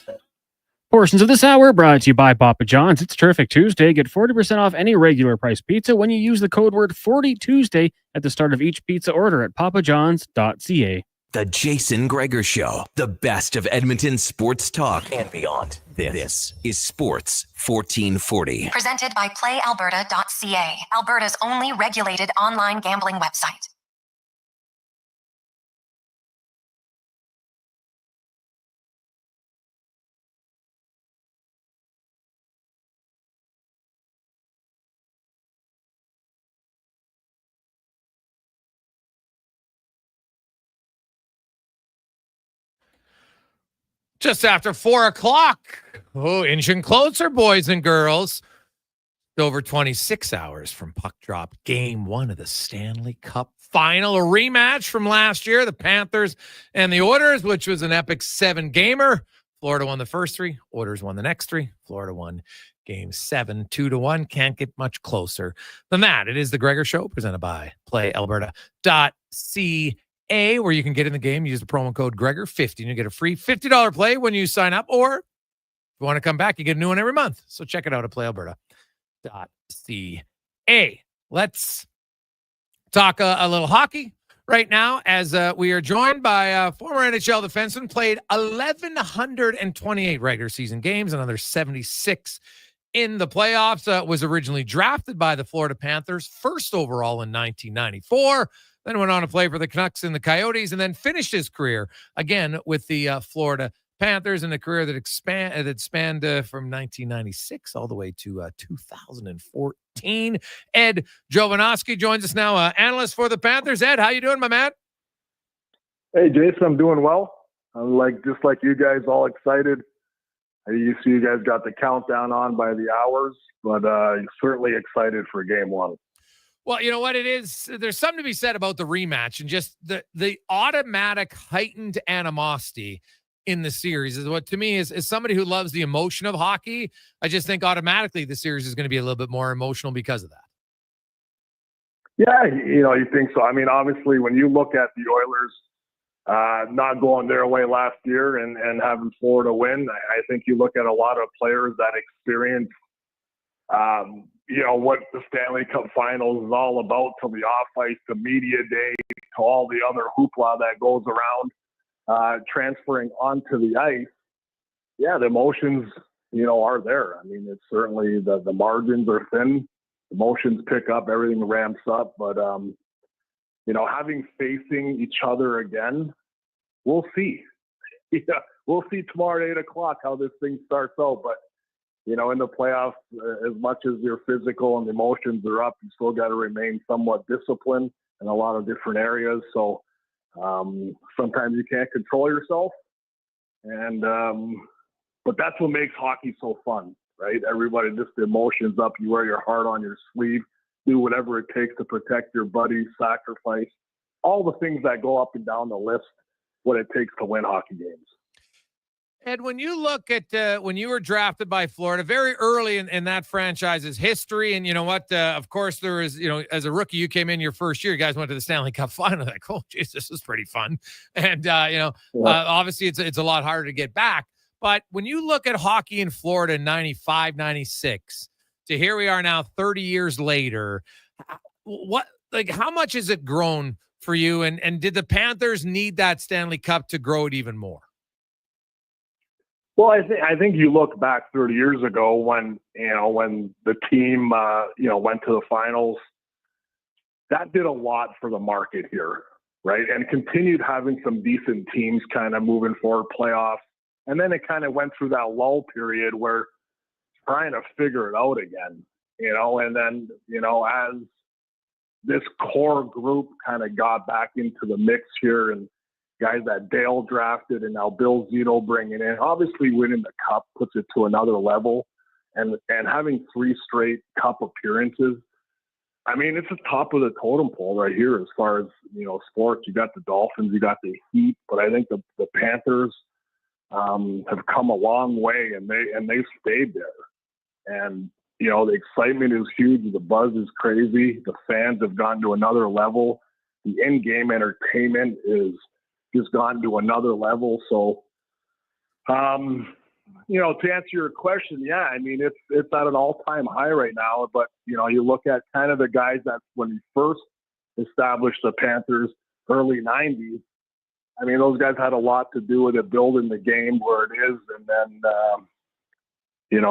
Portions of this hour brought to you by Papa John's. It's Terrific Tuesday. Get 40% off any regular price pizza when you use the code word 40Tuesday at the start of each pizza order at papajohns.ca. The Jason Gregor Show, the best of Edmonton sports talk and beyond. This is Sports 1440. Presented by PlayAlberta.ca, Alberta's only regulated online gambling website. Just after 4 o'clock. Oh, inching closer, boys and girls. Over 26 hours from puck drop. Game 1 of the Stanley Cup final. A rematch from last year, the Panthers and the Oilers, which was an epic 7-gamer. Florida won the first 3. Oilers won the next 3. Florida won Game 7, 2-1. Can't get much closer than that. It is the Gregor Show, presented by PlayAlberta.ca. Where you can get in the game, use the promo code Gregor50 and you get a free $50 play when you sign up, or if you want to come back, you get a new one every month. So check it out at playalberta.ca. Let's talk a little hockey right now, as we are joined by former NHL defenseman, played 1,128 regular season games, another 76 in the playoffs, was originally drafted by the Florida Panthers, first overall in 1994. Then went on to play for the Canucks and the Coyotes, and then finished his career again with the Florida Panthers, in a career that spanned from 1996 all the way to 2014. Ed Jovonoski joins us now, analyst for the Panthers. Ed, how you doing, my man? Hey, Jason, I'm doing well. I'm just like you guys, all excited. You see, you guys got the countdown on by the hours, but certainly excited for Game 1. Well, you know what it is? There's something to be said about the rematch, and just the automatic heightened animosity in the series is what, to me, is somebody who loves the emotion of hockey. I just think automatically the series is going to be a little bit more emotional because of that. Yeah, you think so. I mean, obviously, when you look at the Oilers not going their way last year and having Florida win, I think you look at a lot of players that experience what the Stanley Cup Finals is all about, to the off-ice, to media day, to all the other hoopla that goes around, transferring onto the ice. Yeah, the emotions, are there. I mean, it's certainly the margins are thin. Emotions pick up, everything ramps up. But, facing each other again, we'll see. Yeah, we'll see tomorrow at 8 o'clock how this thing starts out. But, in the playoffs, as much as your physical and emotions are up, you still got to remain somewhat disciplined in a lot of different areas. So sometimes you can't control yourself. And but that's what makes hockey so fun, right? Everybody, just the emotions up. You wear your heart on your sleeve, do whatever it takes to protect your buddies, sacrifice, all the things that go up and down the list, what it takes to win hockey games. Ed, when you look at when you were drafted by Florida very early in that franchise's history, and you know what, of course, there was, as a rookie, you came in your first year, you guys went to the Stanley Cup final. Like, oh, geez, this is pretty fun. And, obviously it's a lot harder to get back. But when you look at hockey in Florida in 95, 96, to here we are now 30 years later, how much has it grown for you? And did the Panthers need that Stanley Cup to grow it even more? Well, I think you look back 30 years ago when the team, went to the finals, that did a lot for the market here, right? And continued having some decent teams kind of moving forward, playoffs. And then it kind of went through that lull period where trying to figure it out again, and then, as this core group kind of got back into the mix here, and guys that Dale drafted and now Bill Zito bringing in, obviously winning the cup puts it to another level, and having 3 straight cup appearances. I mean, it's the top of the totem pole right here as far as, sports. You got the Dolphins, you got the Heat, but I think the Panthers have come a long way, and they've stayed there. And, the excitement is huge. The buzz is crazy. The fans have gone to another level. The in-game entertainment is just gone to another level. So, to answer your question, yeah, I mean, it's at an all-time high right now. But, you look at kind of the guys that when we first established the Panthers, early 90s, I mean, those guys had a lot to do with it, building the game where it is. And then,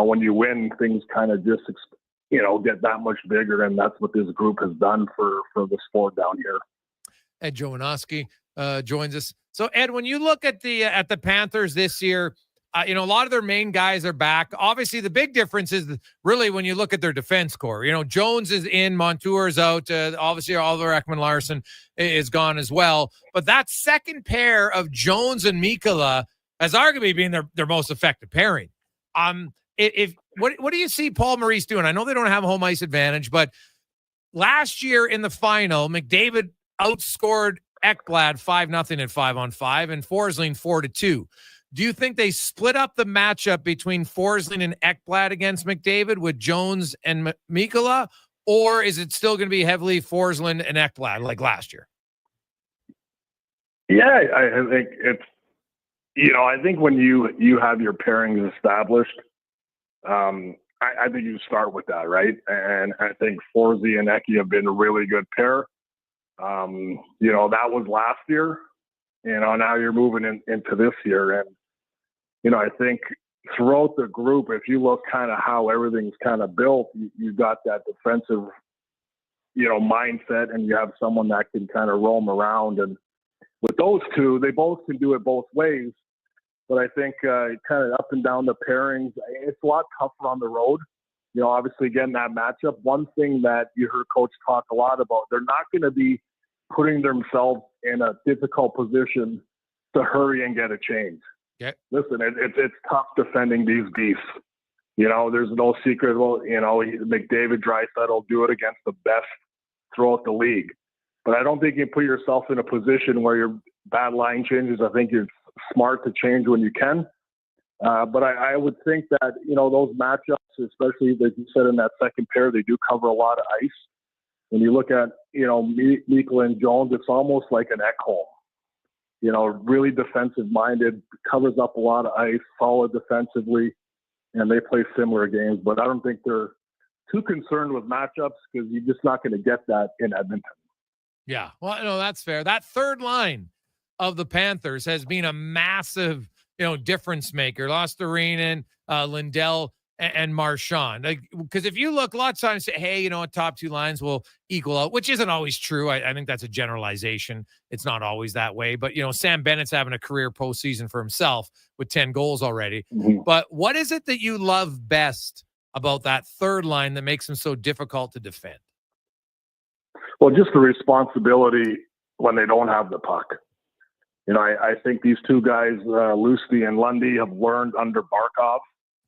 when you win, things kind of just, get that much bigger. And that's what this group has done for the sport down here. Ed Jovonoski joins us. So, Ed, when you look at the Panthers this year, a lot of their main guys are back. Obviously, the big difference is really when you look at their defense core. Jones is in, Montour is out. Obviously, Oliver Ekman-Larsson is gone as well. But that second pair of Jones and Mikkola has arguably been their most effective pairing. What do you see Paul Maurice doing? I know they don't have a home ice advantage, but last year in the final, McDavid outscored Ekblad 5-0 at 5-on-5 and Forsling 4-2. Do you think they split up the matchup between Forsling and Ekblad against McDavid with Jones and Mikkola, or is it still going to be heavily Forsling and Ekblad like last year? Yeah, I think it's, I think when you have your pairings established, I think you start with that, right? And I think Forsy and Eki have been a really good pair. That was last year. Now you're moving into this year. And, I think throughout the group, if you look kind of how everything's kind of built, you got that defensive, mindset, and you have someone that can kind of roam around. And with those two, they both can do it both ways. But I think kind of up and down the pairings, it's a lot tougher on the road. Obviously, again, that matchup, one thing that you heard Coach talk a lot about, they're not going to be putting themselves in a difficult position to hurry and get a change. Okay. Listen, it's tough defending these beasts. There's no secret. Well, McDavid, Draisaitl will do it against the best throughout the league. But I don't think you put yourself in a position where your bad line changes. I think it's smart to change when you can. But I would think that, those matchups, especially as you said in that second pair, they do cover a lot of ice. When you look at, Mikkola and Jones, it's almost like an Ekholm. Really defensive-minded, covers up a lot of ice, solid defensively, and they play similar games. But I don't think they're too concerned with matchups because you're just not going to get that in Edmonton. Yeah, well, no, that's fair. That third line of the Panthers has been a massive, difference maker. Losterinen, Lindell, and Marchand. Because if you look, a lot of times say, hey, top two lines will equal out, which isn't always true. I think that's a generalization. It's not always that way. But, Sam Bennett's having a career postseason for himself with 10 goals already. Mm-hmm. But what is it that you love best about that third line that makes them so difficult to defend? Well, just the responsibility when they don't have the puck. I think these two guys, Lusty and Lundy, have learned under Barkov.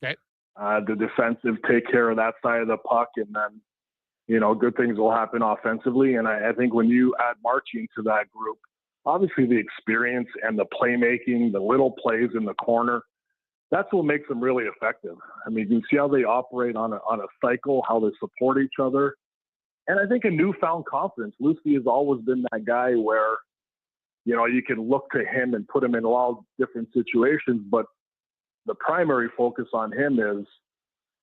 Okay. The defensive take care of that side of the puck, and then, good things will happen offensively. And I think when you add Marchand to that group, obviously the experience and the playmaking, the little plays in the corner, that's what makes them really effective. I mean, you can see how they operate on a cycle, how they support each other. And I think a newfound confidence. Lucy has always been that guy where, you can look to him and put him in a lot of different situations, but the primary focus on him is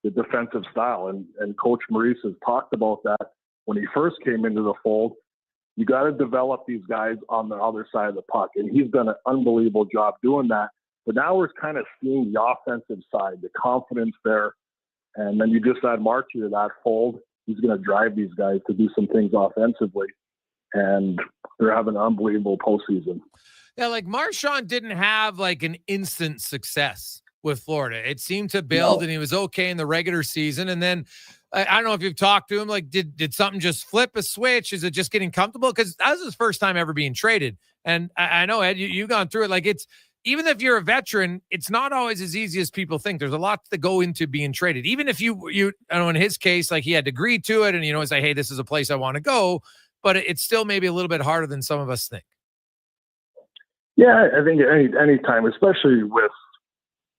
the defensive style. And Coach Maurice has talked about that when he first came into the fold. You got to develop these guys on the other side of the puck. And he's done an unbelievable job doing that. But now we're kind of seeing the offensive side, the confidence there. And then you just add Marchand to that fold. He's going to drive these guys to do some things offensively. And they're having an unbelievable postseason. Yeah, like Marchand didn't have like an instant success with Florida. It seemed to build, and he was okay in the regular season. And then I don't know if you've talked to him, like did something just flip a switch? Is it just getting comfortable? Because that was his first time ever being traded. And I know, Ed, you've gone through it. Like even if you're a veteran, it's not always as easy as people think. There's a lot to go into being traded. Even if you I don't know, in his case, like he had to agree to it and, say, hey, this is a place I want to go, but it's still maybe a little bit harder than some of us think. Yeah, I think any time, especially with,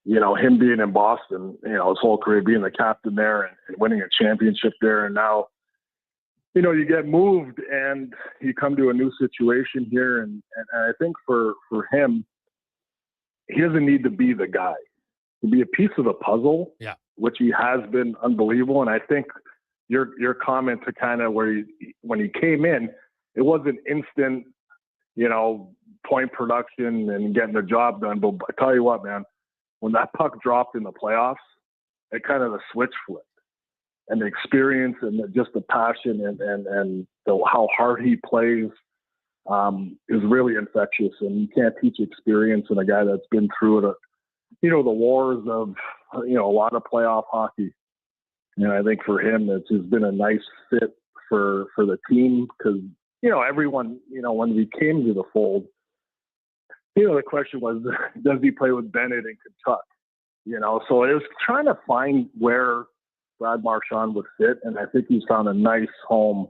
him being in Boston, his whole career being the captain there and winning a championship there. And now, you get moved and you come to a new situation here. And I think for him, he doesn't need to be the guy. To be a piece of the puzzle, which he has been unbelievable. And I think your comment to kind of when he came in, it wasn't instant, point production and getting the job done. But I tell you what, man, when that puck dropped in the playoffs, it kind of the switch flipped. And the experience and just the passion and how hard he plays is really infectious. And you can't teach experience in a guy that's been through it, the wars of, a lot of playoff hockey. And I think for him, it's just been a nice fit for the team because, everyone, when we came to the fold, the question was, does he play with Bennett and Kentuck? So it was trying to find where Brad Marchand would fit, and I think he's found a nice home,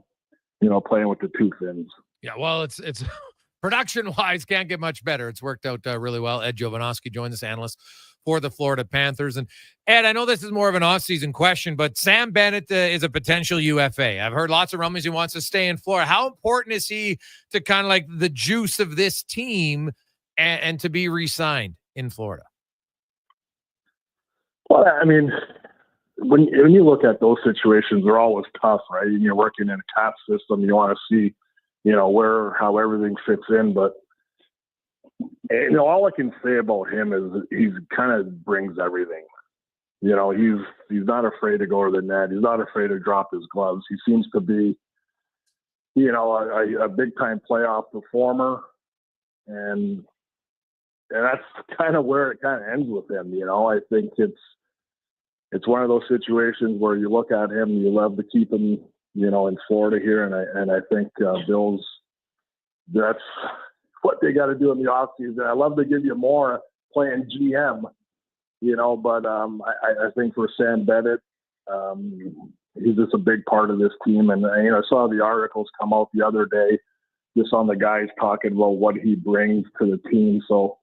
playing with the two Finns. Yeah, well, it's production-wise, can't get much better. It's worked out really well. Ed Jovonoski joined us, analyst for the Florida Panthers. And Ed, I know this is more of an off-season question, but Sam Bennett is a potential UFA. I've heard lots of rumblings he wants to stay in Florida. How important is he to kind of like the juice of this team and to be re-signed in Florida? Well, I mean, when you look at those situations, they're always tough, right? And you're working in a cap system. You want to see, how everything fits in. But, all I can say about him is he's kind of brings everything. He's not afraid to go to the net. He's not afraid to drop his gloves. He seems to be, a big-time playoff performer. And that's kind of where it kind of ends with him. I think it's one of those situations where you look at him, you love to keep him, in Florida here. And I think Bills, that's what they got to do in the offseason. I love to give you more playing GM, but I think for Sam Bennett, he's just a big part of this team. And, I saw the articles come out the other day just on the guys talking about what he brings to the team. So,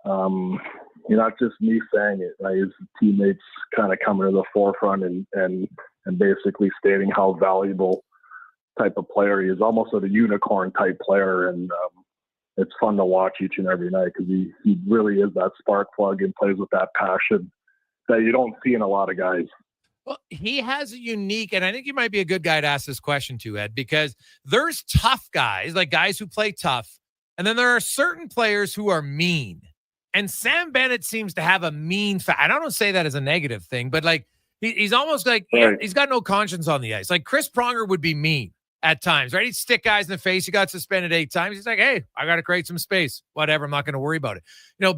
not just me saying it, right? His teammates kind of coming to the forefront and basically stating how valuable type of player he is, almost a unicorn type player. And it's fun to watch each and every night because he really is that spark plug and plays with that passion that you don't see in a lot of guys. Well, he has a unique, and I think you might be a good guy to ask this question to, Ed, because there's tough guys, like guys who play tough, and then there are certain players who are mean. And Sam Bennett seems to have a mean I don't say that as a negative thing, but like he's almost like he's got no conscience on the ice. Like Chris Pronger would be mean at times, right? He'd stick guys in the face. He got suspended 8 times. He's like, hey, I got to create some space. Whatever. I'm not going to worry about it.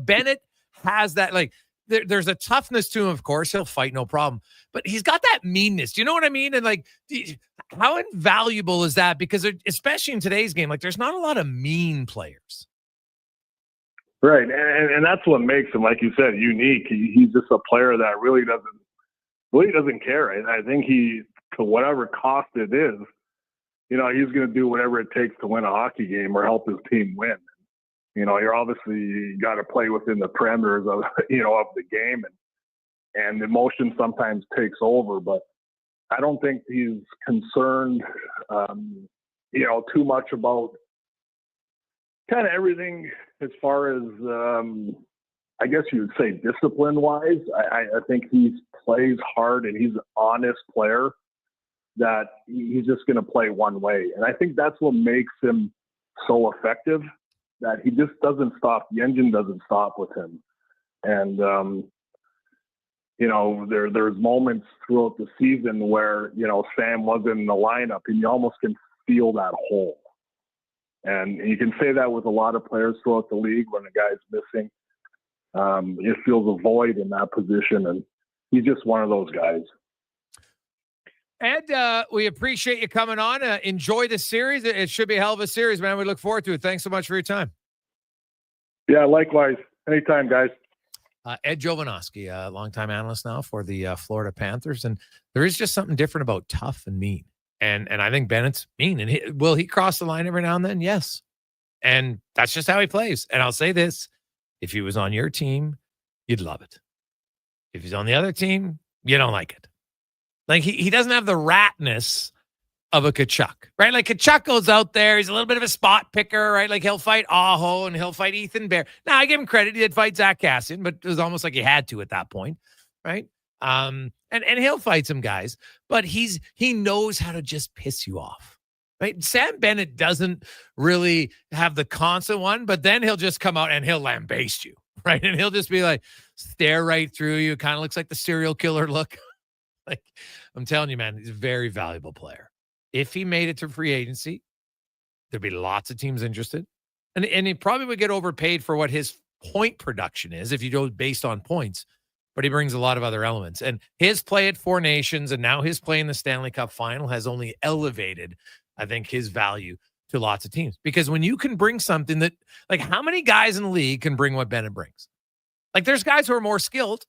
Bennett has that, like, there's a toughness to him, of course. He'll fight, no problem. But he's got that meanness. Do you know what I mean? And, like, how invaluable is that? Because especially in today's game, like, there's not a lot of mean players. Right. And that's what makes him, like you said, unique. He's just a player that really doesn't care. And I think to whatever cost it is, he's going to do whatever it takes to win a hockey game or help his team win. You're obviously got to play within the parameters of, of the game, and emotion sometimes takes over, but I don't think he's concerned, too much about kind of everything as far as, I guess you would say discipline-wise. I think he plays hard and he's an honest player that he's just going to play one way. And I think that's what makes him so effective, that he just doesn't stop. The engine doesn't stop with him. And, there's moments throughout the season where, Sam wasn't in the lineup and you almost can feel that hole. And you can say that with a lot of players throughout the league when a guy's missing. It feels a void in that position, and he's just one of those guys. Ed, we appreciate you coming on. Enjoy the series. It should be a hell of a series, man. We look forward to it. Thanks so much for your time. Yeah, likewise. Anytime, guys. Ed Jovonoski, a longtime analyst now for the Florida Panthers. And there is just something different about tough and mean. And I think Bennett's mean. And will he cross the line every now and then? Yes. And that's just how he plays. And I'll say this. If he was on your team, you'd love it. If he's on the other team, you don't like it. Like he doesn't have the ratness of a Tkachuk, right? Like Tkachuk goes out there. He's a little bit of a spot picker, right? Like he'll fight Aho and he'll fight Ethan Bear. Now I give him credit. He did fight Zach Cassian, but it was almost like he had to at that point, right? And he'll fight some guys, but he knows how to just piss you off, right? Sam Bennett doesn't really have the constant one, but then he'll just come out and he'll lambaste you, right? And he'll just be like, stare right through you. Kind of looks like the serial killer look. Like, I'm telling you, man, he's a very valuable player. If he made it to free agency, there'd be lots of teams interested. And he probably would get overpaid for what his point production is if you go based on points. But he brings a lot of other elements. And his play at Four Nations and now his play in the Stanley Cup final has only elevated, I think, his value to lots of teams. Because when you can bring something that, like, how many guys in the league can bring what Bennett brings? Like, there's guys who are more skilled,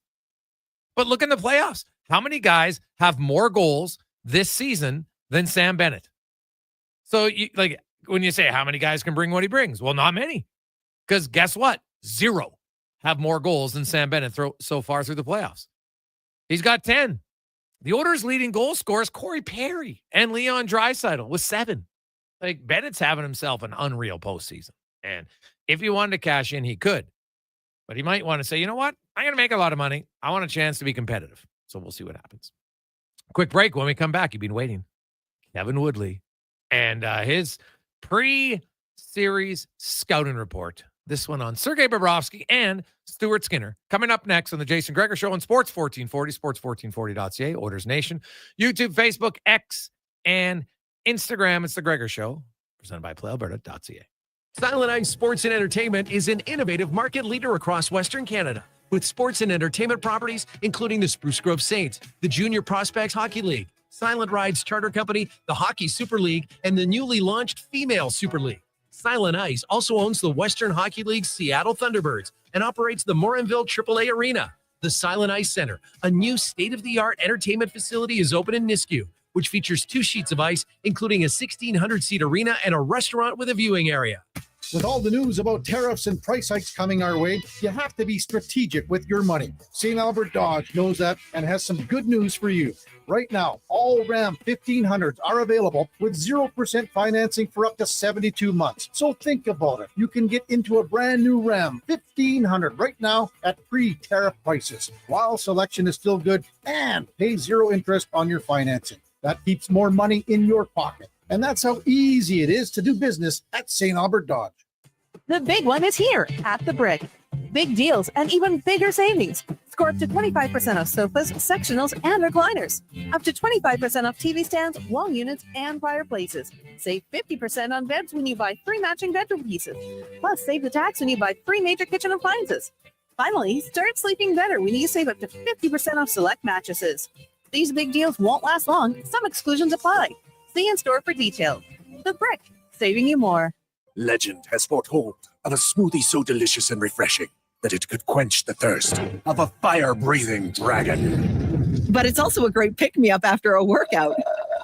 but look in the playoffs. How many guys have more goals this season than Sam Bennett? So, when you say how many guys can bring what he brings, well, not many. Because guess what? 0 have more goals than Sam Bennett so far through the playoffs. He's got 10. The Oilers' leading goal scorers, Cory Perry and Leon Draisaitl with 7. Like, Bennett's having himself an unreal postseason. And if he wanted to cash in, he could. But he might want to say, you know what? I'm going to make a lot of money. I want a chance to be competitive. So we'll see what happens. Quick break. When we come back, you've been waiting. Kevin Woodley and his pre-series scouting report. This one on Sergei Bobrovsky and Stuart Skinner. Coming up next on the Jason Gregor Show on Sports 1440, sports1440.ca, Oilers Nation, YouTube, Facebook, X, and Instagram. It's the Gregor Show, presented by preparedness.ca. Silent Ice Sports and Entertainment is an innovative market leader across Western Canada with sports and entertainment properties, including the Spruce Grove Saints, the Junior Prospects Hockey League, Silent Rides Charter Company, the Hockey Super League, and the newly launched Female Super League. Silent Ice also owns the Western Hockey League's Seattle Thunderbirds and operates the Morinville AAA Arena. The Silent Ice Center, a new state-of-the-art entertainment facility, is open in Nisku, which features 2 sheets of ice, including a 1,600-seat arena and a restaurant with a viewing area. With all the news about tariffs and price hikes coming our way, you have to be strategic with your money. St. Albert Dodge knows that and has some good news for you. Right now, all Ram 1500s are available with 0% financing for up to 72 months. So think about it. You can get into a brand new Ram 1500 right now at pre-tariff prices, while selection is still good, and pay 0 interest on your financing. That keeps more money in your pocket. And that's how easy it is to do business at St. Albert Dodge. The big one is here at the Brick. Big deals and even bigger savings. Score up to 25% off sofas, sectionals, and recliners. Up to 25% off TV stands, wall units, and fireplaces. Save 50% on beds when you buy 3 matching bedroom pieces. Plus, save the tax when you buy 3 major kitchen appliances. Finally, start sleeping better when you save up to 50% off select mattresses. These big deals won't last long. Some exclusions apply. See in store for details. The Brick, saving you more. Legend has foretold of a smoothie so delicious and refreshing that it could quench the thirst of a fire-breathing dragon. But it's also a great pick-me-up after a workout.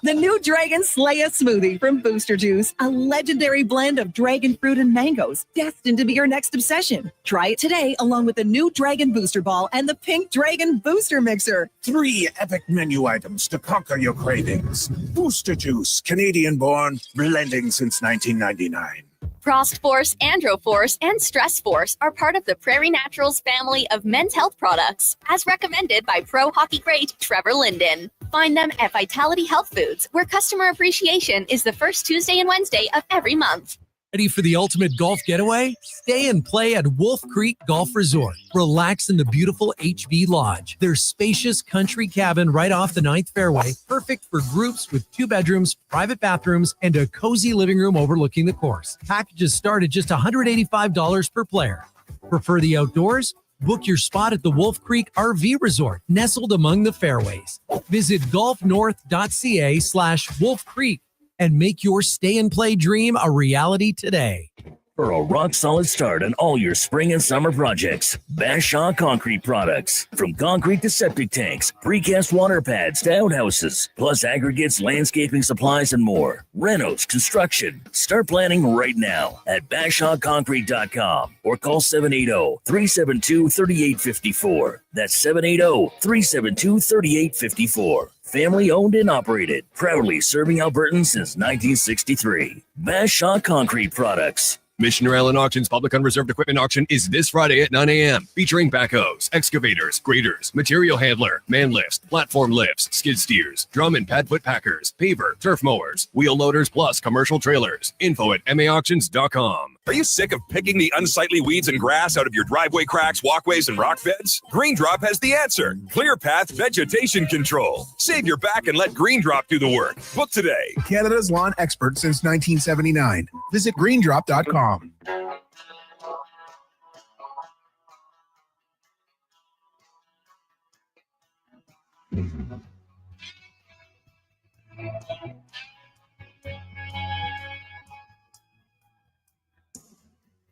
The new Dragon Slayer smoothie from Booster Juice, a legendary blend of dragon fruit and mangoes, destined to be your next obsession. Try it today along with the new Dragon Booster Ball and the Pink Dragon Booster Mixer. 3 epic menu items to conquer your cravings. Booster Juice, Canadian-born, blending since 1999. Frost Force, Andro Force, and Stress Force are part of the Prairie Naturals family of men's health products, as recommended by pro hockey great Trevor Linden. Find them at Vitality Health Foods, where customer appreciation is the first Tuesday and Wednesday of every month. Ready for the ultimate golf getaway? Stay and play at Wolf Creek Golf Resort. Relax in the beautiful HB Lodge. Their spacious country cabin right off the 9th fairway, perfect for groups with 2 bedrooms, private bathrooms, and a cozy living room overlooking the course. Packages start at just $185 per player. Prefer the outdoors? Book your spot at the Wolf Creek RV Resort, nestled among the fairways. Visit golfnorth.ca/Wolf Creek and make your stay and play dream a reality today. For a rock-solid start on all your spring and summer projects, Bashaw Concrete Products. From concrete to septic tanks, precast water pads to outhouses, plus aggregates, landscaping supplies, and more. Renos, construction. Start planning right now at BashawConcrete.com or call 780-372-3854. That's 780-372-3854. Family owned and operated, proudly serving Albertans since 1963. Bashaw Concrete Products. Missioner Island Auction's public unreserved equipment auction is this Friday at 9 a.m. featuring backhoes, excavators, graders, material handler, man lifts, platform lifts, skid steers, drum and pad foot packers, paver, turf mowers, wheel loaders, plus commercial trailers. Info at maauctions.com. Are you sick of picking the unsightly weeds and grass out of your driveway cracks, walkways, and rock beds? Green Drop has the answer. Clear Path Vegetation Control. Save your back and let Green Drop do the work. Book today. Canada's lawn expert since 1979. Visit greendrop.com.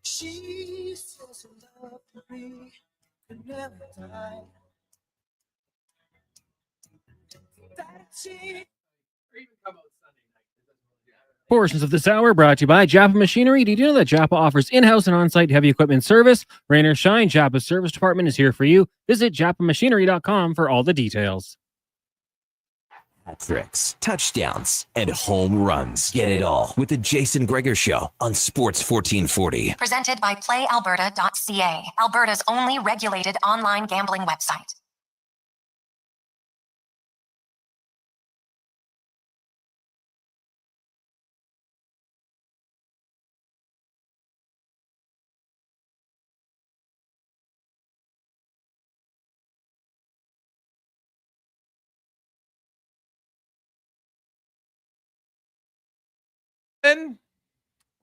She says love for me could never die. Portions of this hour brought to you by Japa Machinery. Did you know that Japa offers in-house and on-site heavy equipment service? Rain or shine, Japa's service department is here for you. Visit japamachinery.com for all the details. Hat-tricks, touchdowns, and home runs. Get it all with the Jason Gregor Show on Sports 1440. Presented by PlayAlberta.ca, Alberta's only regulated online gambling website.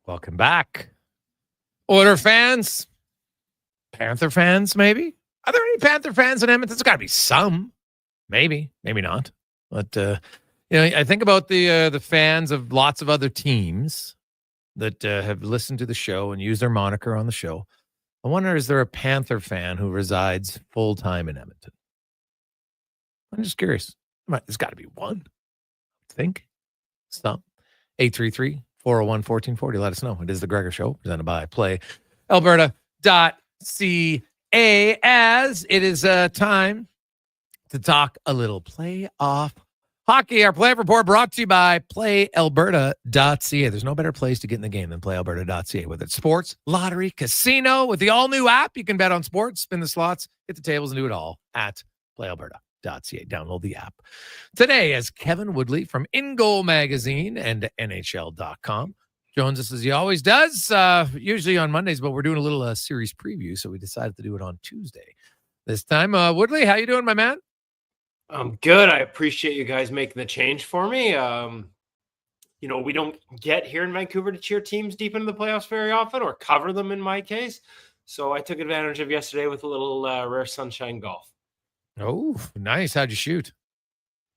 Welcome back. Oiler fans, Panther fans, maybe? Are there any Panther fans in Edmonton? There's got to be some. Maybe not. But, I think about the fans of lots of other teams that have listened to the show and used their moniker on the show. I wonder, is there a Panther fan who resides full-time in Edmonton? I'm just curious. There's got to be one. I think. Some. 833-401-1440. Let us know. It is the Gregor Show, presented by PlayAlberta.ca, as it is time to talk a little playoff hockey. Our playoff report brought to you by PlayAlberta.ca. There's no better place to get in the game than PlayAlberta.ca. Whether it's sports, lottery, casino, with the all-new app, you can bet on sports, spin the slots, hit the tables, and do it all at PlayAlberta.ca. Download the app today as Kevin Woodley from In Goal Magazine and NHL.com joins us as he always does, usually on Mondays, but we're doing a little series preview, so we decided to do it on Tuesday this time. Woodley, how you doing, my man? I'm good. I appreciate you guys making the change for me. We don't get here in Vancouver to cheer teams deep into the playoffs very often, or cover them in my case, so I took advantage of yesterday with a little rare sunshine golf. Oh, nice. How'd you shoot?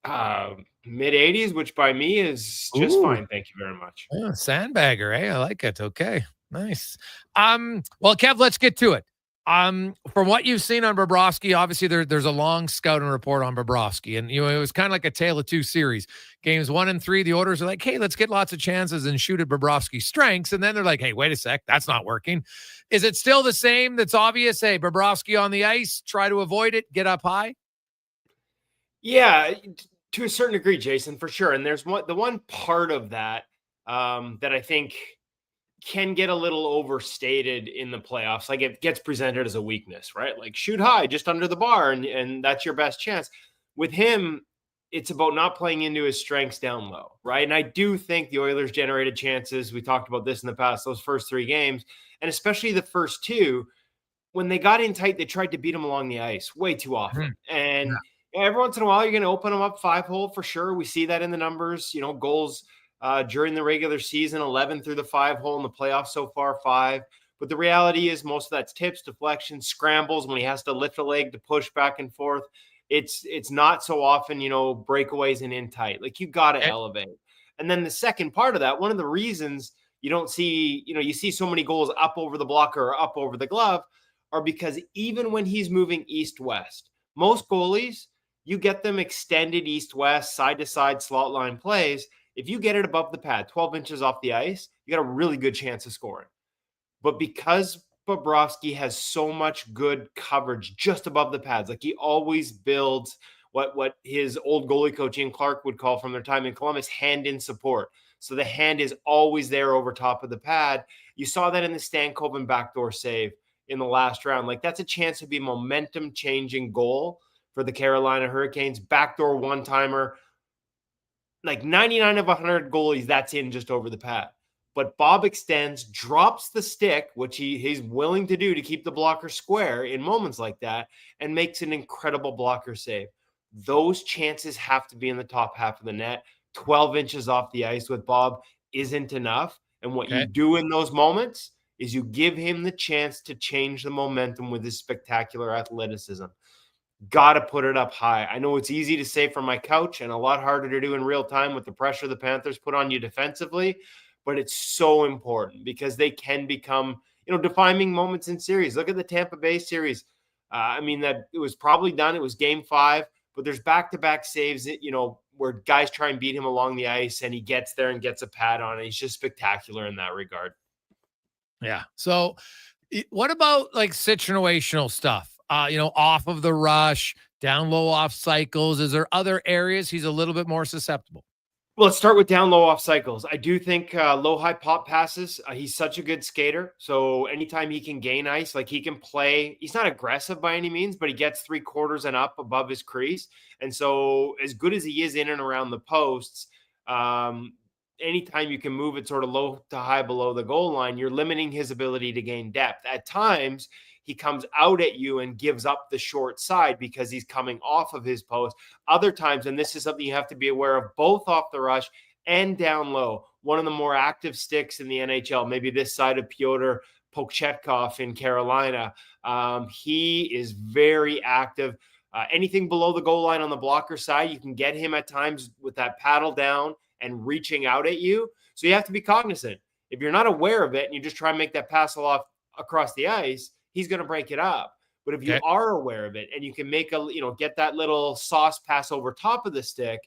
Mid-80s, which by me is just fine. Thank you very much. Yeah, sandbagger, eh? I like it. Okay, nice. Well, Kev, let's get to it. From what you've seen on Bobrovsky, obviously there's a long scouting report on Bobrovsky, and it was kind of like a tale of two series. Games 1 and 3, the Oilers are like, hey, let's get lots of chances and shoot at Bobrovsky's strengths, and then they're like, hey, wait a sec, that's not working. Is it still the same? That's obvious. Hey, Bobrovsky on the ice, try to avoid it, get up high. Yeah, to a certain degree, Jason, for sure. And there's the one part of that that I think can get a little overstated in the playoffs. Like it gets presented as a weakness, right? Like shoot high just under the bar and that's your best chance. With him, it's about not playing into his strengths down low, right? And I do think the Oilers generated chances. We talked about this in the past, those first 3 games, and especially the first 2, when they got in tight, they tried to beat him along the ice way too often. And every once in a while, you're going to open them up 5-hole for sure. We see that in the numbers, goals during the regular season, 11 through the 5-hole in the playoffs so far, 5. But the reality is most of that's tips, deflections, scrambles when he has to lift a leg to push back and forth. It's not so often, breakaways and in tight. Like you got to elevate. And then the second part of that, one of the reasons you don't see, you see so many goals up over the blocker or up over the glove are because even when he's moving east-west, most goalies, you get them extended east-west, side-to-side slot line plays. If you get it above the pad, 12 inches off the ice, you got a really good chance of scoring. But because Bobrovsky has so much good coverage just above the pads, like he always builds what his old goalie coach Ian Clark would call from their time in Columbus, hand in support. So the hand is always there over top of the pad. You saw that in the Stankoven backdoor save in the last round. Like that's a chance to be momentum-changing goal for the Carolina Hurricanes. Backdoor one-timer. Like 99 of 100 goalies, that's in just over the pad. But Bob extends, drops the stick, which he's willing to do to keep the blocker square in moments like that, and makes an incredible blocker save. Those chances have to be in the top half of the net. 12 inches off the ice with Bob isn't enough. And what you do in those moments is you give him the chance to change the momentum with his spectacular athleticism. Got to put it up high. I know it's easy to say from my couch and a lot harder to do in real time with the pressure the Panthers put on you defensively, but it's so important because they can become, defining moments in series. Look at the Tampa Bay series. That it was probably done. It was game 5, but there's back-to-back saves, where guys try and beat him along the ice and he gets there and gets a pad on it. He's just spectacular in that regard. Yeah. So what about like situational stuff? Off of the rush, down low off cycles. Is there other areas he's a little bit more susceptible? Well, let's start with down low off cycles. I do think low high pop passes. He's such a good skater. So anytime he can gain ice, like he can play, he's not aggressive by any means, but he gets 3/4 and up above his crease. And so as good as he is in and around the posts, anytime you can move it sort of low to high below the goal line, you're limiting his ability to gain depth. At times, he comes out at you and gives up the short side because he's coming off of his post. Other times, and this is something you have to be aware of, both off the rush and down low, one of the more active sticks in the NHL, maybe this side of Pyotr Pokchetkov in Carolina. He is very active. Anything below the goal line on the blocker side, you can get him at times with that paddle down and reaching out at you. So you have to be cognizant. If you're not aware of it and you just try and make that pass off across the ice, he's going to break it up. But if you are aware of it and you can make get that little sauce pass over top of the stick,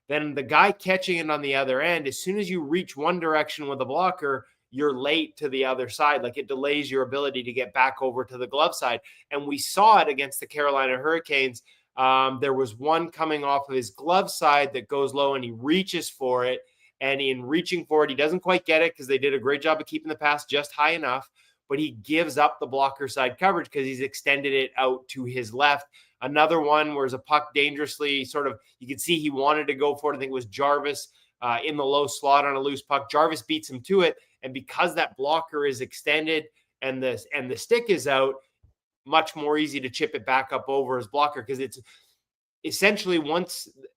then the guy catching it on the other end, as soon as you reach one direction with a blocker, you're late to the other side. Like it delays your ability to get back over to the glove side. And we saw it against the Carolina Hurricanes. There was one coming off of his glove side that goes low and he reaches for it. And in reaching for it, he doesn't quite get it because they did a great job of keeping the pass just high enough. But he gives up the blocker side coverage because he's extended it out to his left. Another one where there's a puck dangerously you can see he wanted to go for it. I think it was Jarvis in the low slot on a loose puck. Jarvis beats him to it. And because that blocker is extended and the stick is out, much more easy to chip it back up over his blocker because it's essentially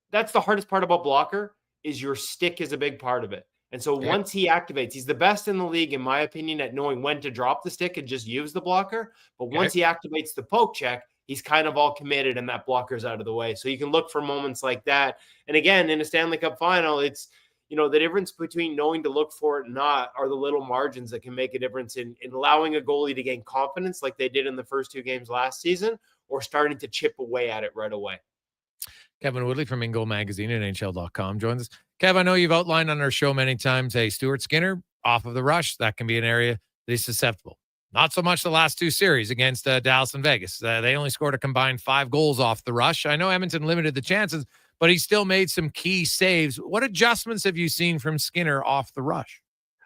that's the hardest part about blocker is your stick is a big part of it. And so once he activates, he's the best in the league, in my opinion, at knowing when to drop the stick and just use the blocker. But once he activates the poke check, he's kind of all committed and that blocker's out of the way. So you can look for moments like that. And again, in a Stanley Cup final, it's, the difference between knowing to look for it and not are the little margins that can make a difference in allowing a goalie to gain confidence like they did in the first 2 games last season, or starting to chip away at it right away. Kevin Woodley from In Goal Magazine and NHL.com joins us. Kev, I know you've outlined on our show many times, hey, Stuart Skinner off of the rush, that can be an area that he's susceptible. Not so much the last 2 series against Dallas and Vegas. They only scored a combined 5 goals off the rush. I know Edmonton limited the chances, but he still made some key saves. What adjustments have you seen from Skinner off the rush?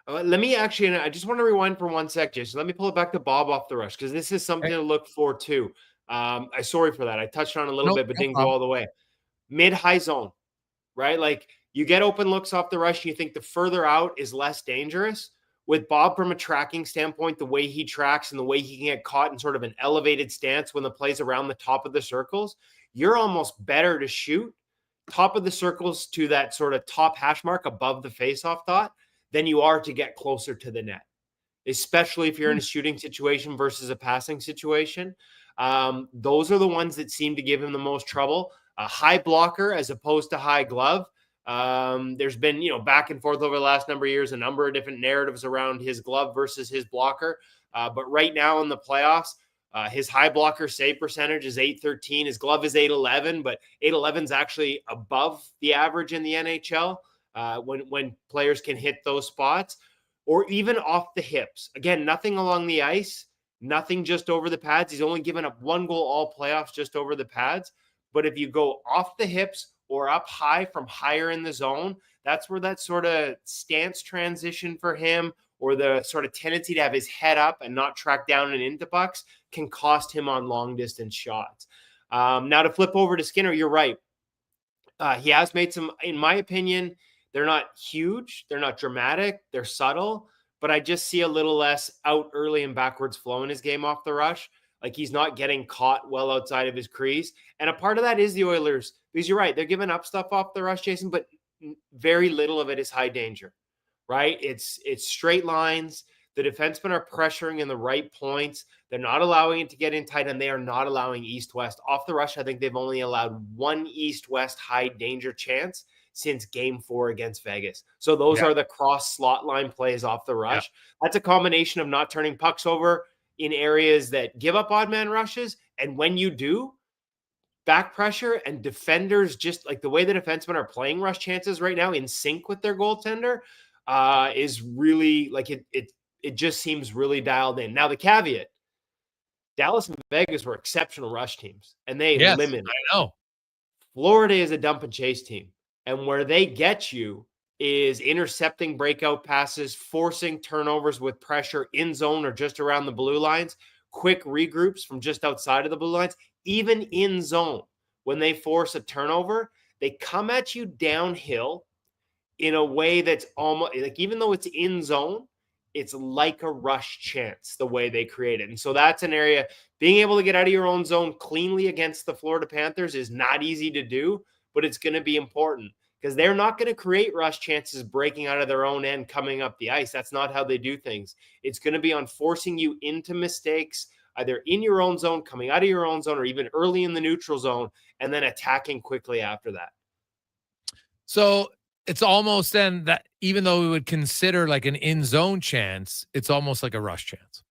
Let me actually, and I just want to rewind for 1 sec, Jason. Let me pull it back to Bob off the rush, because this is something to look for too. I'm sorry for that. I touched on it a little bit, but didn't go all the way. Mid-high zone, right? Like, you get open looks off the rush, and you think the further out is less dangerous. With Bob, from a tracking standpoint, the way he tracks and the way he can get caught in sort of an elevated stance when the play's around the top of the circles, you're almost better to shoot top of the circles to that sort of top hash mark above the faceoff dot than you are to get closer to the net, especially if you're in a shooting situation versus a passing situation. Those are the ones that seem to give him the most trouble. A high blocker as opposed to high glove. There's been, back and forth over the last number of years, a number of different narratives around his glove versus his blocker. But right now in the playoffs, his high blocker save percentage is .813. His glove is .811, but .811 is actually above the average in the NHL when players can hit those spots, or even off the hips. Again, nothing along the ice, nothing just over the pads. He's only given up 1 goal all playoffs just over the pads. But if you go off the hips or up high from higher in the zone, that's where that sort of stance transition for him, or the sort of tendency to have his head up and not track down and into pucks, can cost him on long distance shots. Now to flip over to Skinner, you're right. He has made some, in my opinion, they're not huge, they're not dramatic, they're subtle, but I just see a little less out early and backwards flow in his game off the rush. Like, he's not getting caught well outside of his crease. And a part of that is the Oilers, because you're right, they're giving up stuff off the rush, Jason, but very little of it is high danger, right? It's straight lines. The defensemen are pressuring in the right points. They're not allowing it to get in tight, and they are not allowing east-west. Off the rush, I think they've only allowed 1 east-west high danger chance since Game 4 against Vegas. So those are the cross slot line plays off the rush. That's a combination of not turning pucks over in areas that give up odd man rushes. And when you do, back pressure and defenders, just like the way the defensemen are playing rush chances right now in sync with their goaltender, is really like it just seems really dialed in. Now, the caveat, Dallas and Vegas were exceptional rush teams, and they eliminated. I know. Florida is a dump and chase team, and where they get you is intercepting breakout passes, forcing turnovers with pressure in zone or just around the blue lines, quick regroups from just outside of the blue lines, even in zone. When they force a turnover, they come at you downhill in a way that's almost like, even though it's in zone, it's like a rush chance the way they create it. And so that's an area, being able to get out of your own zone cleanly against the Florida Panthers is not easy to do, but it's going to be important, because they're not going to create rush chances breaking out of their own end coming up the ice. That's not how they do things. It's going to be on forcing you into mistakes, either in your own zone, coming out of your own zone, or even early in the neutral zone, and then attacking quickly after that. So it's almost then that, even though we would consider like an in-zone chance, it's almost like a rush chance.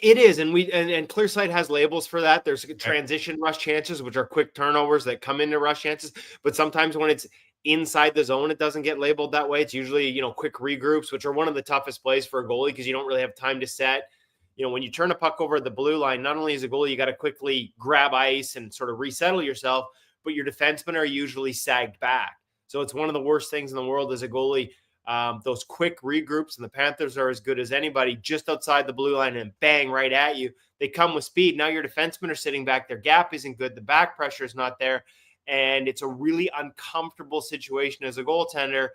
It is, and Clearsight has labels for that. There's transition rush chances, which are quick turnovers that come into rush chances. But sometimes when it's inside the zone, it doesn't get labeled that way. It's usually, quick regroups, which are one of the toughest plays for a goalie, because you don't really have time to set. When you turn a puck over the blue line, not only as a goalie, you got to quickly grab ice and sort of resettle yourself, but your defensemen are usually sagged back. So it's one of the worst things in the world as a goalie. Those quick regroups, and the Panthers are as good as anybody, just outside the blue line and bang right at you. They come with speed. Now your defensemen are sitting back. Their gap isn't good. The back pressure is not there. And it's a really uncomfortable situation as a goaltender,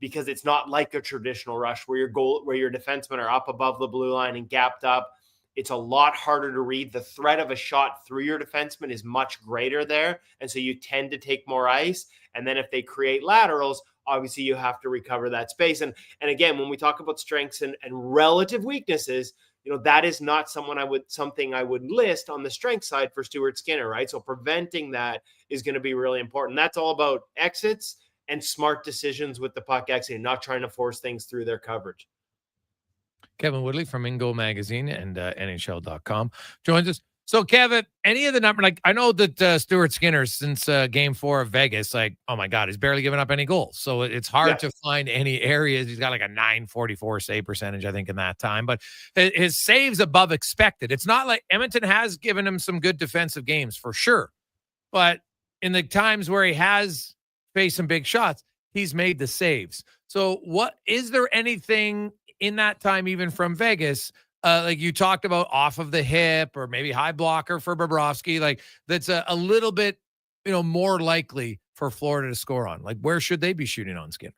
because it's not like a traditional rush where your defensemen are up above the blue line and gapped up. It's a lot harder to read. The threat of a shot through your defenseman is much greater there. And so you tend to take more ice. And then if they create laterals, obviously you have to recover that space. And again, when we talk about strengths and relative weaknesses, that is not something I would list on the strength side for Stuart Skinner, right? So preventing that is going to be really important. That's all about exits and smart decisions with the puck exiting, not trying to force things through their coverage. Kevin Woodley from Ingo Magazine and NHL.com joins us. So, Kevin, any of the number, like I know that Stuart Skinner, since game 4 of Vegas, like, oh my God, he's barely given up any goals. So it's hard to find any areas. He's got like a 944 save percentage, I think, in that time. But his saves above expected. It's not like Edmonton has given him some good defensive games for sure. But in the times where he has faced some big shots, he's made the saves. So what is there anything in that time, even from Vegas, like you talked about off of the hip or maybe high blocker for Bobrovsky, like that's a little bit, more likely for Florida to score on? Like, where should they be shooting on Skinner?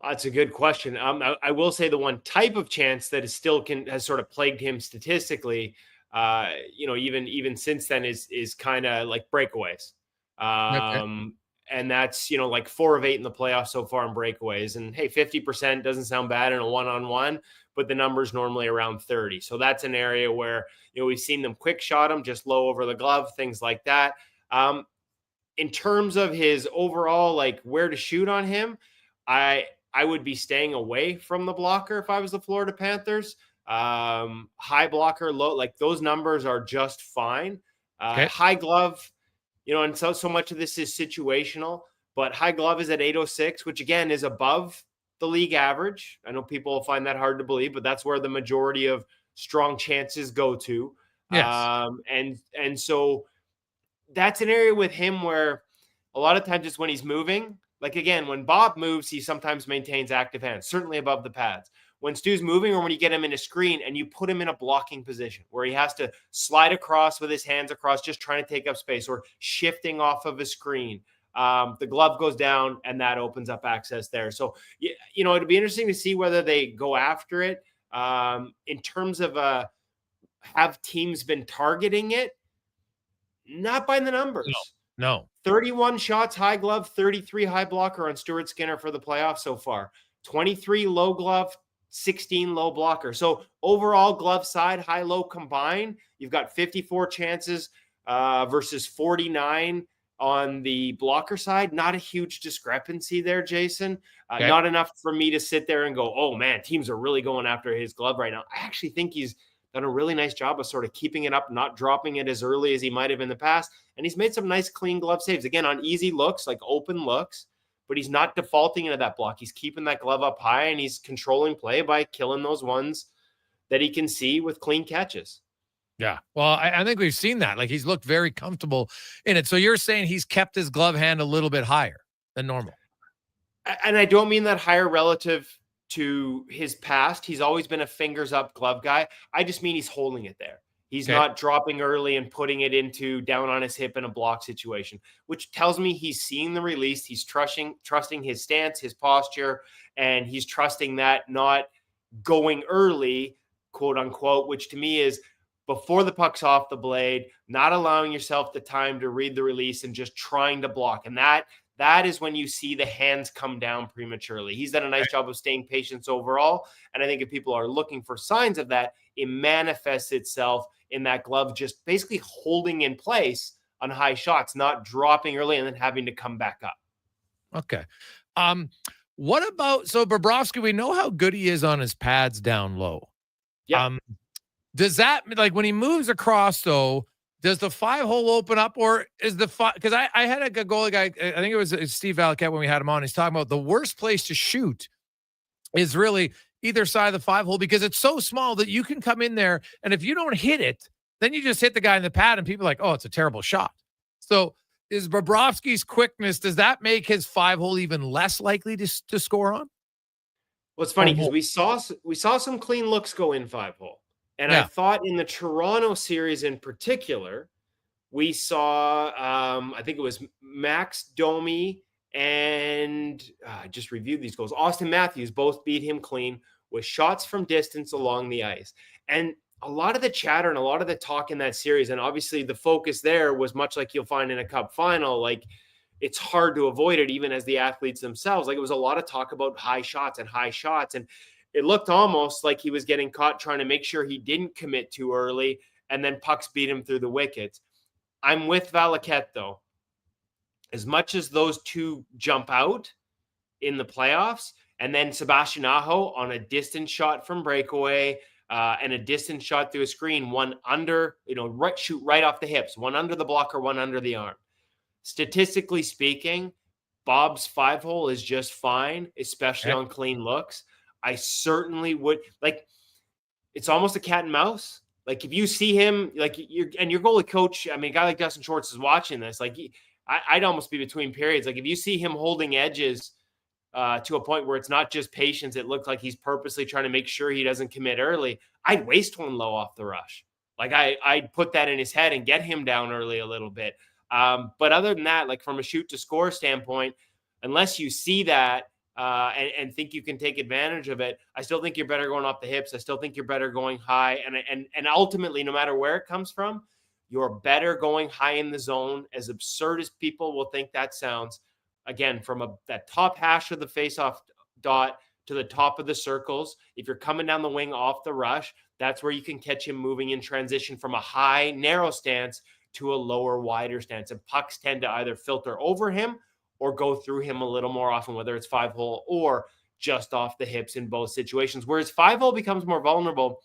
That's a good question. I will say the one type of chance that is still has sort of plagued him statistically, even since then is kind of like breakaways. And that's, like 4 of 8 in the playoffs so far in breakaways. And hey, 50% doesn't sound bad in a one-on-one, but the number's normally around 30. So that's an area where, we've seen them quick shot him, just low over the glove, things like that. In terms of his overall, like where to shoot on him, I would be staying away from the blocker if I was the Florida Panthers. High blocker, low, like those numbers are just fine. High glove, and so much of this is situational, but high glove is at 806, which again is above the league average. I know people will find that hard to believe, but that's where the majority of strong chances go to. Yes. And so that's an area with him where a lot of times it's when he's moving. Like again, when Bob moves, he sometimes maintains active hands, certainly above the pads. When Stu's moving, or when you get him in a screen and you put him in a blocking position where he has to slide across with his hands across, just trying to take up space, or shifting off of a screen, the glove goes down and that opens up access there. So, it'd be interesting to see whether they go after it. In terms of have teams been targeting it? Not by the numbers. No. 31 shots, high glove, 33 high blocker on Stuart Skinner for the playoffs so far. 23 low glove, 16 low blocker. So overall glove side, high, low combined, you've got 54 chances versus 49 on the blocker side. Not a huge discrepancy there, Jason. Not enough for me to sit there and go, oh man, teams are really going after his glove right now. I actually think he's done a really nice job of sort of keeping it up, not dropping it as early as he might have in the past. And he's made some nice clean glove saves, again, on easy looks, like open looks. But he's not defaulting into that block. He's keeping that glove up high, and he's controlling play by killing those ones that he can see with clean catches. Yeah. Well, I think we've seen that. Like, he's looked very comfortable in it. So you're saying he's kept his glove hand a little bit higher than normal. And I don't mean that higher relative to his past. He's always been a fingers up glove guy. I just mean he's holding it there. He's not dropping early and putting it into down on his hip in a block situation, which tells me he's seeing the release. He's trusting his stance, his posture, and he's trusting that not going early, quote unquote, which to me is before the puck's off the blade, not allowing yourself the time to read the release and just trying to block. And that is when you see the hands come down prematurely. He's done a nice job of staying patient overall. And I think if people are looking for signs of that, it manifests itself in that glove just basically holding in place on high shots, not dropping early and then having to come back up. Okay. What about, so Bobrovsky, we know how good he is on his pads down low. Yeah. Does that, like when he moves across though, does the 5-hole open up, or is the because I had a goalie guy, I think it was Steve Valiquette when we had him on, he's talking about the worst place to shoot is really either side of the 5-hole because it's so small that you can come in there, and if you don't hit it, then you just hit the guy in the pad and people are like, oh, it's a terrible shot. So is Bobrovsky's quickness, does that make his 5-hole even less likely to score on? Well, it's funny because we saw some clean looks go in 5-hole. And I thought in the Toronto series in particular, we saw, I think it was Max Domi and I just reviewed these goals. Austin Matthews both beat him clean with shots from distance along the ice. And a lot of the chatter and a lot of the talk in that series, and obviously the focus there was much like you'll find in a cup final, like it's hard to avoid it even as the athletes themselves. Like it was a lot of talk about high shots. And it looked almost like he was getting caught trying to make sure he didn't commit too early, and then pucks beat him through the wickets. I'm with Valiquette, though. as much as those two jump out in the playoffs, and then Sebastian Aho on a distance shot from breakaway and a distance shot through a screen, one under, shoot right off the hips, one under the blocker, one under the arm. Statistically speaking, Bob's 5-hole is just fine, especially on clean looks. I certainly would, it's almost a cat and mouse. Like, if you see him, your goalie coach, I mean, a guy like Dustin Schwartz is watching this, I'd almost be between periods. Like, if you see him holding edges to a point where it's not just patience, it looks like he's purposely trying to make sure he doesn't commit early, I'd waste one low off the rush. I'd put that in his head and get him down early a little bit. But other than that, from a shoot to score standpoint, unless you see that and think you can take advantage of it, I still think you're better going off the hips. I still think you're better going high. And ultimately, no matter where it comes from, you're better going high in the zone, as absurd as people will think that sounds. Again, from that top hash of the faceoff dot to the top of the circles, if you're coming down the wing off the rush, that's where you can catch him moving in transition from a high, narrow stance to a lower, wider stance. And pucks tend to either filter over him or go through him a little more often, whether it's 5-hole or just off the hips in both situations. Whereas 5-hole becomes more vulnerable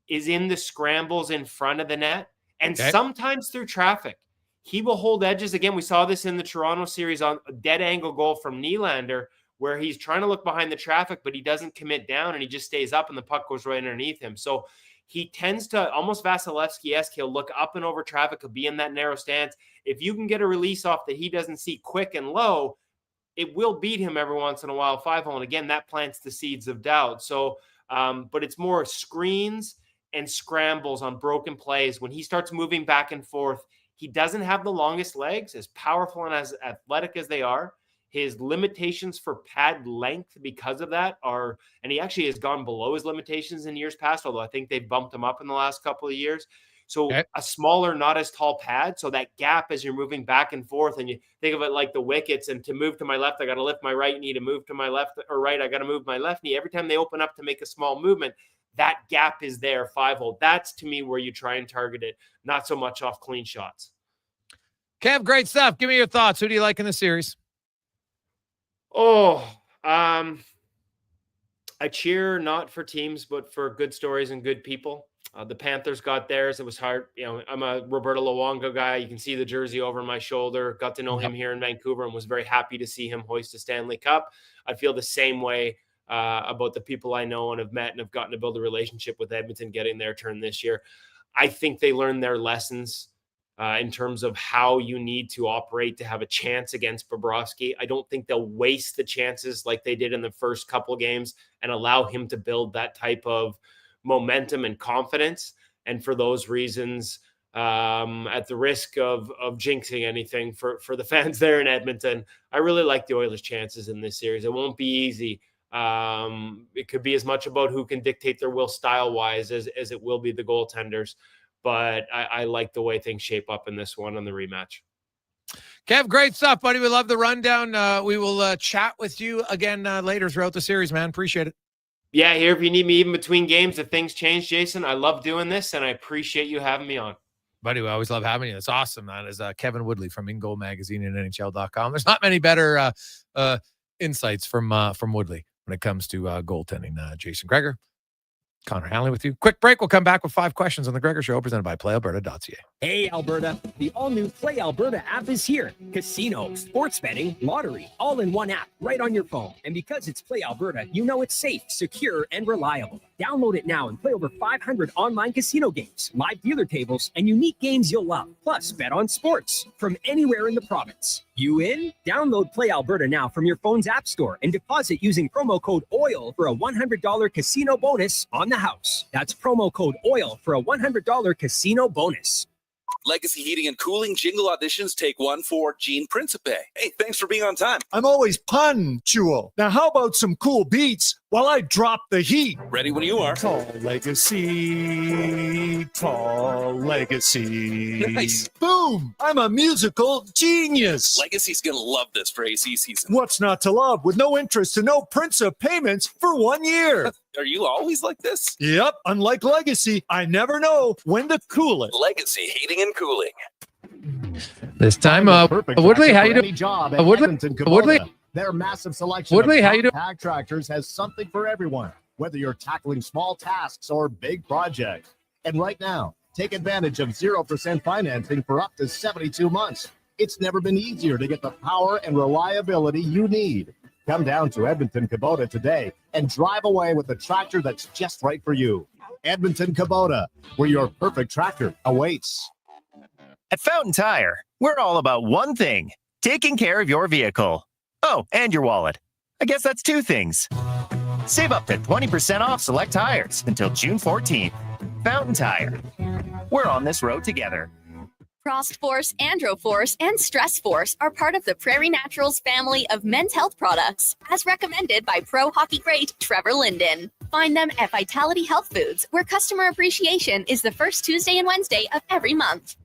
is in the scrambles in front of the net and sometimes through traffic. He will hold edges. Again, we saw this in the Toronto series on a dead angle goal from Nylander, where he's trying to look behind the traffic, but he doesn't commit down and he just stays up and the puck goes right underneath him. So he tends to, almost Vasilevsky-esque, he'll look up and over traffic, he'll be in that narrow stance. If you can get a release off that he doesn't see quick and low, it will beat him every once in a while, 5-hole. And again, that plants the seeds of doubt. So, but it's more screens and scrambles on broken plays. When he starts moving back and forth, he doesn't have the longest legs, as powerful and as athletic as they are. His limitations for pad length because of that are, and he actually has gone below his limitations in years past, although I think they've bumped him up in the last couple of years. So a smaller, not as tall pad. So that gap as you're moving back and forth, and you think of it like the wickets, and to move to my left, I got to lift my right knee. To move to my left or right, I got to move my left knee. Every time they open up to make a small movement, that gap is there, 5-hole. That's, to me, where you try and target it, not so much off clean shots. Kev, great stuff. Give me your thoughts. Who do you like in the series? I cheer not for teams, but for good stories and good people. The Panthers got theirs. It was hard. I'm a Roberto Luongo guy. You can see the jersey over my shoulder. Got to know him here in Vancouver and was very happy to see him hoist a Stanley Cup. I feel the same way about the people I know and have met and have gotten to build a relationship with Edmonton getting their turn this year. I think they learned their lessons in terms of how you need to operate to have a chance against Bobrovsky. I don't think they'll waste the chances like they did in the first couple games and allow him to build that type of momentum and confidence. And for those reasons, at the risk of jinxing anything for the fans there in Edmonton, I really like the Oilers' chances in this series. It won't be easy. It could be as much about who can dictate their will style-wise as it will be the goaltenders. But I like the way things shape up in this one on the rematch. Kev, great stuff, buddy. We love the rundown. We will chat with you again later throughout the series, man. Appreciate it. Yeah, here if you need me even between games, if things change, Jason, I love doing this, and I appreciate you having me on. Buddy, we always love having you. That's awesome. That is Kevin Woodley from In Goal Magazine and NHL.com. There's not many better insights from Woodley when it comes to goaltending. Jason Gregor, Connor Halley with you. Quick break. We'll come back with 5 questions on the Gregor Show, presented by PlayAlberta.ca. Hey, Alberta. The all-new Play Alberta app is here. Casino, sports betting, lottery, all in one app right on your phone. And because it's Play Alberta, you know it's safe, secure, and reliable. Download it now and play over 500 online casino games, live dealer tables, and unique games you'll love. Plus, bet on sports from anywhere in the province. You in? Download Play Alberta now from your phone's app store and deposit using promo code OIL for a $100 casino bonus on the house. That's promo code OIL for a $100 casino bonus. Legacy Heating and Cooling jingle auditions take one for Gene Principe. Hey, thanks for being on time. I'm always punctual. Now, how about some cool beats while I drop the heat? Ready when you are. Tall legacy, tall legacy. Nice. Boom! I'm a musical genius. Legacy's going to love this for AC season. What's not to love with no interest and no Principe payments for 1 year? Are you always like this? Yep. Unlike Legacy, I never know when to cool it. Legacy Heating and Cooling. This time, Woodley, how you doing? Woodley, their massive selection Woodley, of how you doing? compact tractors has something for everyone, whether you're tackling small tasks or big projects. And right now, take advantage of 0% financing for up to 72 months. It's never been easier to get the power and reliability you need. Come down to Edmonton Kubota today and drive away with the tractor that's just right for you. Edmonton Kubota, where your perfect tractor awaits. At Fountain Tire, we're all about one thing, taking care of your vehicle. Oh, and your wallet. I guess that's two things. Save up to 20% off select tires until June 14th. Fountain Tire. We're on this road together. Frost Force, Andro Force, and Stress Force are part of the Prairie Naturals family of men's health products, as recommended by pro hockey great Trevor Linden. Find them at Vitality Health Foods, where customer appreciation is the first Tuesday and Wednesday of every month.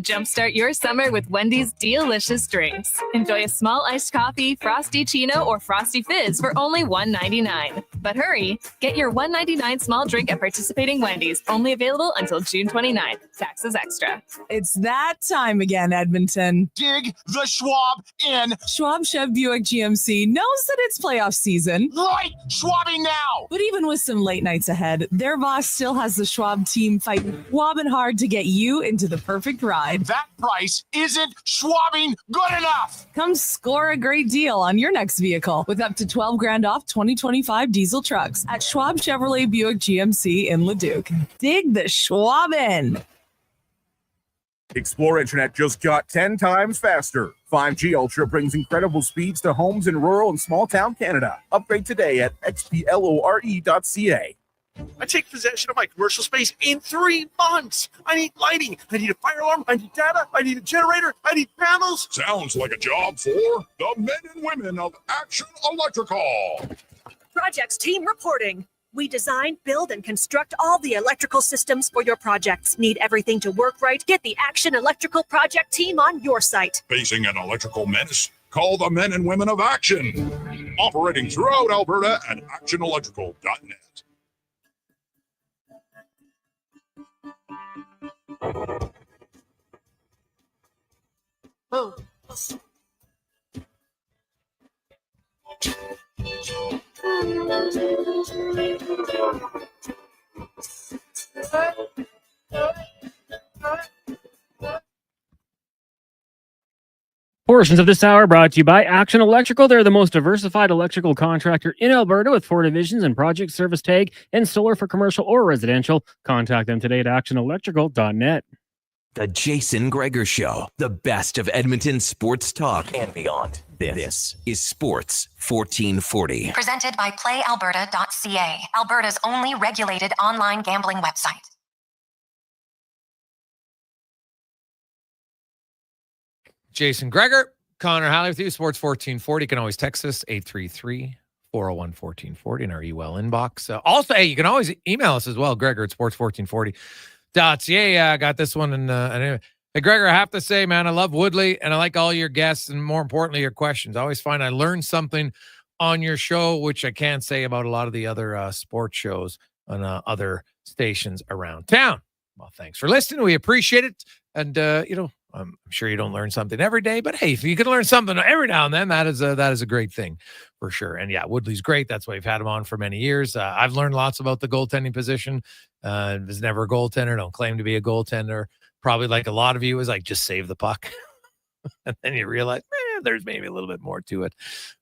Jumpstart your summer with Wendy's delicious drinks. Enjoy a small iced coffee, Frosty Chino, or Frosty Fizz for only $1.99. But hurry, get your $1.99 small drink at participating Wendy's, only available until June 29th. Taxes extra. It's that time again, Edmonton. Dig the Schwab in. Schwab Chev Buick GMC knows that it's playoff season. Right, Schwabbing now. But even with some late nights ahead, their boss still has the Schwab team fighting wobbing hard to get you into the perfect ride. That price isn't Schwabbing good enough. Come score a great deal on your next vehicle with up to $12,000 off 2025 diesel trucks at Schwab Chevrolet Buick GMC in Leduc. Dig the Schwab in. Explore Internet just got 10 times faster. 5G Ultra brings incredible speeds to homes in rural and small town Canada. Upgrade today at xplore.ca. I take possession of my commercial space in 3 months. I need lighting. I need a fire alarm. I need data. I need a generator. I need panels. Sounds like a job for the men and women of Action Electrical. Projects team reporting. We design, build, and construct all the electrical systems for your projects. Need everything to work right? Get the Action Electrical project team on your site. Facing an electrical menace? Call the men and women of Action. Operating throughout Alberta at actionelectrical.net. Oh. Portions of this hour brought to you by Action Electrical. They're the most diversified electrical contractor in Alberta with 4 divisions and project service tag and solar for commercial or residential. Contact them today at actionelectrical.net. The Jason Gregor Show, the best of Edmonton sports talk and beyond. This is Sports 1440. Presented by PlayAlberta.ca, Alberta's only regulated online gambling website. Jason Gregor, Connor Halley with you, Sports 1440. You can always text us, 833-401-1440 in our UL inbox. Also, hey, you can always email us as well, Gregor at sports1440.ca. I got this one. And anyway. Hey, Gregor, I have to say, man, I love Woodley, and I like all your guests, and more importantly, your questions. I always find I learn something on your show, which I can't say about a lot of the other sports shows on other stations around town. Well, thanks for listening. We appreciate it. And, I'm sure you don't learn something every day, but hey, if you can learn something every now and then, that is a great thing for sure. And yeah, Woodley's great. That's why we've had him on for many years. I've learned lots about the goaltending position. Was never a goaltender. Don't claim to be a goaltender. Probably like a lot of you is like, just save the puck. And then you realize there's maybe a little bit more to it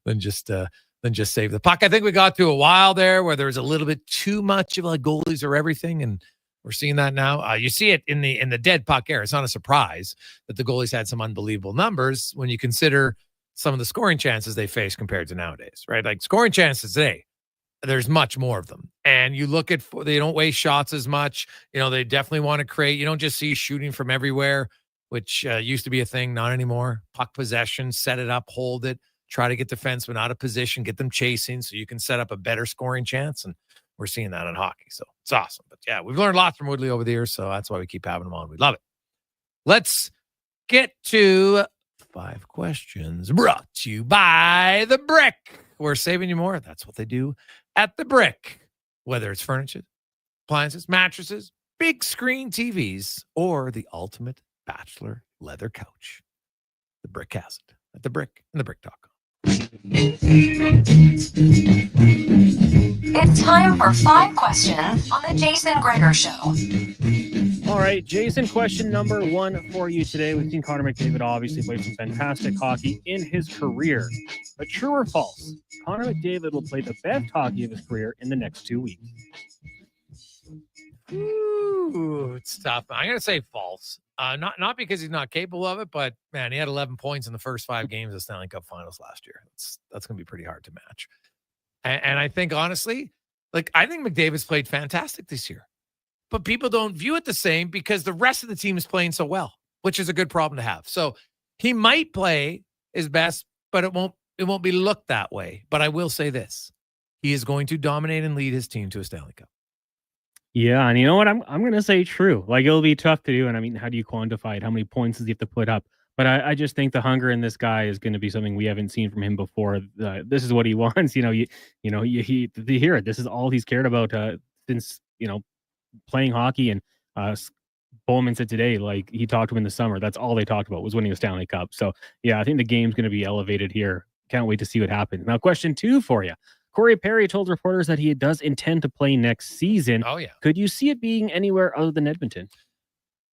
than just save the puck. I think we got through a while there where there was a little bit too much of like goalies are everything. And we're seeing that now. You see it in the dead puck era. It's not a surprise that the goalies had some unbelievable numbers when you consider some of the scoring chances they face compared to nowadays, right? Like scoring chances today, there's much more of them. And you look at, they don't waste shots as much. They definitely want to create. You don't just see shooting from everywhere, which used to be a thing, not anymore. Puck possession, set it up, hold it, try to get defensemen out of position, get them chasing so you can set up a better scoring chance. And we're seeing that in hockey. So it's awesome. But yeah, we've learned lots from Woodley over the years. So that's why we keep having him on. We love it. Let's get to 5 questions brought to you by The Brick. We're saving you more. That's what they do at The Brick. Whether it's furniture, appliances, mattresses, big screen TVs, or the ultimate bachelor leather couch. The Brick has it at the Brick and thebrick.com. It's time for 5 questions on the Jason Gregor Show. All right, Jason, question number 1 for you today. We've seen Connor McDavid obviously play some fantastic hockey in his career. But true or false, Connor McDavid will play the best hockey of his career in the next 2 weeks? Ooh, it's tough. I'm going to say false. Not because he's not capable of it, but man, he had 11 points in the first 5 games of the Stanley Cup Finals last year. That's going to be pretty hard to match. And I think honestly, I think McDavid's played fantastic this year, but people don't view it the same because the rest of the team is playing so well, which is a good problem to have. So he might play his best, but it won't be looked that way. But I will say this: he is going to dominate and lead his team to a Stanley Cup. Yeah, and you know what? I'm going to say true. It'll be tough to do. And I mean, how do you quantify it? How many points does he have to put up? But I just think the hunger in this guy is going to be something we haven't seen from him before. This is what he wants. You hear it. This is all he's cared about since playing hockey. And Bowman said today, he talked to him in the summer. That's all they talked about was winning a Stanley Cup. So yeah, I think the game's going to be elevated here. Can't wait to see what happens. Now, question 2 for you. Cory Perry told reporters that he does intend to play next season. Oh, yeah. Could you see it being anywhere other than Edmonton?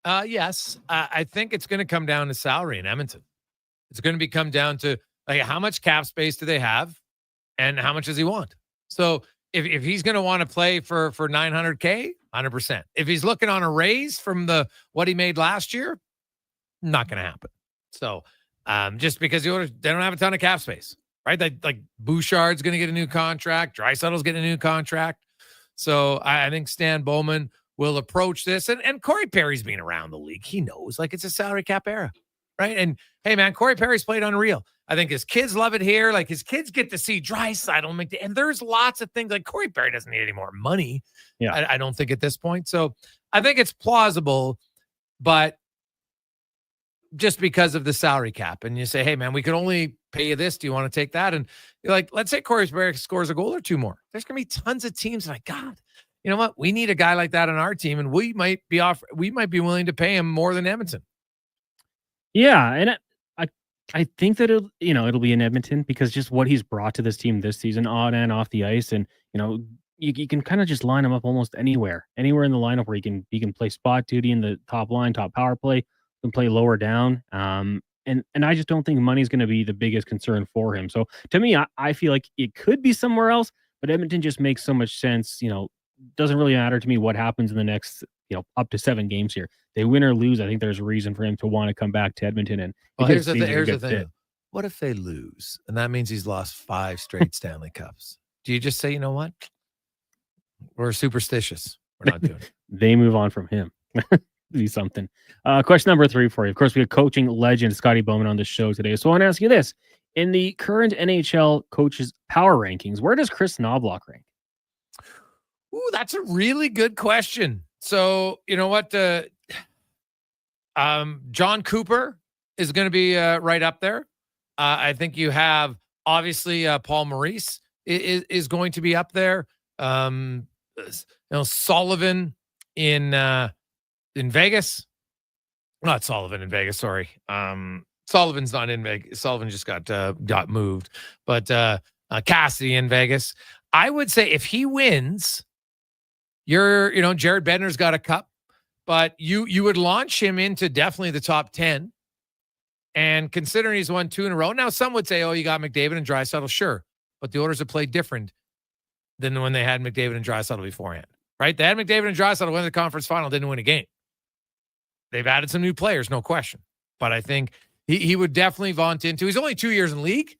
Yes. I think it's going to come down to salary in Edmonton. It's going to come down to how much cap space do they have and how much does he want? So if he's going to want to play for $900K, 100%. If he's looking on a raise from what he made last year, not going to happen. So just because they don't have a ton of cap space. Right? Bouchard's going to get a new contract. Draisaitl's getting a new contract. So I think Stan Bowman will approach this. And Cory Perry's been around the league. He knows, it's a salary cap era. Right? And, hey, man, Cory Perry's played unreal. I think his kids love it here. His kids get to see Draisaitl. And there's lots of things. Cory Perry doesn't need any more money. Yeah. I don't think at this point. So I think it's plausible, but just because of the salary cap. And you say, hey, man, we could only pay you this. Do you want to take that? And you're let's say Cory Perry scores a goal or 2 more. There's going to be tons of teams God, you know what? We need a guy like that on our team. And we might be willing to pay him more than Edmonton. Yeah. And I think that it'll be in Edmonton because just what he's brought to this team this season on and off the ice. And, you can kind of just line him up almost anywhere in the lineup where he can play spot duty in the top line, top power play, can play lower down. And I just don't think money's going to be the biggest concern for him. So to me, I feel like it could be somewhere else, but Edmonton just makes so much sense. Doesn't really matter to me what happens in the next, up to 7 games here. They win or lose. I think there's a reason for him to want to come back to Edmonton. And here's the thing. What if they lose? And that means he's lost 5 straight Stanley Cups. Do you just say, you know what? We're superstitious. We're not doing it. They move on from him. Be something. Question number 3 for you. Of course, we have coaching legend Scotty Bowman on the show today. So I want to ask you this. In the current NHL coaches power rankings, where does Chris Knoblauch rank? Ooh, that's a really good question. So, you know what? John Cooper is going to be right up there. I think you have, obviously, Paul Maurice is going to be up there. Sullivan in Vegas. Not Sullivan in Vegas, sorry. Sullivan's not in Vegas. Sullivan just got moved. But Cassidy in Vegas. I would say if he wins, Jared Bednar's got a cup, but you would launch him into definitely the top 10. And considering he's won 2 in a row, now some would say, oh, you got McDavid and Draisaitl, sure. But the Oilers have played different than when they had McDavid and Draisaitl beforehand, right? They had McDavid and Draisaitl win the conference final, didn't win a game. They've added some new players, no question. But I think he would definitely vaunt into, he's only 2 years in the league,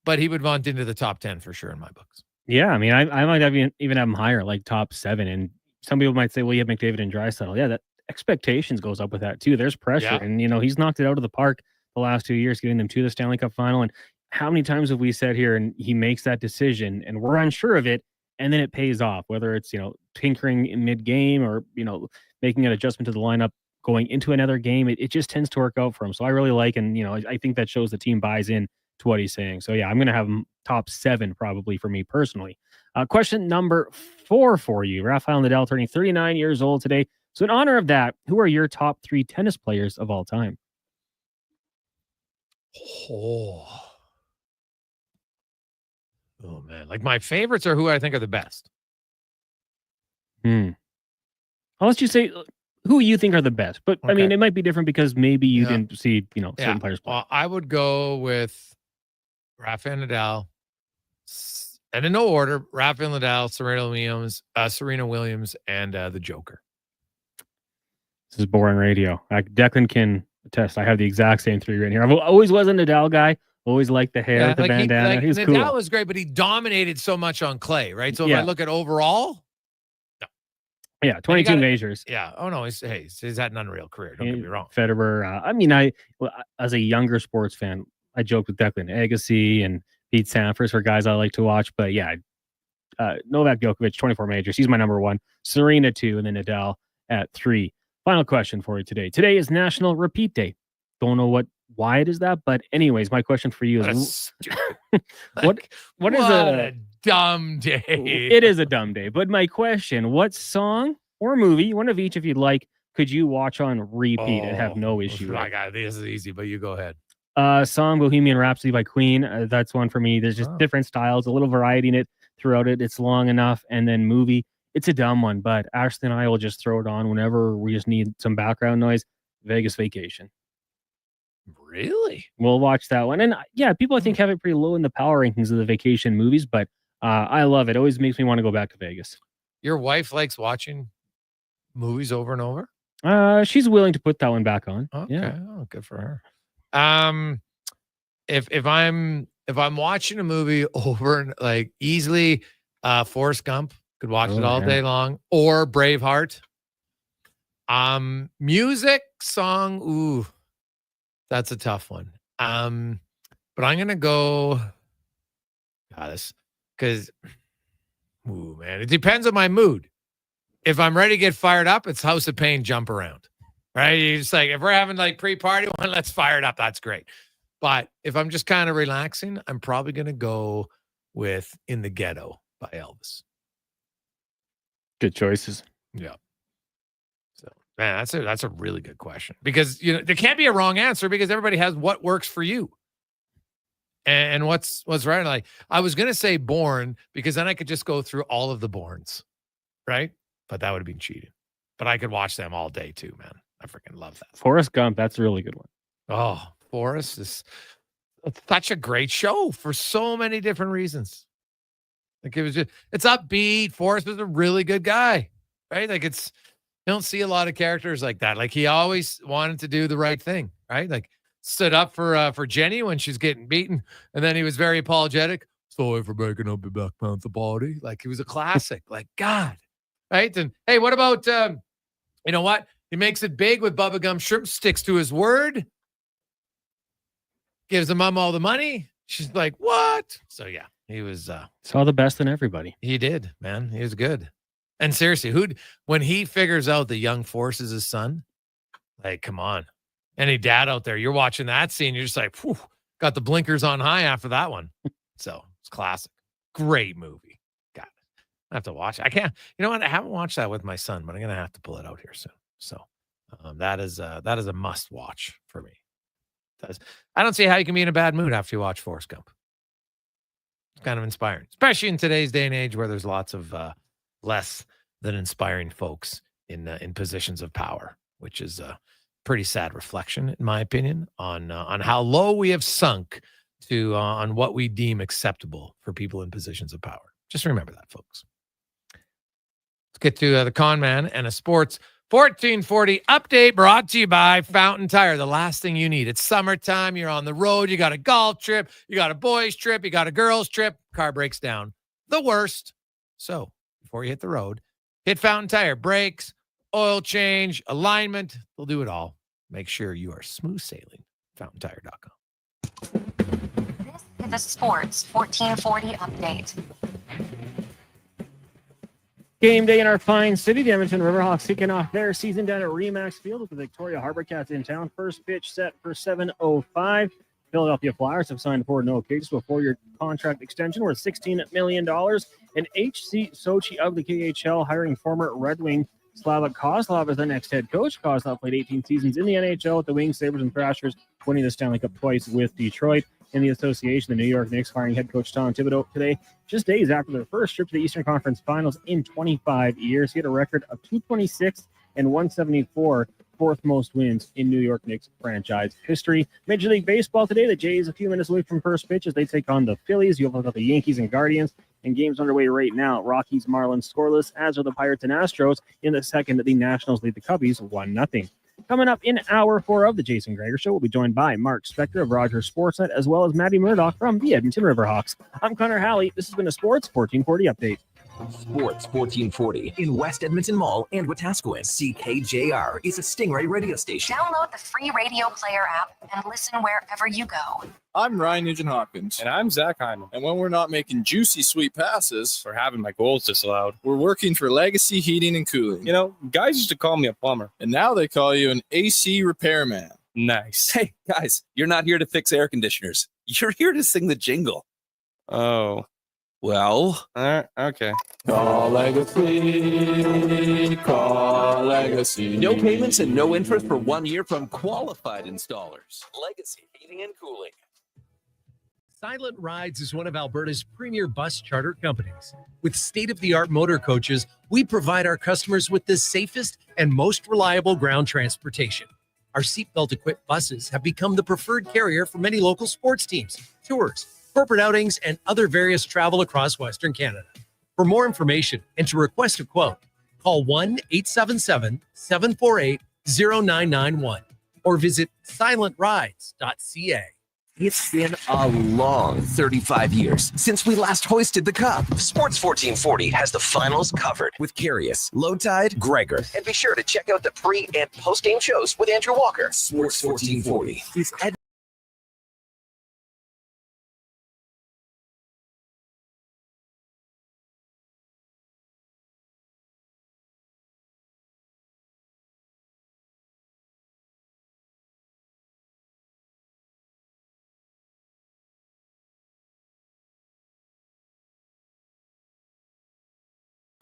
but he would vaunt into the top 10 for sure in my books. Yeah, I mean, I might even have him higher, like top 7. And some people might say, well, you have McDavid and Draisaitl. Yeah, that expectations goes up with that too. There's pressure. Yeah. And, he's knocked it out of the park the last 2 years, getting them to the Stanley Cup final. And how many times have we said here and he makes that decision and we're unsure of it, and then it pays off, whether it's, tinkering in mid-game or, making an adjustment to the lineup going into another game. It just tends to work out for him. So I really like, and, I think that shows the team buys in to what he's saying. So yeah, I'm going to have him top 7 probably for me personally. Question number 4 for you. Rafael Nadal turning 39 years old today. So in honor of that, who are your top 3 tennis players of all time? Oh. Oh, man. Like, my favorites are who I think are the best. I'll let you say who you think are the best. But, I mean, it might be different because maybe you didn't see, certain players play. Well, I would go with Rafael Nadal. And in no order, Rafael Nadal, Serena Williams, and the Joker. This is boring radio. Declan can attest. I have the exact same three right here. I've always was a Nadal guy. Always liked the hair, the bandana. He was Nadal cool. was great, but he dominated so much on clay, right? So if Yeah. I look at overall, Yeah, 22 majors. yeah. Oh no, he's had an unreal career. Don't get me wrong. Federer. As a younger sports fan, I joked with Declan Agassi and Pete Sampras for guys I like to watch. But yeah, Novak Djokovic, 24 majors. He's my number one. Serena 2, and then Nadal at 3. Final question for you today. Today is National Repeat Day. Don't know why it is that, but anyways, my question for you is what is a dumb day? It is a dumb day, but my question: what song or movie, one of each if you'd like, could you watch on repeat and have no issue with? This is easy, but you go ahead. Song Bohemian Rhapsody by Queen. That's one for me. There's just different styles, a little variety in it throughout it. It's long enough, and then movie. It's a dumb one, but Ashton and I will just throw it on whenever we just need some background noise. Vegas Vacation. Really? We'll watch that one. And yeah, people I think have it pretty low in the power rankings of the vacation movies, but I love it. It always makes me want to go back to Vegas. Your wife likes watching movies over and over? She's willing to put that one back on. Okay. Yeah. Oh, good for her. If I'm watching a movie over and like easily Forrest Gump, could watch it all day long, or Braveheart. Music, song, ooh. That's a tough one. But I'm going to go because, ooh, man, it depends on my mood. If I'm ready to get fired up, it's House of Pain, Jump Around, right? You just like, if we're having like pre-party one, let's fire it up. That's great. But if I'm just kind of relaxing, I'm probably going to go with In the Ghetto by Elvis. Good choices. Yeah. So, man, that's a really good question because there can't be a wrong answer because everybody has what works for you and what's right. Like I was gonna say Born because then I could just go through all of the Borns, right? But that would have been cheating. But I could watch them all day too, man. I freaking love that. Forrest Gump, that's a really good one. Oh, Forrest is such a great show for so many different reasons. Like it's upbeat. Forrest was a really good guy, right? Like you don't see a lot of characters like that. Like he always wanted to do the right thing, right? Like stood up for Jenny when she's getting beaten, and then he was very apologetic. Sorry for breaking up the Black Panther party. Like he was a classic. Like God, right? And hey, what about you know what? He makes it big with Bubblegum Shrimp. Sticks to his word. Gives the mom all the money. She's like, what? So yeah. He was saw the best in everybody. He did, man. He was good. And seriously, when he figures out the young Force is his son, like, come on. Any dad out there, you're watching that scene, you're just like, whew, got the blinkers on high after that one. So it's classic. Great movie. Got it. I have to watch it. I can't, you know what? I haven't watched that with my son, but I'm gonna have to pull it out here soon. So that is a must watch for me. I don't see how you can be in a bad mood after you watch Forrest Gump. It's kind of inspiring, especially in today's day and age where there's lots of less than inspiring folks in positions of power, which is a pretty sad reflection, in my opinion, on how low we have sunk to on what we deem acceptable for people in positions of power. Just remember that, folks. Let's get to the con man and a sports 1440 update brought to you by Fountain Tire. The last thing you need. It's summertime. You're on the road. You got a golf trip. You got a boys trip. You got a girls trip. Car breaks down. The worst. So before you hit the road, hit Fountain Tire. Brakes, oil change, alignment. They'll do it all. Make sure you are smooth sailing. FountainTire.com. This is the Sports 1440 update. Game day in our fine city. The Edmonton Riverhawks kicking off their season down at Remax Field with the Victoria Harbor Cats in town. First pitch set for 7:05. Philadelphia Flyers have signed forward Noah Cates to a 4-year contract extension worth $16 million. And HC Sochi of the KHL hiring former Red Wing Slava Kozlov is the next head coach. Kozlov played 18 seasons in the NHL with the Wings, Sabres, and Thrashers, winning the Stanley Cup twice with Detroit. In the association, the New York Knicks firing head coach Tom Thibodeau today, just days after their first trip to the Eastern Conference Finals in 25 years. He had a record of 226 and 174, fourth most wins in New York Knicks franchise history. Major League Baseball today, the Jays a few minutes away from first pitch as they take on the Phillies. You'll have the Yankees and Guardians, and games underway right now. Rockies, Marlins scoreless, as are the Pirates and Astros. In the second, the Nationals lead the Cubbies 1-0. Coming up in hour 4 of the Jason Gregor Show, we'll be joined by Mark Spector of Rogers Sportsnet, as well as Maddie Murdoch from the Edmonton Riverhawks. I'm Connor Halley. This has been a Sports 1440 update. Sports 1440 in West Edmonton Mall and Wetaskiwin. CKJR is a Stingray radio station. Download the free radio player app and listen wherever you go. I'm Ryan Nugent-Hopkins. And I'm Zach Hyman. And when we're not making juicy, sweet passes, or having my goals disallowed, we're working for Legacy Heating and Cooling. You know, guys used to call me a plumber. And now they call you an AC repairman. Nice. Hey, guys, you're not here to fix air conditioners. You're here to sing the jingle. Oh. Well, okay. Call Legacy, call Legacy. No payments and no interest for 1 year from qualified installers. Legacy Heating and Cooling. Silent Rides is one of Alberta's premier bus charter companies. With state-of-the-art motor coaches, we provide our customers with the safest and most reliable ground transportation. Our seatbelt-equipped buses have become the preferred carrier for many local sports teams, tours, corporate outings, and other various travel across Western Canada. For more information and to request a quote, call 1-877-748-0991 or visit silentrides.ca. It's been a long 35 years since we last hoisted the cup. Sports 1440 has the finals covered with Carius, Low Tide, Gregor. And be sure to check out the pre- and post-game shows with Andrew Walker. Sports 1440 is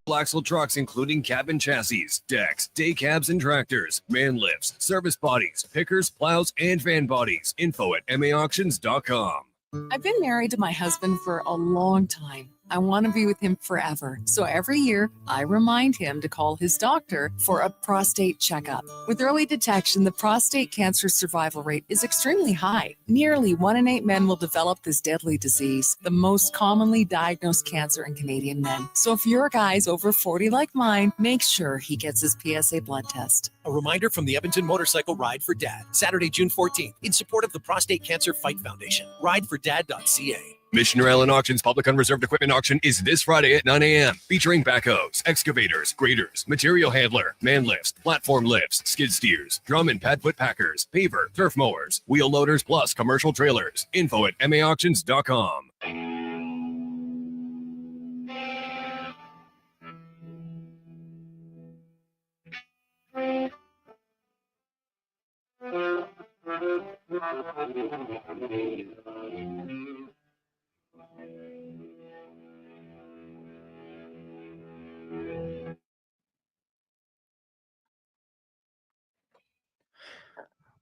Axle trucks, including cabin chassis, decks, day cabs and tractors, man lifts, service bodies, pickers, plows, and van bodies. Info at maauctions.com. I've been married to my husband for a long time. I want to be with him forever. So every year, I remind him to call his doctor for a prostate checkup. With early detection, the prostate cancer survival rate is extremely high. Nearly 1 in 8 men will develop this deadly disease, the most commonly diagnosed cancer in Canadian men. So if your guy's over 40 like mine, make sure he gets his PSA blood test. A reminder from the Edmonton Motorcycle Ride for Dad, Saturday, June 14th, in support of the Prostate Cancer Fight Foundation. RideForDad.ca. Mission Rail and Auctions Public Unreserved Equipment Auction is this Friday at 9 a.m. featuring backhoes, excavators, graders, material handler, man lifts, platform lifts, skid steers, drum and padfoot packers, paver, turf mowers, wheel loaders, plus commercial trailers. Info at maauctions.com.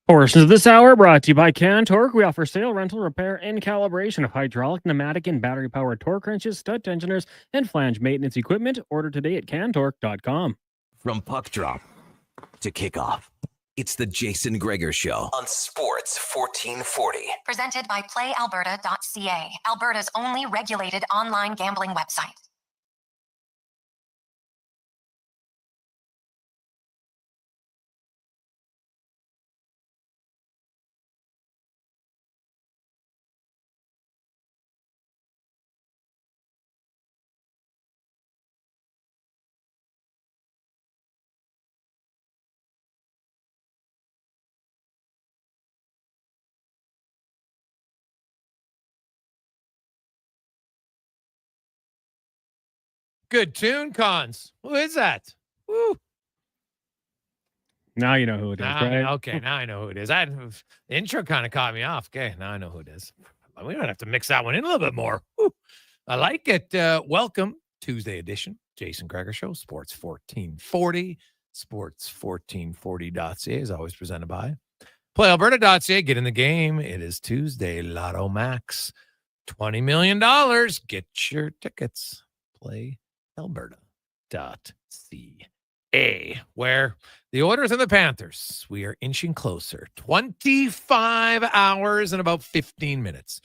Portions of this hour brought to you by Cantork. We offer sale, rental, repair, and calibration of hydraulic, pneumatic, and battery-powered torque wrenches, stud tensioners, and flange maintenance equipment. Order today at cantork.com. From puck drop to kickoff, it's the Jason Gregor Show on Sports 1440. Presented by PlayAlberta.ca, Alberta's only regulated online gambling website. Good tune, Cons. Who is that? Woo. Now you know who it is, right? Okay, now I know who it is. The intro kind of caught me off. Okay, now I know who it is. We might have to mix that one in a little bit more. Woo. I like it. Welcome, Tuesday edition, Jason Gregor Show, Sports 1440. Sports1440.ca is always presented by PlayAlberta.ca. Get in the game. It is Tuesday. Lotto Max. $20 million. Get your tickets. PlayAlberta.ca. Where the Oilers and the Panthers, we are inching closer. 25 hours and about 15 minutes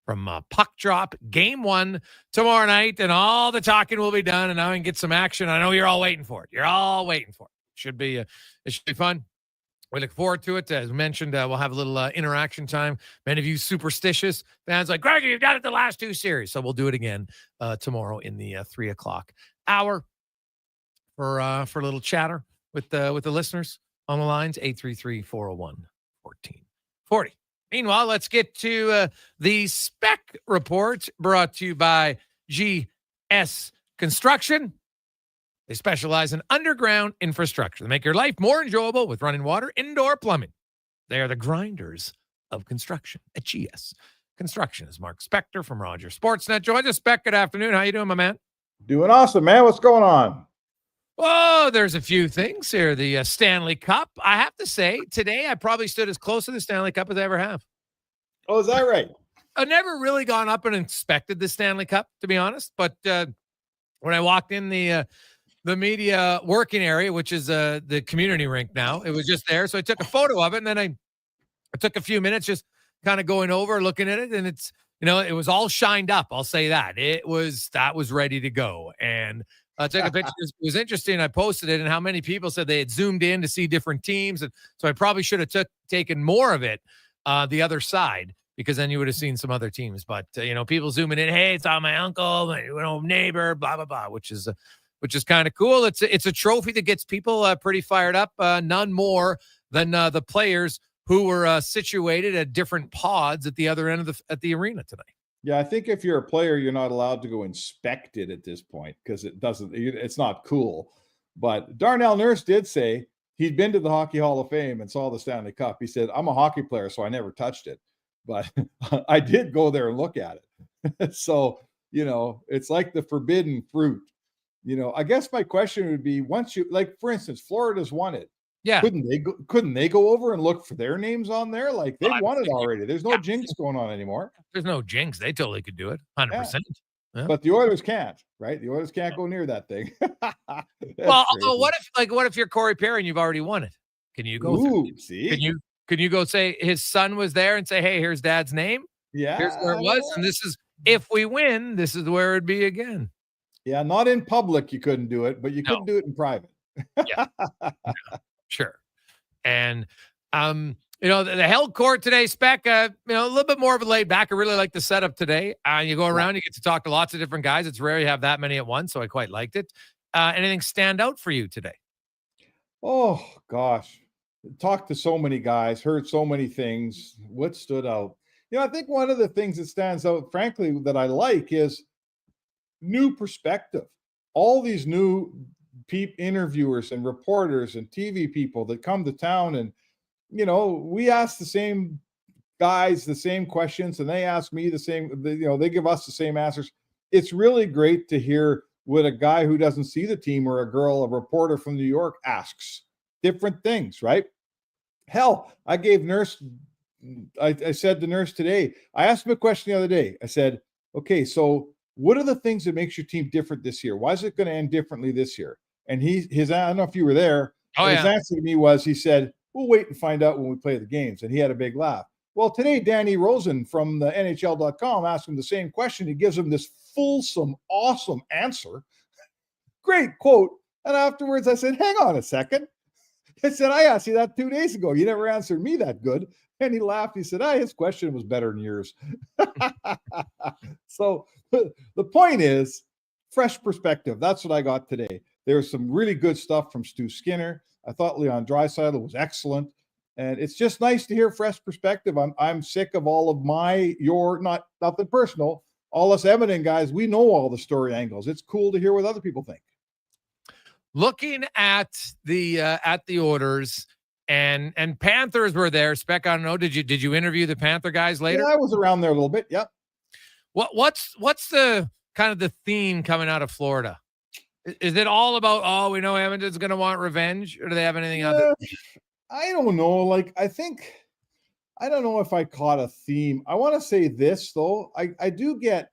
from puck drop, game 1 tomorrow night, and all the talking will be done, and now we can get some action. I know you're all waiting for it. You're all waiting for it. It should be fun. We look forward to it. As mentioned, we'll have a little interaction time. Many of you superstitious fans like, Gregor, you've done it the last 2 series. So we'll do it again tomorrow in the 3 o'clock hour for a little chatter with the listeners on the lines, 833-401-1440. Meanwhile, let's get to the spec report brought to you by GS Construction. They specialize in underground infrastructure. They make your life more enjoyable with running water, indoor plumbing. They are the grinders of construction at GS Construction. Is Mark Spector from Rogers Sportsnet. Joins us. Spec, good afternoon. How you doing, my man? Doing awesome, man. What's going on? Oh, there's a few things here. The Stanley Cup. I have to say, today I probably stood as close to the Stanley Cup as I ever have. Oh, is that right? I've never really gone up and inspected the Stanley Cup, to be honest. But when I walked in the media working area, which is the community rink now, it was just there. So I took a photo of it, and then I took a few minutes just kind of going over, looking at it, and it's, it was all shined up. I'll say that. That was ready to go. And I took a picture. It was interesting. I posted it, and how many people said they had zoomed in to see different teams. And so I probably should have taken more of it the other side, because then you would have seen some other teams. But, people zooming in, hey, it's on my uncle, my neighbor, blah, blah, blah, which is kind of cool. It's a trophy that gets people pretty fired up. None more than the players who were situated at different pods at the other end of the arena tonight. Yeah, I think if you're a player, you're not allowed to go inspect it at this point because it's not cool. But Darnell Nurse did say he'd been to the Hockey Hall of Fame and saw the Stanley Cup. He said, I'm a hockey player, so I never touched it. But I did go there and look at it. So, it's like the forbidden fruit. I guess my question would be, once you, like, for instance, Florida's won it. Yeah. Couldn't they go over and look for their names on there? Like, they've won it already. There's no jinx going on anymore. There's no jinx. They totally could do it. 100%. Yeah. But the Oilers can't, right? The Oilers can't go near that thing. Well, although what if you're Cory Perry and you've already won it? Can you go? See? Can you go say his son was there and say, hey, here's dad's name? Yeah. Here's where it was. And this is, if we win, this is where it'd be again. Yeah, not in public you couldn't do it, but you couldn't do it in private. Yeah. Sure. And the held court today, Spec, a little bit more of a laid back. I really like the setup today. You go around, you get to talk to lots of different guys. It's rare you have that many at once, so I quite liked it. Anything stand out for you today? Oh gosh. Talked to so many guys, heard so many things. What stood out? I think one of the things that stands out, frankly, that I like is new perspective. All these new interviewers and reporters and TV people that come to town, and we ask the same guys the same questions, and they ask me the same. They give us the same answers. It's really great to hear what a guy who doesn't see the team, or a reporter from New York, asks. Different things, right? Hell, I gave Nurse. I said to Nurse today. I asked him a question the other day. I said, "Okay, so what are the things that makes your team different this year? Why is it going to end differently this year?" And his I don't know if you were there. His answer to me was, he said, "We'll wait and find out when we play the games." And he had a big laugh. Well, today, Danny Rosen from the NHL.com asked him the same question. He gives him this fulsome, awesome answer. Great quote. And afterwards, I said, "Hang on a second." I said, "I asked you that 2 days ago. You never answered me that good." And he laughed. He said, his question was better than yours. So the point is, fresh perspective. That's what I got today. There's some really good stuff from Stu Skinner. I thought Leon Draisaitl was excellent. And it's just nice to hear fresh perspective. I'm sick of all of nothing personal. All us Edmonton guys, we know all the story angles. It's cool to hear what other people think. Looking at the orders, and Panthers were there. Spec, I don't know. Did you interview the Panther guys later? Yeah, I was around there a little bit. Yep. What's the kind of the theme coming out of Florida? Is it all about, oh, we know Edmonton's going to want revenge, or do they have anything other? I don't know. Like, I don't know if I caught a theme. I want to say this, though. I do get,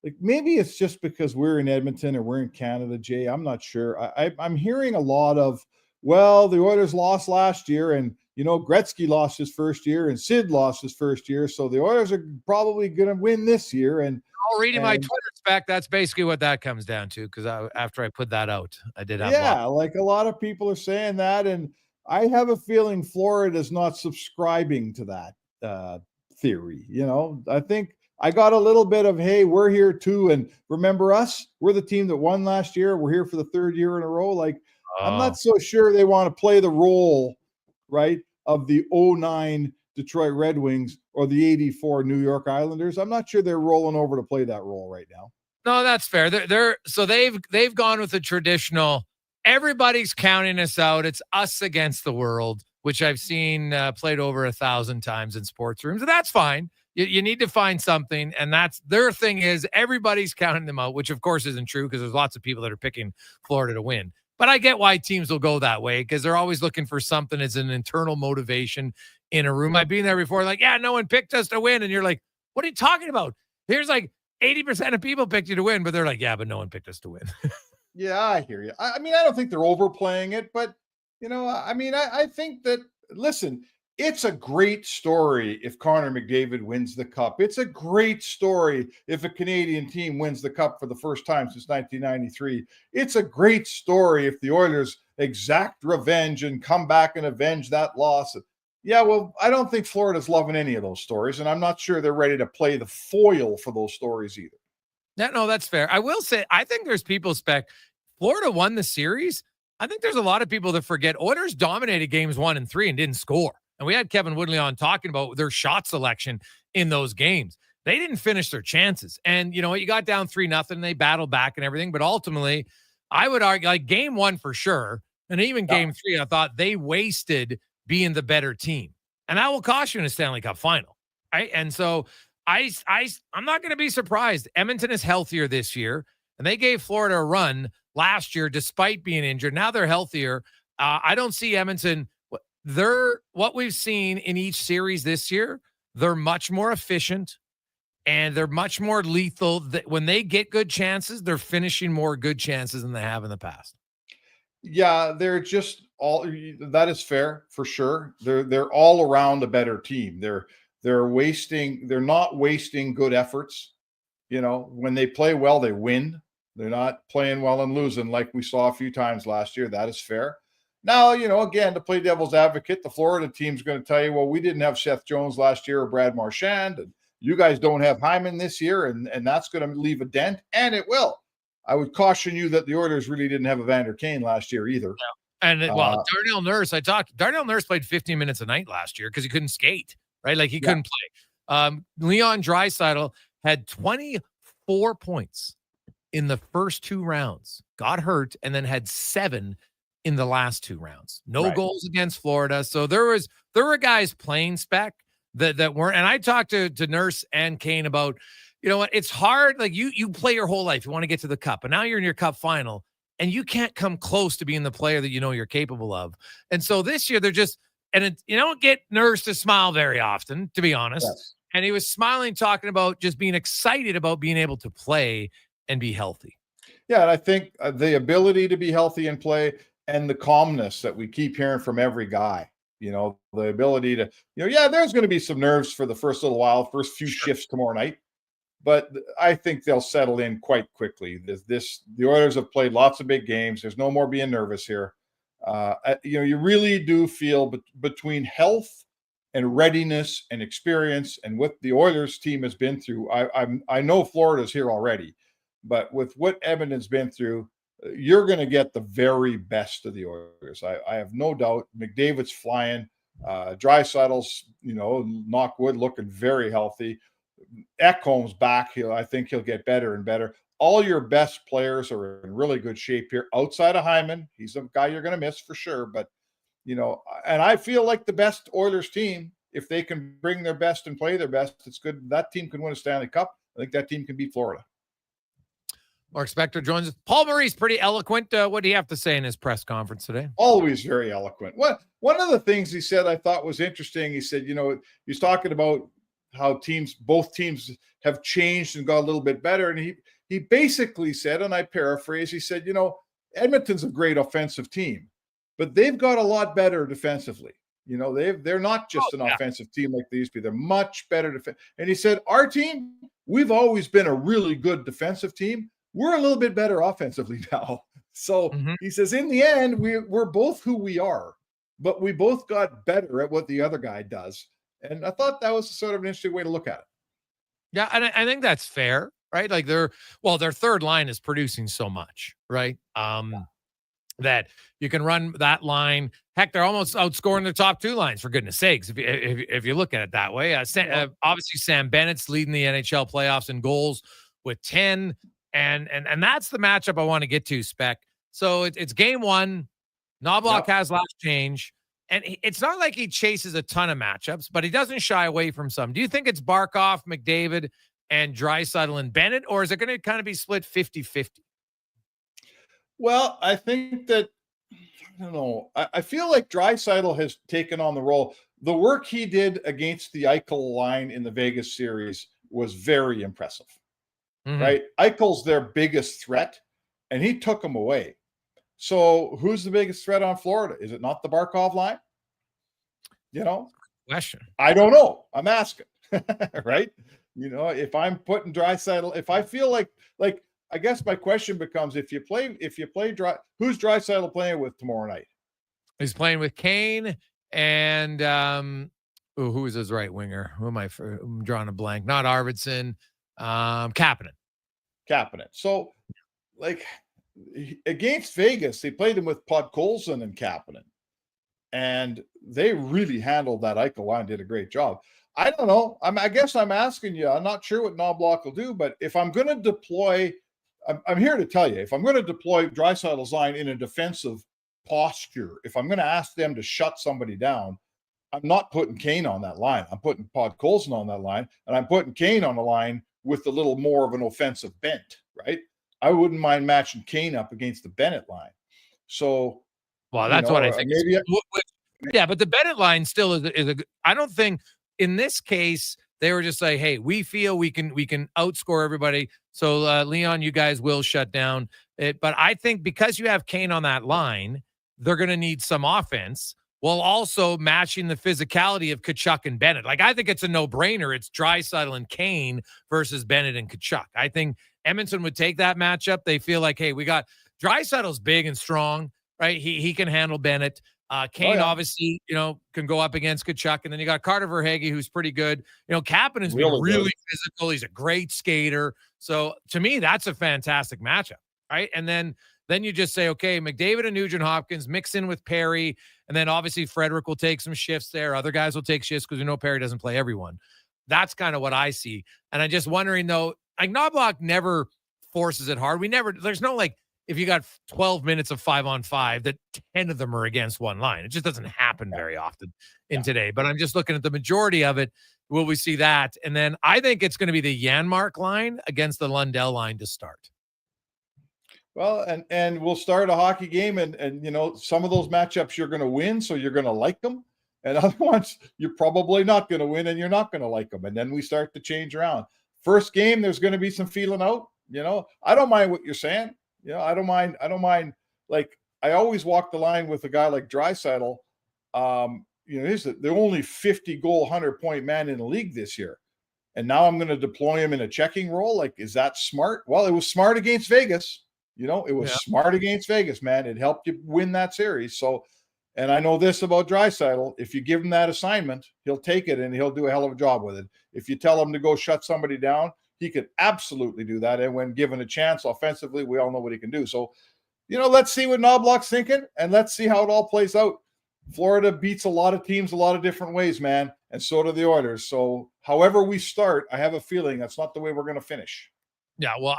like, maybe it's just because we're in Edmonton or we're in Canada, Jay. I'm not sure. I'm hearing a lot of, well, the Oilers lost last year, and, Gretzky lost his first year, and Sid lost his first year, so the Oilers are probably going to win this year. And reading my Twitter spec, that's basically what that comes down to, because after I put that out, I did have like a lot of people are saying that, and I have a feeling Florida is not subscribing to that theory. I think I got a little bit of, hey, we're here too, and remember us? We're the team that won last year. We're here for the third year in a row. Like, I'm not so sure they want to play the role, right, of the 09 Detroit Red Wings or the 84 New York Islanders. I'm not sure they're rolling over to play that role right now. No, that's fair. They've gone with the traditional, everybody's counting us out. It's us against the world, which I've seen played over 1,000 times in sports rooms. And that's fine. You need to find something. And that's their thing, is everybody's counting them out, which of course isn't true, because there's lots of people that are picking Florida to win. But I get why teams will go that way, because they're always looking for something as an internal motivation in a room. I've been there before, like, yeah, no one picked us to win. And you're like, what are you talking about? Here's like 80% of people picked you to win, but they're like, yeah, but no one picked us to win. Yeah, I hear you. I mean, I don't think they're overplaying it, but, I think that, listen, it's a great story if Connor McDavid wins the Cup. It's a great story if a Canadian team wins the Cup for the first time since 1993. It's a great story if the Oilers exact revenge and come back and avenge that loss. Yeah, well, I don't think Florida's loving any of those stories, and I'm not sure they're ready to play the foil for those stories either. No, that's fair. I will say, I think there's people Florida won the series. I think there's a lot of people that forget Oilers dominated games 1 and 3 and didn't score. And we had Kevin Woodley on talking about their shot selection in those games. They didn't finish their chances. And you know what? You got down 3-0. They battled back and everything. But ultimately, I would argue, like, game 1 for sure, and even game 3, I thought they wasted being the better team. And that will cost you in a Stanley Cup final. Right? And so I'm not going to be surprised. Edmonton is healthier this year, and they gave Florida a run last year despite being injured. Now they're healthier. I don't see Edmonton. What we've seen in each series this year, they're much more efficient and they're much more lethal. When they get good chances, they're finishing more good chances than they have in the past. Yeah, they're just that is fair for sure. They're all around a better team. They're not wasting good efforts. When they play well, they win. They're not playing well and losing like we saw a few times last year. That is fair. Now, again, to play devil's advocate, the Florida team's going to tell you, well, we didn't have Seth Jones last year or Brad Marchand, and you guys don't have Hyman this year, and that's going to leave a dent, and it will. I would caution you that the Oilers really didn't have Evander Kane last year either. Yeah. And, Darnell Nurse, Darnell Nurse played 15 minutes a night last year because he couldn't skate, right? Like, he couldn't play. Leon Draisaitl had 24 points in the first 2 rounds, got hurt, and then had 7 in the last 2 rounds. No goals against Florida. So there were guys playing spec that weren't. And I talked to Nurse and Kane about, you know what, it's hard. Like, you play your whole life. You want to get to the Cup, and now you're in your Cup final, and you can't come close to being the player that you're capable of. And so this year you don't get Nurse to smile very often, to be honest. Yes. And he was smiling, talking about just being excited about being able to play and be healthy. Yeah, and I think the ability to be healthy and play, and the calmness that we keep hearing from every guy, the ability to, there's going to be some nerves for the first little while, first few shifts tomorrow night, but I think they'll settle in quite quickly. The Oilers have played lots of big games. There's no more being nervous here. You really do feel between health and readiness and experience and what the Oilers team has been through. I know Florida's here already, but with what Edmonton's been through, you're going to get the very best of the Oilers. I have no doubt. McDavid's flying. Draisaitl's, knock wood, looking very healthy. Ekholm's back. I think he'll get better and better. All your best players are in really good shape here. Outside of Hyman, he's a guy you're going to miss for sure. But, and I feel like the best Oilers team, if they can bring their best and play their best, it's good. That team can win a Stanley Cup. I think that team can beat Florida. Mark Spector joins us. Paul Maurice, pretty eloquent. What do you have to say in his press conference today? Always very eloquent. One of the things he said I thought was interesting. He said, he's talking about how both teams have changed and got a little bit better. And he basically said, and I paraphrase, he said, Edmonton's a great offensive team, but they've got a lot better defensively. They're not just an offensive team like they used to be. They're much better. And he said, our team, we've always been a really good defensive team. We're a little bit better offensively now. So he says, in the end, we're both who we are, but we both got better at what the other guy does. And I thought that was sort of an interesting way to look at it. Yeah, and I think that's fair, right? Like their third line is producing so much, right? That you can run that line. Heck, they're almost outscoring their top two lines, for goodness sakes, if you look at it that way. Obviously, Sam Bennett's leading the NHL playoffs in goals with 10. And that's the matchup I want to get to, Spec. So it's game one. Knoblauch has last change. And it's not like he chases a ton of matchups, but he doesn't shy away from some. Do you think it's Barkov, McDavid, and Draisaitl and Bennett, or is it going to kind of be split 50-50? Well, I think that, I don't know. I feel like Draisaitl has taken on the role. The work he did against the Eichel line in the Vegas series was very impressive. Right? Eichel's their biggest threat, and he took them away. So who's the biggest threat on Florida? Is it not the Barkov line? Question. I don't know. I'm asking. Right? If I'm putting Draisaitl, if I feel like I guess my question becomes, if you play who's Draisaitl playing with tomorrow night? He's playing with Kane and who is his right winger? Who am I? I'm drawing a blank. Not Arvidsson. Kapanen. So, against Vegas, they played him with Podkolzin and Kapanen, and they really handled that Eichel line. Did a great job. I don't know. I guess I'm asking you. I'm not sure what Knoblauch will do, but if I'm going to deploy, I'm here to tell you, if I'm going to deploy Draisaitl's line in a defensive posture, if I'm going to ask them to shut somebody down, I'm not putting Kane on that line. I'm putting Podkolzin on that line, and I'm putting Kane on the line with a little more of an offensive bent, right? I wouldn't mind matching Kane up against the Bennett line. So, well, that's what I think. But the Bennett line still is a. I don't think in this case they were just like, hey, we feel we can outscore everybody. So Leon, you guys will shut down it. But I think because you have Kane on that line, they're going to need some offense while also matching the physicality of Tkachuk and Bennett. I think it's a no-brainer. It's Draisaitl and Kane versus Bennett and Tkachuk. I think Edmonton would take that matchup. They feel like, hey, we got Draisaitl's big and strong, right? He can handle Bennett. Kane obviously, can go up against Tkachuk, and then you got Carter Verhaeghe, who's pretty good. Kapanen's been really physical. He's a great skater. So to me, that's a fantastic matchup, right? And then you just say, okay, McDavid and Nugent Hopkins mix in with Perry, and then obviously Frederick will take some shifts there. Other guys will take shifts because we know Perry doesn't play everyone. That's kind of what I see. And I'm just wondering, though, Knoblauch never forces it hard. There's no, if you got 12 minutes of 5-on-5, that 10 of them are against one line. It just doesn't happen very often in today. But I'm just looking at the majority of it. Will we see that? And then I think it's going to be the Janmark line against the Lundell line to start. Well, and we'll start a hockey game, and some of those matchups you're going to win, so you're going to like them, and other ones you're probably not going to win, and you're not going to like them, and then we start to change around. First game, there's going to be some feeling out. I don't mind what you're saying. I don't mind. I always walk the line with a guy like Draisaitl. He's the only 50-goal, 100-point man in the league this year, and now I'm going to deploy him in a checking role. Is that smart? Well, it was smart against Vegas. It was smart against Vegas, man. It helped you win that series. So, and I know this about Draisaitl. If you give him that assignment, he'll take it and he'll do a hell of a job with it. If you tell him to go shut somebody down, he could absolutely do that. And when given a chance offensively, we all know what he can do. So, let's see what Knoblauch's thinking, and let's see how it all plays out. Florida beats a lot of teams a lot of different ways, man, and so do the Oilers. So however we start, I have a feeling that's not the way we're going to finish. Yeah, well,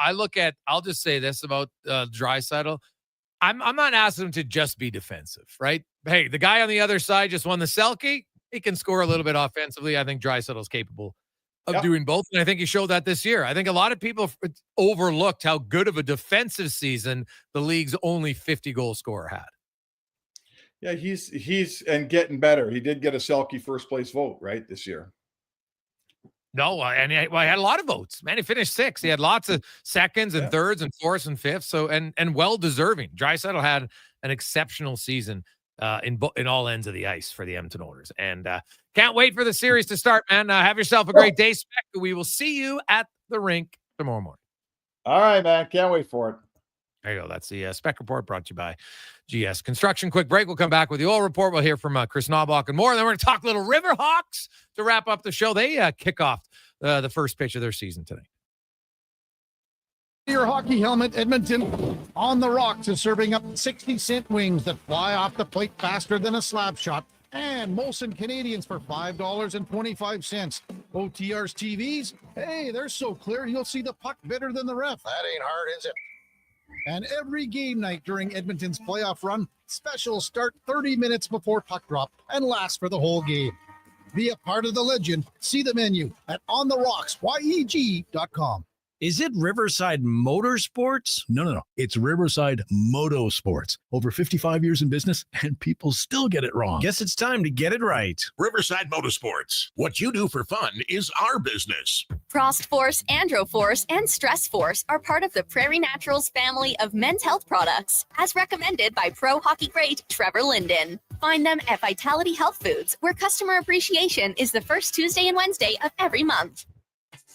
I'll just say this about Draisaitl. I'm not asking him to just be defensive, right? Hey, the guy on the other side just won the Selke. He can score a little bit offensively. I think Draisaitl's capable of doing both. And I think he showed that this year. I think a lot of people overlooked how good of a defensive season the league's only 50 goal scorer had. Yeah, he's and getting better. He did get a Selke first place vote, right, this year. No, and he had a lot of votes. Man, he finished 6th. He had lots of seconds and thirds and fourths and fifths. So and well deserving. Draisaitl had an exceptional season in all ends of the ice for the Edmonton Oilers. And can't wait for the series to start, man. Have yourself a great day, Spec. We will see you at the rink tomorrow morning. All right, man. Can't wait for it. There you go. That's the Spec Report brought to you by GS Construction. Quick break. We'll come back with the oil report. We'll hear from Chris Knoblauch and more. And then we're going to talk a little Riverhawks to wrap up the show. They kick off the first pitch of their season today. Your hockey helmet, Edmonton. On the Rocks is serving up 60-cent wings that fly off the plate faster than a slap shot. And Molson Canadians for $5.25. OTR's TVs, hey, they're so clear you'll see the puck better than the ref. That ain't hard, is it? And every game night during Edmonton's playoff run, specials start 30 minutes before puck drop and last for the whole game. Be a part of the legend. See the menu at ontherocks.yeg.com. Is it Riverside Motorsports? No. It's Riverside Motorsports. Over 55 years in business, and people still get it wrong. Guess it's time to get it right. Riverside Motorsports. What you do for fun is our business. Frost Force, Andro Force, and Stress Force are part of the Prairie Naturals family of men's health products, as recommended by pro hockey great Trevor Linden. Find them at Vitality Health Foods, where customer appreciation is the first Tuesday and Wednesday of every month.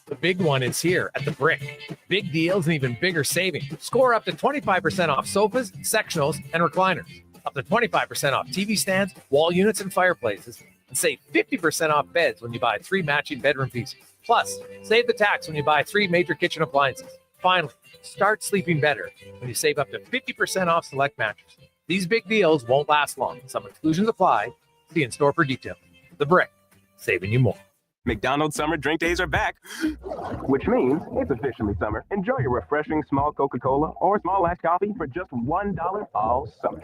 The big one is here at the Brick. Big deals and even bigger savings. Score up to 25% off sofas, sectionals, and recliners. Up to 25% off TV stands, wall units, and fireplaces. And save 50% off beds when you buy 3 matching bedroom pieces. Plus, save the tax when you buy 3 major kitchen appliances. Finally, start sleeping better when you save up to 50% off select mattresses. These big deals won't last long. Some exclusions apply. See in store for details. The Brick, saving you more. McDonald's summer drink days are back, which means it's officially summer. Enjoy your refreshing small Coca-Cola or small iced coffee for just $1 all summer.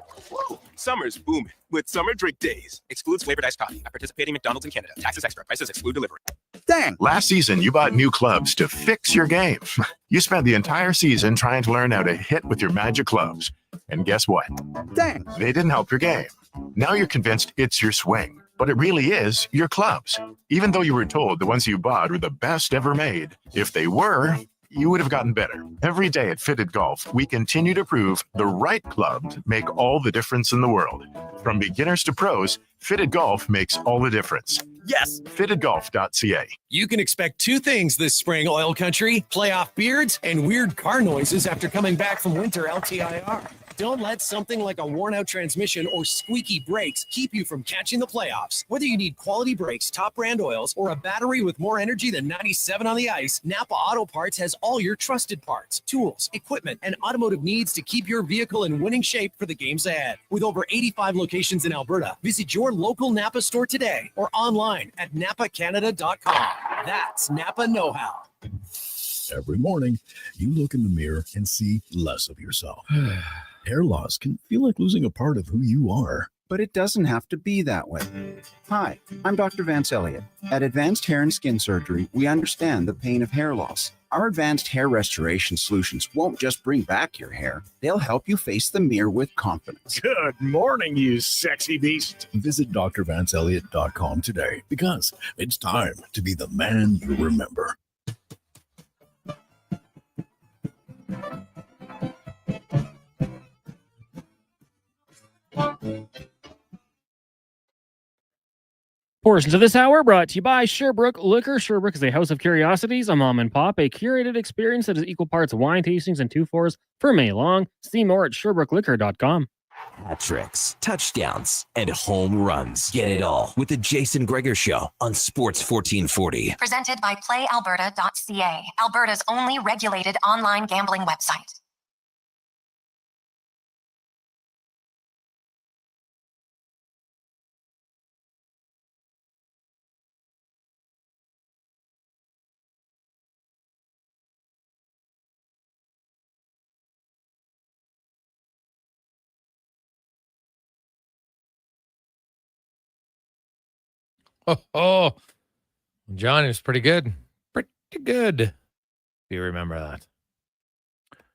Summer's booming with summer drink days. Excludes flavored iced coffee at participating McDonald's in Canada. Taxes extra. Prices exclude delivery. Dang. Last season, you bought new clubs to fix your game. You spent the entire season trying to learn how to hit with your magic clubs. And guess what? Dang. They didn't help your game. Now you're convinced it's your swing. But it really is your clubs. Even though you were told the ones you bought were the best ever made, if they were, you would have gotten better. Every day at Fitted Golf, we continue to prove the right clubs make all the difference in the world. From beginners to pros, Fitted Golf makes all the difference. Yes. FittedGolf.ca. You can expect 2 things this spring, Oil Country: playoff beards and weird car noises after coming back from winter LTIR. Don't let something like a worn-out transmission or squeaky brakes keep you from catching the playoffs. Whether you need quality brakes, top brand oils, or a battery with more energy than 97 on the ice, Napa Auto Parts has all your trusted parts, tools, equipment, and automotive needs to keep your vehicle in winning shape for the games ahead. With over 85 locations in Alberta, visit your local Napa store today or online at napacanada.com. That's Napa know-how. Every morning, you look in the mirror and see less of yourself. Hair loss can feel like losing a part of who you are. But it doesn't have to be that way. Hi, I'm Dr. Vance Elliott. At Advanced Hair and Skin Surgery, we understand the pain of hair loss. Our advanced hair restoration solutions won't just bring back your hair. They'll help you face the mirror with confidence. Good morning, you sexy beast. Visit drvanceelliott.com today, because it's time to be the man you remember. Portions of this hour brought to you by Sherbrooke Liquor. Sherbrooke is a house of curiosities, a mom and pop, a curated experience that is equal parts wine tastings and 2-4s for May long. See more at SherbrookeLiquor.com. Hat tricks, touchdowns, and home runs. Get it all with the Jason Gregor Show on Sports 1440. Presented by PlayAlberta.ca, Alberta's only regulated online gambling website. Oh, John, it was pretty good. good. Do you remember that?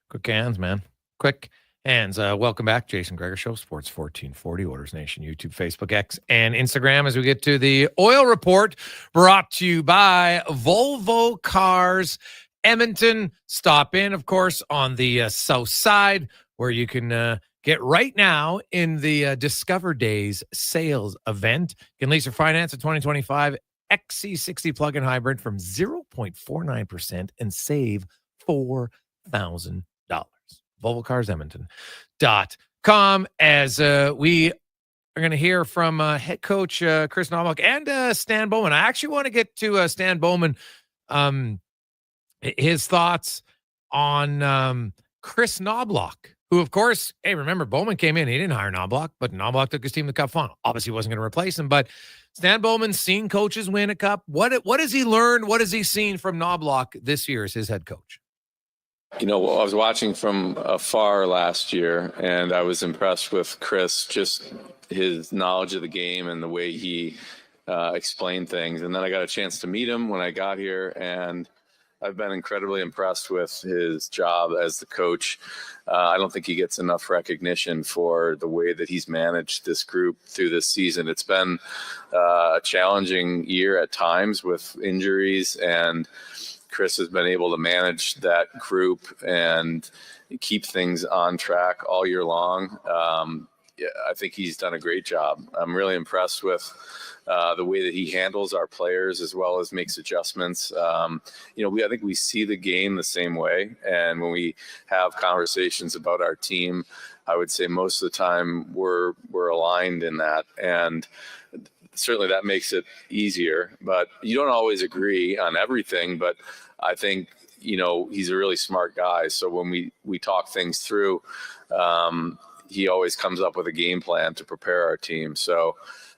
Quick hands, man. Quick hands. Welcome back. Jason Gregor Show, Sports 1440, Oilers Nation, YouTube, Facebook, X, and Instagram. As we get to the oil report, brought to you by Volvo Cars Edmonton. Stop in, of course, on the south side, where you can get right now in the Discover Days sales event. You can lease or finance a 2025 XC60 plug-in hybrid from 0.49% and save $4,000. VolvoCarsEdmonton.com. As we are going to hear from head coach Chris Knoblauch and Stan Bowman. I actually want to get to Stan Bowman, his thoughts on Chris Knoblauch, who, of course, hey, remember, Bowman came in. He didn't hire Knoblauch, but Knoblauch took his team to the Cup final. Obviously, he wasn't going to replace him, but Stan Bowman's seen coaches win a Cup. What has he learned? What has he seen from Knoblauch this year as his head coach? You know, I was watching from afar last year, and I was impressed with Chris, just his knowledge of the game and the way he explained things. And then I got a chance to meet him when I got here, and I've been incredibly impressed with his job as the coach. I don't think he gets enough recognition for the way that he's managed this group through this season. It's been a challenging year at times with injuries, and Chris has been able to manage that group and keep things on track all year long. I think he's done a great job. I'm really impressed with the way that he handles our players as well as makes adjustments. I think we see the game the same way. And when we have conversations about our team, I would say most of the time we're aligned in that. And certainly that makes it easier, but you don't always agree on everything. But I think, he's a really smart guy. So when we talk things through, he always comes up with a game plan to prepare our team. So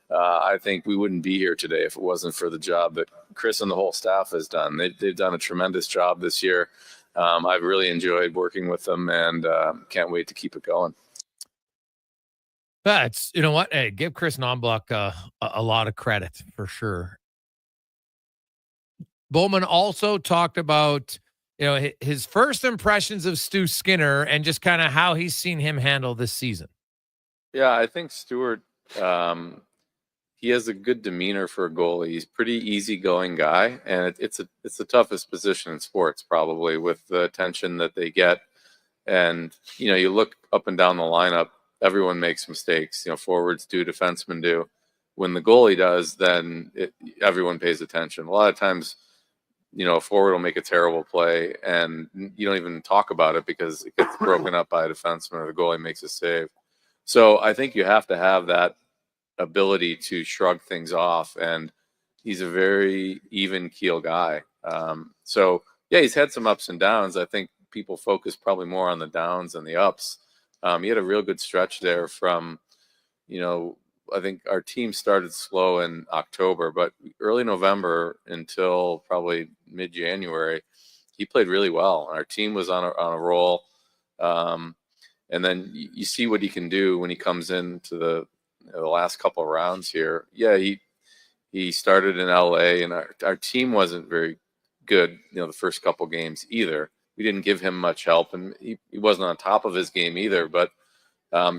I think we wouldn't be here today if it wasn't for the job that Chris and the whole staff has done. They've done a tremendous job this year. I've really enjoyed working with them, and can't wait to keep it going. That's, you know what? Hey, give Chris Knoblauch a lot of credit for sure. Bowman also talked about, his first impressions of Stu Skinner and just kind of how he's seen him handle this season. Yeah, I think Stuart, he has a good demeanor for a goalie. He's a pretty easygoing guy, and it's the toughest position in sports probably, with the attention that they get. And, you look up and down the lineup, everyone makes mistakes. Forwards do, defensemen do. When the goalie does, then everyone pays attention. A lot of times, a forward will make a terrible play and you don't even talk about it because it gets broken up by a defenseman or the goalie makes a save. So I think you have to have that ability to shrug things off, and he's a very even keel guy. So yeah, he's had some ups and downs. I think people focus probably more on the downs than the ups. He had a real good stretch there from, I think our team started slow in October, but early November until probably mid-January, he played really well. Our team was on a roll. And then you see what he can do when he comes into the last couple of rounds here. Yeah, he started in LA, and our team wasn't very good, the first couple games either. We didn't give him much help, and he wasn't on top of his game either, but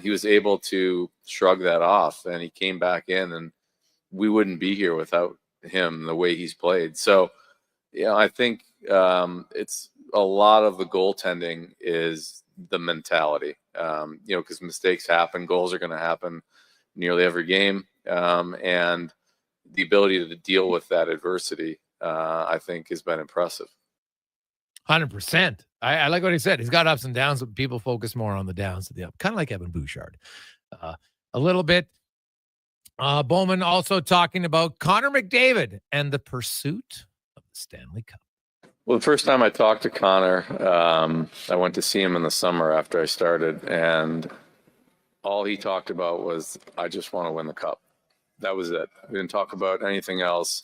he was able to shrug that off, and he came back in, and we wouldn't be here without him the way he's played. So, I think it's a lot of the goaltending is the mentality, because mistakes happen, goals are going to happen nearly every game, and the ability to deal with that adversity, I think, has been impressive. 100%. I like what he said. He's got ups and downs, but people focus more on the downs than the up. Kind of like Evan Bouchard. A little bit. Bowman also talking about Connor McDavid and the pursuit of the Stanley Cup. Well, the first time I talked to Connor, I went to see him in the summer after I started, and all he talked about was, I just want to win the cup. That was it. We didn't talk about anything else.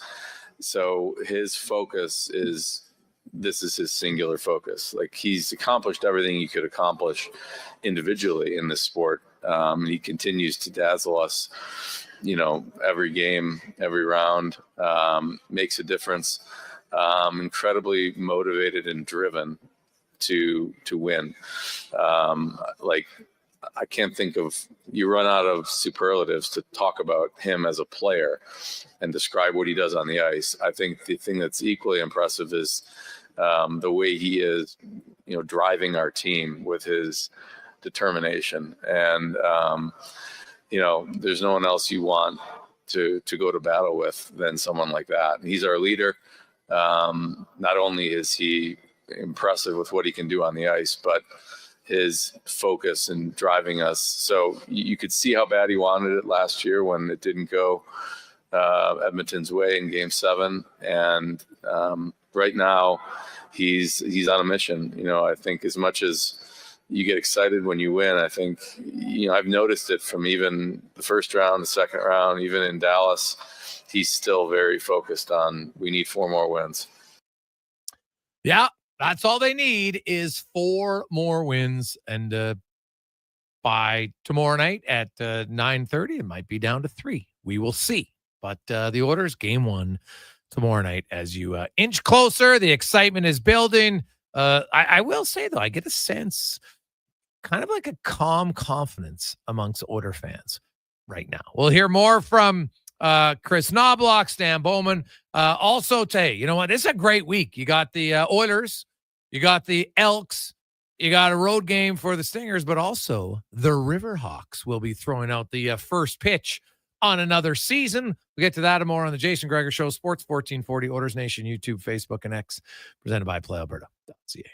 So his focus this is his singular focus. Like, he's accomplished everything he could accomplish individually in this sport. He continues to dazzle us, every game, every round, makes a difference. incredibly motivated and driven to win. Like, I can't think of, you run out of superlatives to talk about him as a player and describe what he does on the ice. I think the thing that's equally impressive is the way he is, driving our team with his determination. And, there's no one else you want to go to battle with than someone like that. And he's our leader. Not only is he impressive with what he can do on the ice, but his focus in driving us. So you could see how bad he wanted it last year when it didn't go Edmonton's way in Game 7. And right now he's on a mission. I think as much as you get excited when you win, I think, I've noticed it from even the first round, the second round, even in Dallas, he's still very focused on, we need 4 more wins. Yeah. That's all they need is 4 more wins. And by tomorrow night at 9:30, it might be down to 3. We will see. But the Oilers game 1 tomorrow night as you inch closer. The excitement is building. I will say, though, I get a sense, kind of like a calm confidence amongst Oilers fans right now. We'll hear more from Chris Knoblauch, Stan Bowman. Also, Tay, you know what? This is a great week. You got the Oilers. You got the Elks. You got a road game for the Stingers, but also the Riverhawks will be throwing out the first pitch on another season. We'll get to that and more on the Jason Gregor Show, Sports 1440, Oilers Nation, YouTube, Facebook, and X, presented by PlayAlberta.ca.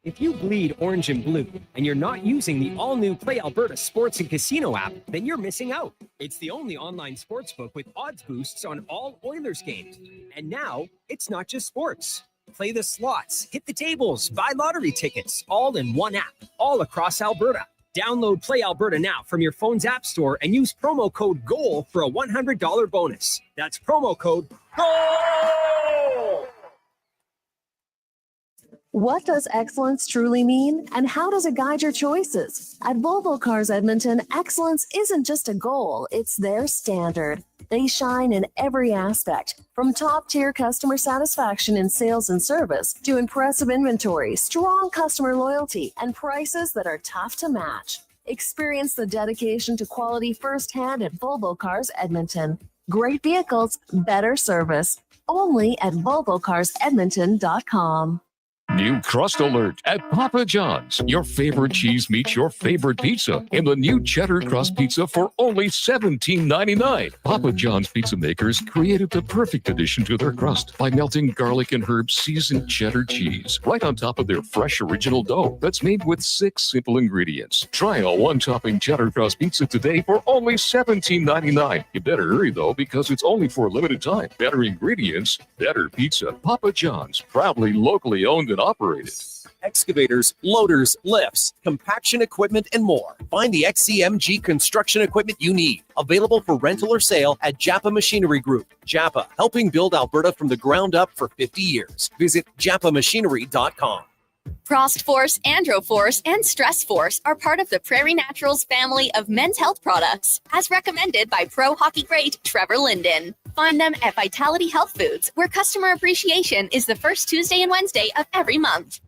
If you bleed orange and blue and you're not using the all-new Play Alberta Sports and Casino app, then you're missing out. It's the only online sportsbook with odds boosts on all Oilers games. And now, it's not just sports. Play the slots, hit the tables, buy lottery tickets, all in one app, all across Alberta. Download Play Alberta now from your phone's app store and use promo code GOAL for a $100 bonus. That's promo code GOAL! What does excellence truly mean, and how does it guide your choices? At Volvo Cars Edmonton, excellence isn't just a goal, it's their standard. They shine in every aspect, from top-tier customer satisfaction in sales and service to impressive inventory, strong customer loyalty, and prices that are tough to match. Experience the dedication to quality firsthand at Volvo Cars Edmonton. Great vehicles, better service. Only at VolvoCarsEdmonton.com. New crust alert at Papa John's. Your favorite cheese meets your favorite pizza in the new cheddar crust pizza for only $17.99. Papa John's pizza makers created the perfect addition to their crust by melting garlic and herb seasoned cheddar cheese right on top of their fresh original dough that's made with 6 simple ingredients. Try a one-topping cheddar crust pizza today for only $17.99. You better hurry though, because it's only for a limited time. Better ingredients, better pizza. Papa John's, proudly locally owned and operated. Excavators, loaders, lifts, compaction equipment, and more. Find the XCMG construction equipment you need. Available for rental or sale at Japa Machinery Group. Japa, helping build Alberta from the ground up for 50 years. Visit japamachinery.com. Frost Force, Andro Force, and Stress Force are part of the Prairie Naturals family of men's health products, as recommended by pro hockey great Trevor Linden. Find them at Vitality Health Foods, where customer appreciation is the first Tuesday and Wednesday of every month.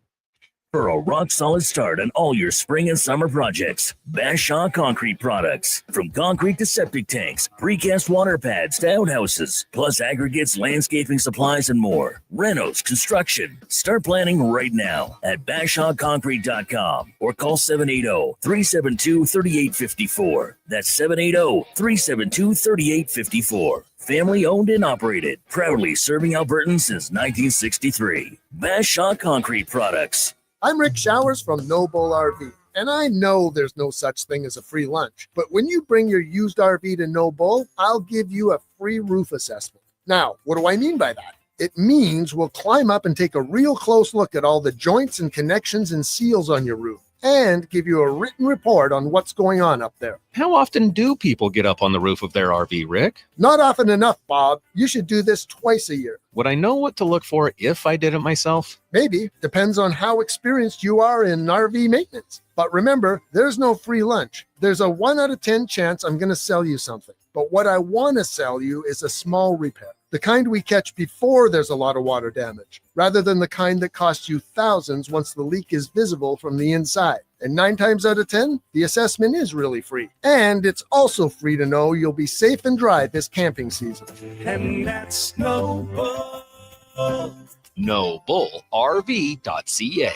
For a rock-solid start on all your spring and summer projects, Bashaw Concrete Products. From concrete to septic tanks, precast water pads to outhouses, plus aggregates, landscaping supplies, and more. Renos Construction. Start planning right now at BashawConcrete.com or call 780-372-3854. That's 780-372-3854. Family owned and operated, proudly serving Albertans since 1963. Bashaw Concrete Products. I'm Rick Showers from No Bull RV, and I know there's no such thing as a free lunch. But when you bring your used RV to No Bull, I'll give you a free roof assessment. Now, what do I mean by that? It means we'll climb up and take a real close look at all the joints and connections and seals on your roof, and give you a written report on what's going on up there. How often do people get up on the roof of their RV, Rick? Not often enough, Bob. You should do this twice a year. Would I know what to look for if I did it myself? Maybe. Depends on how experienced you are in RV maintenance. But remember, there's no free lunch. There's a 1 out of 10 chance I'm going to sell you something. But what I want to sell you is a small repair. The kind we catch before there's a lot of water damage, rather than the kind that costs you thousands once the leak is visible from the inside. And 9 times out of 10, the assessment is really free. And it's also free to know you'll be safe and dry this camping season. And that's no bull. NoBullRV.ca.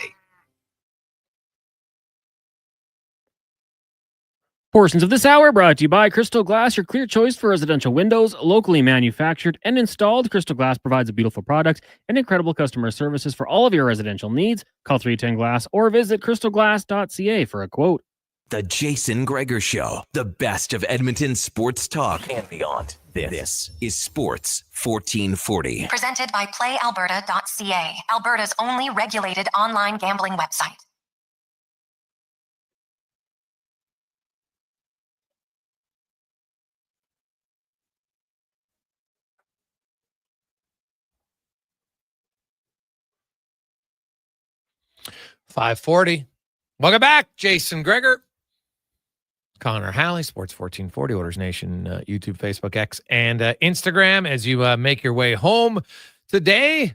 Portions of this hour brought to you by Crystal Glass, your clear choice for residential windows, locally manufactured and installed. Crystal Glass provides a beautiful product and incredible customer services for all of your residential needs. Call 310 Glass or visit crystalglass.ca for a quote. The Jason Gregor Show, the best of Edmonton sports talk and beyond. This is Sports 1440. Presented by PlayAlberta.ca, Alberta's only regulated online gambling website. $5:40. Welcome back, Jason Gregor. Connor Halley, Sports 1440, Oilers Nation, YouTube, Facebook, X, and Instagram. As you make your way home today,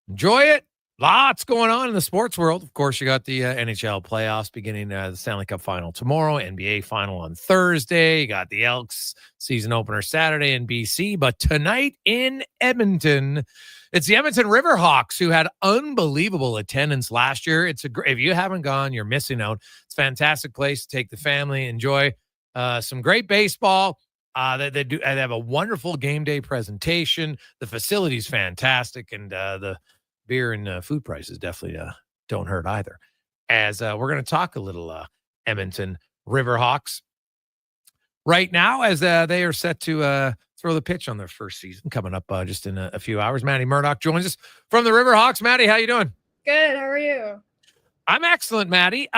enjoy it. Lots going on in the sports world. Of course, you got the NHL playoffs beginning, the Stanley Cup final tomorrow, NBA final on Thursday. You got the Elks season opener Saturday in BC. But tonight in Edmonton, it's the Edmonton Riverhawks, who had unbelievable attendance last year. It's if you haven't gone, you're missing out. It's a fantastic place to take the family, enjoy some great baseball. They have a wonderful game day presentation. The facility's fantastic, and the beer and food prices definitely don't hurt either. As we're going to talk a little Edmonton Riverhawks right now, as they are set to throw the pitch on their first season coming up just in a few hours. Maddie Murdoch joins us from the Riverhawks. Maddie, how you doing? Good. How are you? I'm excellent, Maddie.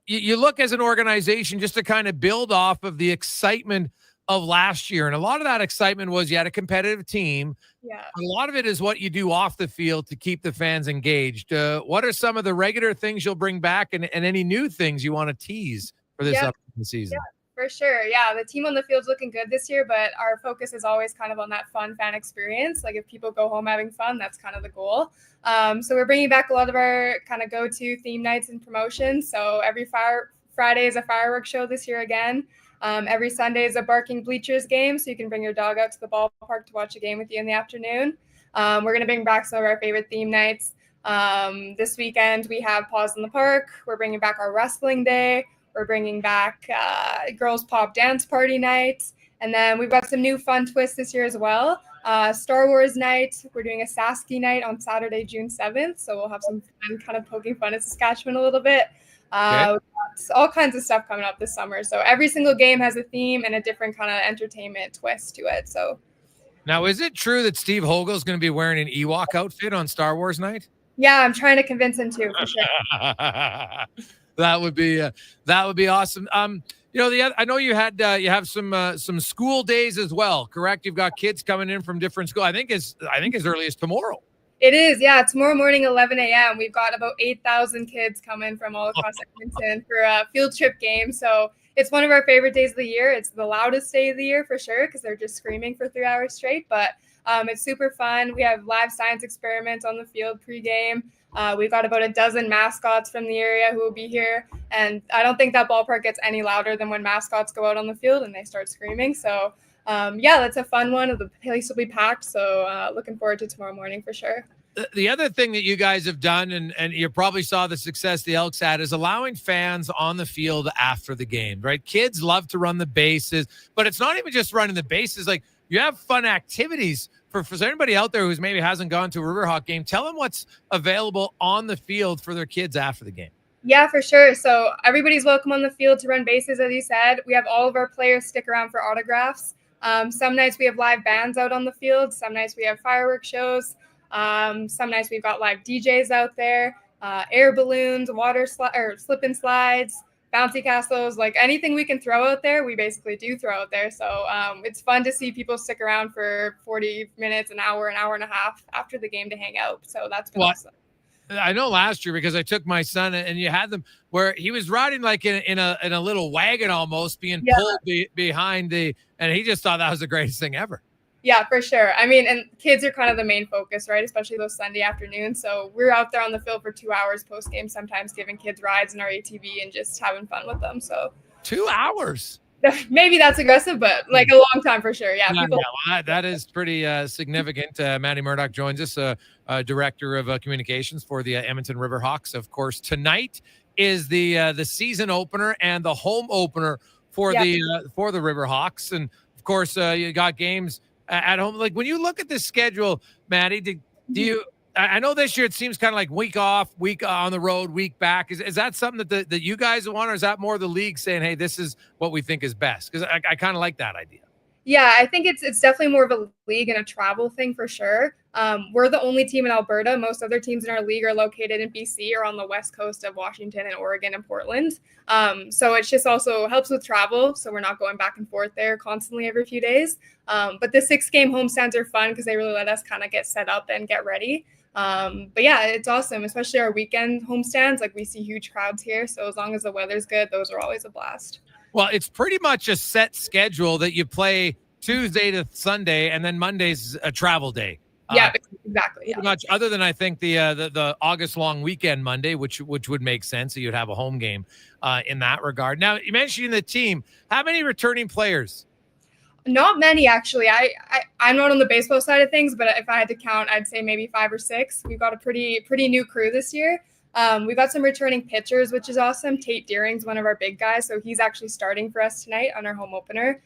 You look as an organization just to kind of build off of the excitement of last year. And a lot of that excitement was you had a competitive team. Yeah. A lot of it is what you do off the field to keep the fans engaged. What are some of the regular things you'll bring back and any new things you want to tease for this upcoming season? Yeah, for sure. Yeah, the team on the field's looking good this year, but our focus is always kind of on that fun fan experience. Like if people go home having fun, that's kind of the goal. So we're bringing back a lot of our kind of go-to theme nights and promotions. So every Friday is a fireworks show this year again. Every Sunday is a barking bleachers game, so you can bring your dog out to the ballpark to watch a game with you in the afternoon. We're going to bring back some of our favorite theme nights. This weekend, we have Paws in the Park. We're bringing back our wrestling day. We're bringing back Girls Pop Dance Party night. And then we've got some new fun twists this year as well. Star Wars night. We're doing a Sasky night on Saturday, June 7th. So we'll have some fun kind of poking fun at Saskatchewan a little bit. Okay. All kinds of stuff coming up this summer. So every single game has a theme and a different kind of entertainment twist to it. So now, is it true that Steve Hogel's going to be wearing an Ewok outfit on Star Wars night? Yeah, I'm trying to convince him to, for sure. That would be awesome. I know you have some school days as well, correct? You've got kids coming in from different schools. I think as early as tomorrow. It is, yeah. Tomorrow morning, 11 a.m. We've got about 8,000 kids coming from all across Edmonton for a field trip game. So it's one of our favorite days of the year. It's the loudest day of the year for sure because they're just screaming for 3 hours straight. But it's super fun. We have live science experiments on the field pregame. We've got about a dozen mascots from the area who will be here. And I don't think that ballpark gets any louder than when mascots go out on the field and they start screaming. So that's a fun one. The place will be packed. So looking forward to tomorrow morning for sure. The other thing that you guys have done, and you probably saw the success the Elks had, is allowing fans on the field after the game, right? Kids love to run the bases, but it's not even just running the bases. Like you have fun activities for anybody out there who's maybe hasn't gone to a Riverhawk game. Tell them what's available on the field for their kids after the game. Yeah, for sure. So everybody's welcome on the field to run bases, as you said. We have all of our players stick around for autographs. Some nights we have live bands out on the field. Some nights we have fireworks shows. Some nights we've got live DJs out there, air balloons, slip and slides, bouncy castles, like anything we can throw out there, we basically do throw out there. So it's fun to see people stick around for 40 minutes, an hour and a half after the game to hang out. So that's been awesome. I know last year because I took my son and you had them where he was riding like in a little wagon almost being pulled behind and he just thought that was the greatest thing ever. Yeah, for sure. I mean, and kids are kind of the main focus, right? Especially those Sunday afternoons. So we're out there on the field for 2 hours post game, sometimes giving kids rides in our ATV and just having fun with them. So 2 hours. Maybe that's aggressive, but like a long time for sure. Yeah. Well, that is pretty significant. Maddie Murdoch joins us, Director of Communications for the Edmonton Riverhawks. Of course, tonight is the season opener and the home opener for the Riverhawks. And of course, you got games at home. Like when you look at the schedule, Maddie, do you? I know this year it seems kind of like week off, week on the road, week back. Is that something that you guys want, or is that more the league saying, hey, this is what we think is best? Because I kind of like that idea. Yeah, I think it's definitely more of a league and a travel thing for sure. We're the only team in Alberta. Most other teams in our league are located in BC or on the west coast of Washington and Oregon and Portland. So it just also helps with travel. So we're not going back and forth there constantly every few days. But the 6-game homestands are fun because they really let us kind of get set up and get ready. But yeah, it's awesome, especially our weekend homestands. Like we see huge crowds here. So as long as the weather's good, those are always a blast. Well, it's pretty much a set schedule that you play Tuesday to Sunday, and then Monday's a travel day. Yeah, exactly. Pretty much, other than I think the August long weekend Monday, which would make sense. So you'd have a home game in that regard. Now, you mentioned the team. How many returning players? Not many, actually. I'm not on the baseball side of things, but if I had to count, I'd say maybe 5 or 6. We've got a pretty new crew this year. We've got some returning pitchers, which is awesome. Tate Deering's one of our big guys, so he's actually starting for us tonight on our home opener.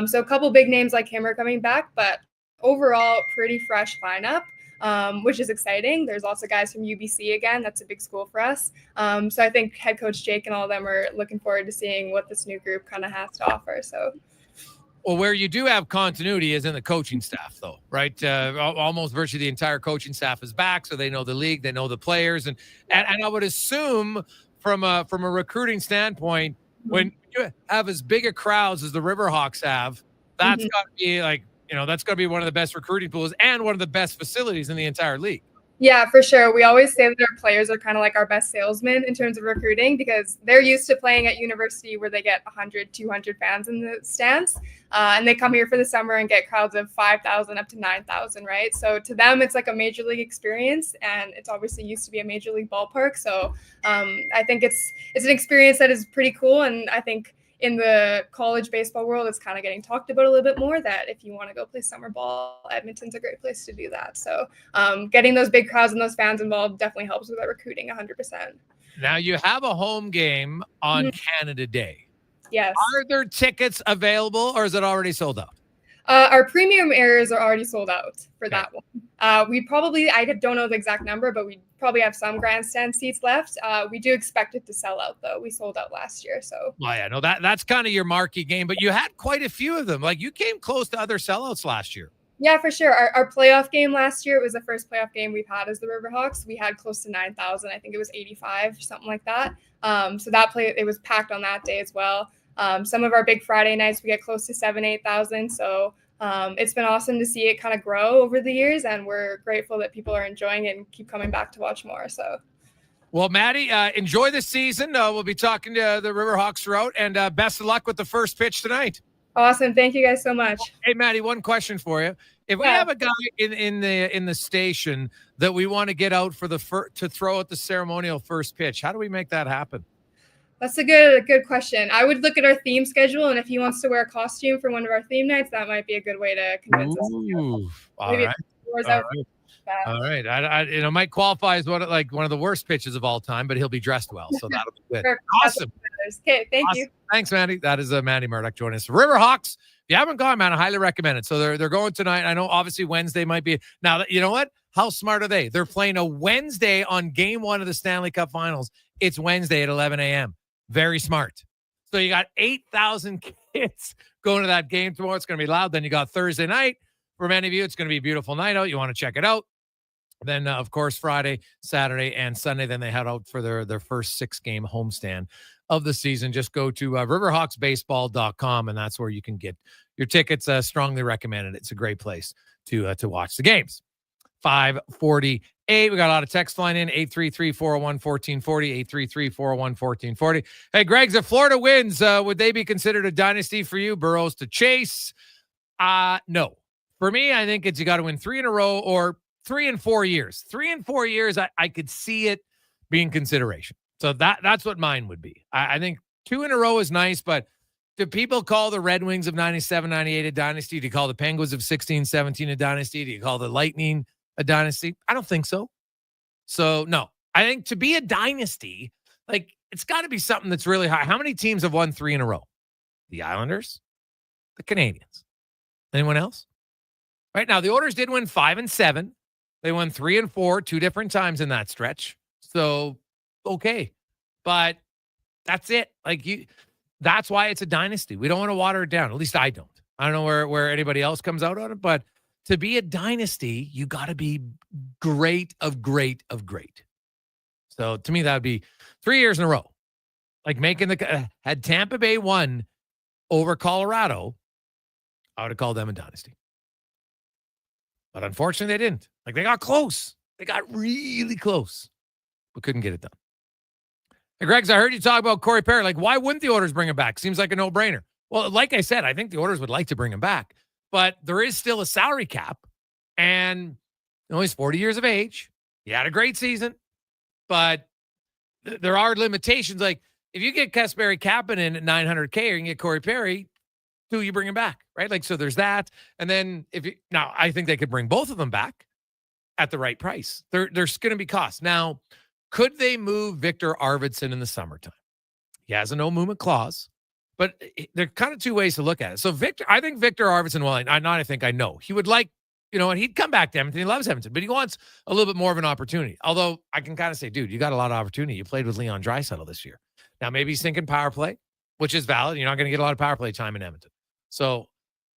So a couple big names like him are coming back, but overall, pretty fresh lineup, which is exciting. There's also guys from UBC again. That's a big school for us. So I think head coach Jake and all of them are looking forward to seeing what this new group kind of has to offer. So. Well, where you do have continuity is in the coaching staff, though, right? Almost virtually the entire coaching staff is back, so they know the league, they know the players, and I would assume from a recruiting standpoint, when you have as big a crowds as the Riverhawks have, that's got to be that's got to be one of the best recruiting pools and one of the best facilities in the entire league. Yeah, for sure. We always say that our players are kind of like our best salesmen in terms of recruiting because they're used to playing at university where they get 100, 200 fans in the stands. And they come here for the summer and get crowds of 5,000 up to 9,000, right? So to them, it's like a major league experience, and it's obviously used to be a major league ballpark. So I think it's an experience that is pretty cool. And I think in the college baseball world, it's kind of getting talked about a little bit more that if you want to go play summer ball, Edmonton's a great place to do that. So getting those big crowds and those fans involved definitely helps with that recruiting 100%. Now you have a home game on Canada Day. Yes. Are there tickets available or is it already sold out? Our premium areas are already sold out for that one. I don't know the exact number, but we probably have some grandstand seats left. We do expect it to sell out, though. We sold out last year, so. Well, yeah, no, that's kind of your marquee game, but you had quite a few of them. Like you came close to other sellouts last year. Yeah, for sure. Our playoff game last year, it was the first playoff game we've had as the Riverhawks. We had close to 9,000. I think it was 85, something like that. So it was packed on that day as well. Some of our big Friday nights, we get close to 8,000. So it's been awesome to see it kind of grow over the years, and we're grateful that people are enjoying it and keep coming back to watch more. So, well, Maddie, enjoy the season. We'll be talking to the Riverhawks throughout, and best of luck with the first pitch tonight. Awesome. Thank you guys so much. Hey, Maddie, one question for you. If we have a guy in the station that we want to get out for to throw out the ceremonial first pitch, how do we make that happen? That's a good question. I would look at our theme schedule, and if he wants to wear a costume for one of our theme nights, that might be a good way to convince us. All right. I might qualify as one of the worst pitches of all time, but he'll be dressed well, so that'll be good. Awesome. Okay, thank you. Thanks, Maddie. That is Maddie Murdoch joining us. Riverhawks, if you haven't gone, man, I highly recommend it. So they're going tonight. I know obviously Wednesday might be. Now, you know what? How smart are they? They're playing a Wednesday on game 1 of the Stanley Cup Finals. It's Wednesday at 11 a.m. Very smart. So you got 8,000 kids going to that game tomorrow. It's going to be loud. Then you got Thursday night. For many of you, it's going to be a beautiful night out. You want to check it out. Then, of course, Friday, Saturday, and Sunday. Then they head out for their first 6-game homestand of the season. Just go to riverhawksbaseball.com, and that's where you can get your tickets. Strongly recommended. It's a great place to watch the games. 5:48. We got a lot of text flying in. 833-401-1440. 833-401-1440. Hey, Greg's, if Florida wins, would they be considered a dynasty for you? Burrows to Chase? No. For me, I think it's you got to win 3 in a row or 3 in 4 years. 3 in 4 years, I could see it being consideration. So that's what mine would be. I think 2 in a row is nice, but do people call the Red Wings of 97, 98 a dynasty? Do you call the Penguins of 16, 17 a dynasty? Do you call the Lightning a dynasty? I don't think so. So, no. I think to be a dynasty, like, it's got to be something that's really high. How many teams have won 3 in a row? The Islanders, the Canadians. Anyone else? Right now, the Oilers did win 5 and 7. They won 3 and 4 2 different times in that stretch. So, okay. But that's it. Like, that's why it's a dynasty. We don't want to water it down. At least I don't. I don't know where anybody else comes out on it, but to be a dynasty, you got to be great of great of great. So to me, that would be 3 years in a row. Like making had Tampa Bay won over Colorado, I would have called them a dynasty. But unfortunately, they didn't. Like, they got close. They got really close, but couldn't get it done. Hey, Greggs, I heard you talk about Cory Perry. Like, why wouldn't the Oilers bring him back? Seems like a no-brainer. Well, like I said, I think the Oilers would like to bring him back, but there is still a salary cap, and he's 40 years of age. He had a great season, but there are limitations. Like, if you get Kasperi Kapanen at $900K or you can get Cory Perry, who you bring him back, right? Like, so there's that. And then now I think they could bring both of them back at the right price. There's going to be costs. Now, could they move Victor Arvidsson in the summertime? He has a no movement clause, but there are kind of two ways to look at it. So I think Victor Arvidsson, I know he would like, and he'd come back to Edmonton. He loves Edmonton, but he wants a little bit more of an opportunity. Although I can kind of say, dude, you got a lot of opportunity. You played with Leon Draisaitl this year. Now maybe he's thinking power play, which is valid. You're not going to get a lot of power play time in Edmonton. So,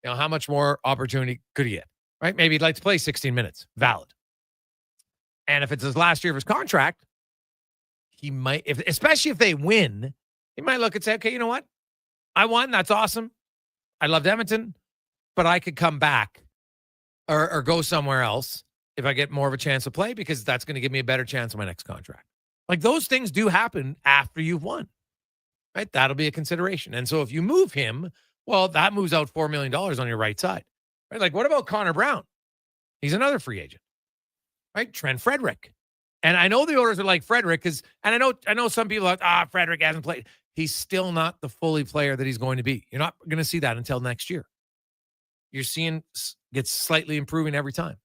how much more opportunity could he get, right? Maybe he'd like to play 16 minutes. Valid. And if it's his last year of his contract, he might, especially if they win, he might look and say, okay, you know what? I won. That's awesome. I loved Edmonton, but I could come back or go somewhere else if I get more of a chance to play, because that's going to give me a better chance on my next contract. Like, those things do happen after you've won, right? That'll be a consideration. And so if you move him, well, that moves out $4 million on your right side, right? Like, what about Connor Brown? He's another free agent, right? Trent Frederick. And I know the Oilers are like Frederick and I know some people are like, Frederick hasn't played. He's still not the fully player that he's going to be. You're not going to see that until next year. You're seeing gets slightly improving every time.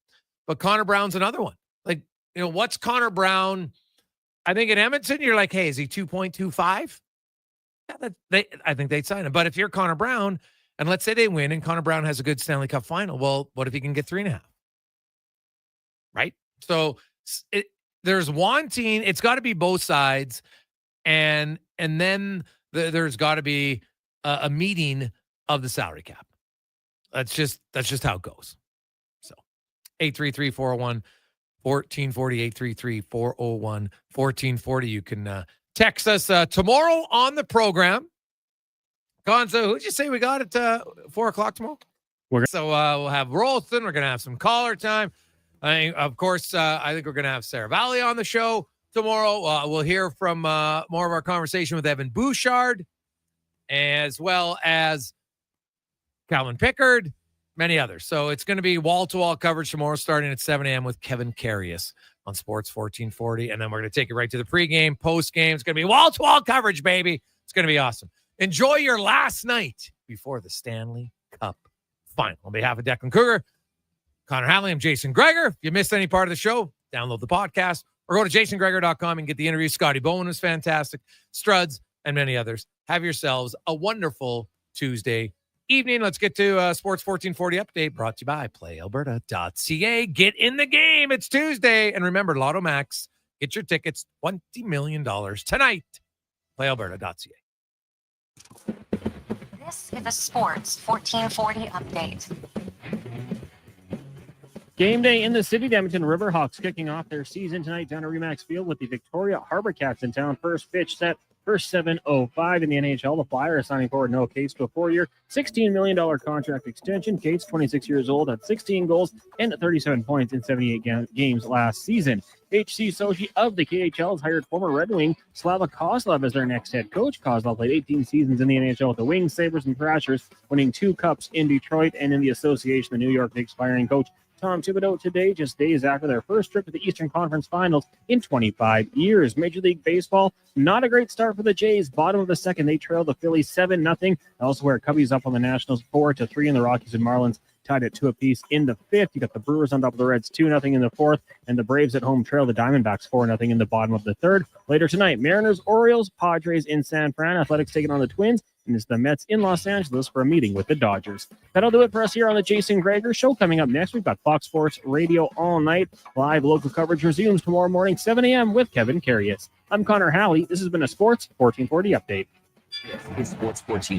But Connor Brown's another one. Like, what's Connor Brown? I think in Edmonton, you're like, hey, is he 2.25? Yeah, I think they'd sign him. But if you're Connor Brown, and let's say they win and Connor Brown has a good Stanley Cup final, well, what if he can get 3.5? Right? So there's wanting, it's got to be both sides. And then there's got to be a meeting of the salary cap. That's just how it goes. So 833-401-1440, 833-401-1440. You can text us tomorrow on the program. Gonzo, who'd you say we got at 4 o'clock tomorrow? So we'll have Rolston. We're going to have some caller time. Of course, I think we're going to have Sarah Valley on the show tomorrow. We'll hear from more of our conversation with Evan Bouchard, as well as Calvin Pickard, many others. So it's going to be wall-to-wall coverage tomorrow starting at 7 a.m. with Kevin Carius on Sports 1440. And then we're going to take it right to the pregame, postgame. It's going to be wall-to-wall coverage, baby. It's going to be awesome. Enjoy your last night before the Stanley Cup final. On behalf of Declan Cougar, Connor Halley, I'm Jason Gregor. If you missed any part of the show, download the podcast or go to jasongregor.com and get the interview. Scotty Bowman was fantastic. Struds and many others. Have yourselves a wonderful Tuesday evening. Let's get to Sports 1440 update brought to you by PlayAlberta.ca. Get in the game. It's Tuesday. And remember, Lotto Max, get your tickets, $20 million tonight. PlayAlberta.ca. This is a Sports 1440 update. Game day in the city. The Edmonton Riverhawks kicking off their season tonight down at Remax Field with the Victoria Harbor Cats in town. First pitch set for $7.05 in the NHL. The Flyers signing forward Noah Cates to a 4-year, $16 million contract extension. Cates, 26 years old, had 16 goals and 37 points in 78 games last season. HC Sochi of the KHL has hired former Red Wing Slava Kozlov as their next head coach. Kozlov played 18 seasons in the NHL with the Wings, Sabres, and Thrashers, winning 2 cups in Detroit and in the association. The New York Knicks firing coach Tom Thibodeau today, just days after their first trip to the Eastern Conference Finals in 25 years. Major League Baseball, not a great start for the Jays. Bottom of the second, they trail the Phillies 7-0. Elsewhere, Cubbies up on the Nationals 4-3, and the Rockies and Marlins tied at 2 apiece in the 5th. You got the Brewers on top of the Reds 2-0 in the 4th, and the Braves at home trail the Diamondbacks 4-0 in the bottom of the 3rd. Later tonight, Mariners, Orioles, Padres in San Fran, Athletics taking on the Twins, and it's the Mets in Los Angeles for a meeting with the Dodgers. That'll do it for us here on the Jason Gregor Show. Coming up next, we've got Fox Sports Radio all night. Live local coverage resumes tomorrow morning, 7 a.m. with Kevin Carius. I'm Connor Halley. This has been a Sports 1440 update. It's Sports 1440.